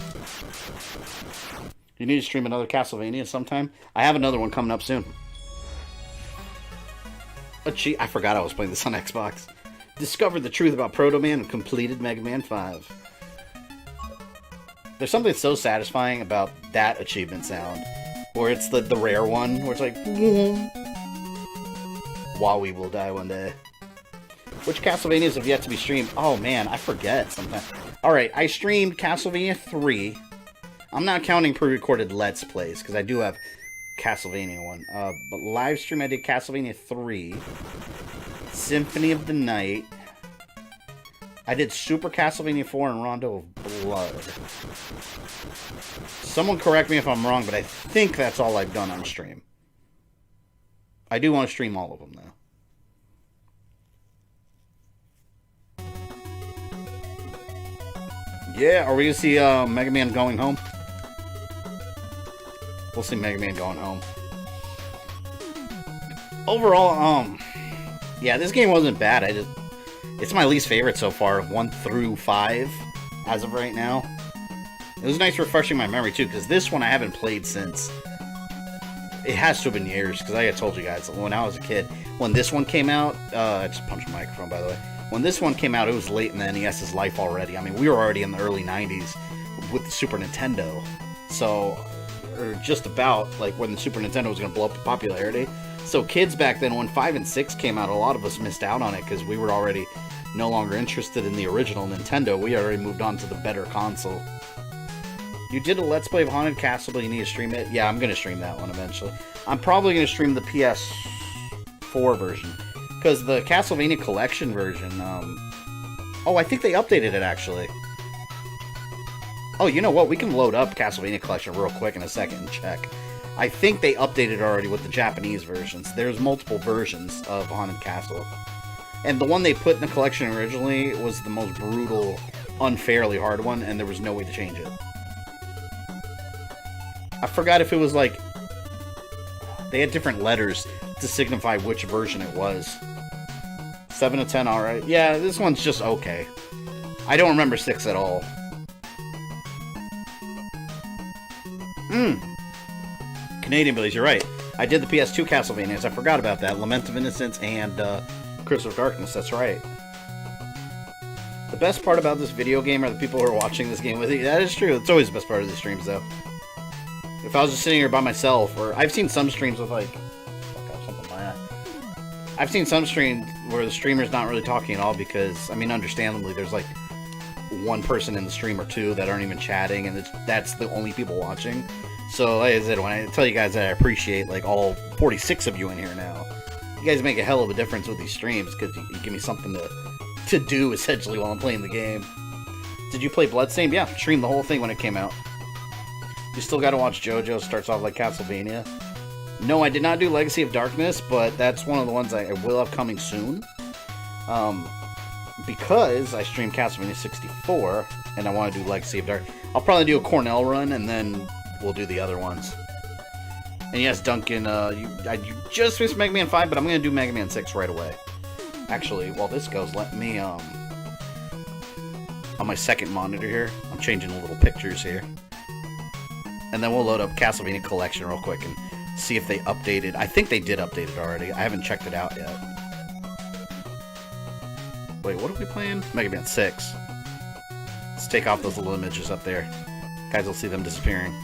You need to stream another Castlevania sometime? I have another one coming up soon. I forgot I was playing this on Xbox. Discovered the truth about Proto Man and completed Mega Man 5. There's something so satisfying about that achievement sound. Where it's the rare one, where it's like... Wowie will die one day. Which Castlevanias have yet to be streamed? Oh man, I forget sometimes. Alright, I streamed Castlevania 3. I'm not counting pre-recorded Let's Plays, because I do have Castlevania 1. But live stream I did Castlevania 3. Symphony of the Night. I did Super Castlevania 4 and Rondo of Blood. Someone correct me if I'm wrong, but I think that's all I've done on stream. I do want to stream all of them, though. Yeah, are we going to see Mega Man Going Home? We'll see Mega Man Going Home. Overall, yeah, this game wasn't bad. It's my least favorite so far, 1 through 5, as of right now. It was nice refreshing my memory, too, because this one I haven't played since... It has to have been years, because I told you guys, when I was a kid, when this one came out... I just punched the microphone, by the way. When this one came out, it was late in the NES's life already. I mean, we were already in the early 90s with the Super Nintendo. So, or just about, like, when the Super Nintendo was going to blow up in popularity. So kids back then, when 5 and 6 came out, a lot of us missed out on it because we were already no longer interested in the original Nintendo. We already moved on to the better console. You did a Let's Play of Haunted Castle, but you need to stream it? Yeah, I'm going to stream that one eventually. I'm probably going to stream the PS4 version. Because the Castlevania Collection version, oh, I think they updated it, actually. Oh, you know what? We can load up Castlevania Collection real quick in a second and check. I think they updated already with the Japanese versions. There's multiple versions of Haunted Castle. And the one they put in the collection originally was the most brutal, unfairly hard one, and there was no way to change it. I forgot if it was like... They had different letters to signify which version it was. 7 to 10, alright. Yeah, this one's just okay. I don't remember 6 at all. Canadian Billies, you're right. I did the PS2 Castlevanias. I forgot about that. Lament of Innocence and Curse of Darkness, that's right. The best part about this video game are the people who are watching this game with you. That is true. It's always the best part of the streams, though. If I was just sitting here by myself, or I've seen some streams with like... I've seen some streams where the streamer's not really talking at all because, I mean, understandably, there's like one person in the stream or two that aren't even chatting, and that's the only people watching. So, like I said, when I tell you guys that I appreciate, like, all 46 of you in here now, you guys make a hell of a difference with these streams because you give me something to do, essentially, while I'm playing the game. Did you play Bloodstained? Yeah, streamed the whole thing when it came out. You still gotta watch JoJo. Starts off like Castlevania. No, I did not do Legacy of Darkness, but that's one of the ones I will have coming soon. Because I streamed Castlevania 64, and I want to do Legacy of Darkness. I'll probably do a Cornell run, and then we'll do the other ones. And yes, Duncan, you just missed Mega Man 5, but I'm going to do Mega Man 6 right away. Actually, while this goes, let me, on my second monitor here, I'm changing the little pictures here. And then we'll load up Castlevania Collection real quick and see if they updated. I think they did update it already. I haven't checked it out yet. Wait, what are we playing? Mega Man 6. Let's take off those little images up there. Guys will see them disappearing.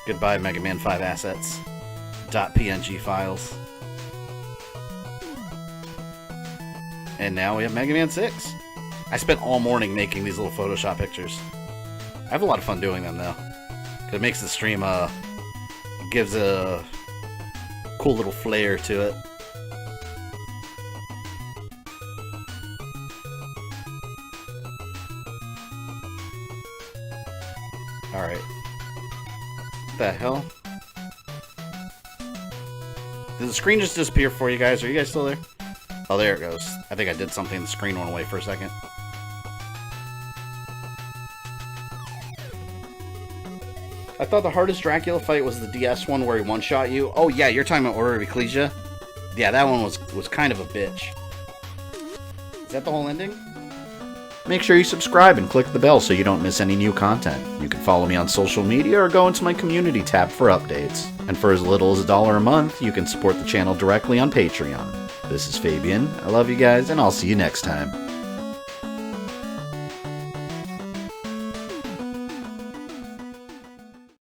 Goodbye, Mega Man 5 assets. .png files. And now we have Mega Man 6. I spent all morning making these little Photoshop pictures. I have a lot of fun doing them, though. It makes the stream, gives a cool little flair to it. Alright. What the hell? Did the screen just disappear for you guys? Are you guys still there? Oh, there it goes. I think I did something. The screen went away for a second. I thought the hardest Dracula fight was the DS one where he one-shot you. Oh, yeah, you're talking about Order of Ecclesia? Yeah, that one was kind of a bitch. Is that the whole ending? Make sure you subscribe and click the bell so you don't miss any new content. You can follow me on social media or go into my community tab for updates. And for as little as $1 a month, you can support the channel directly on Patreon. This is Fabian. I love you guys, and I'll see you next time.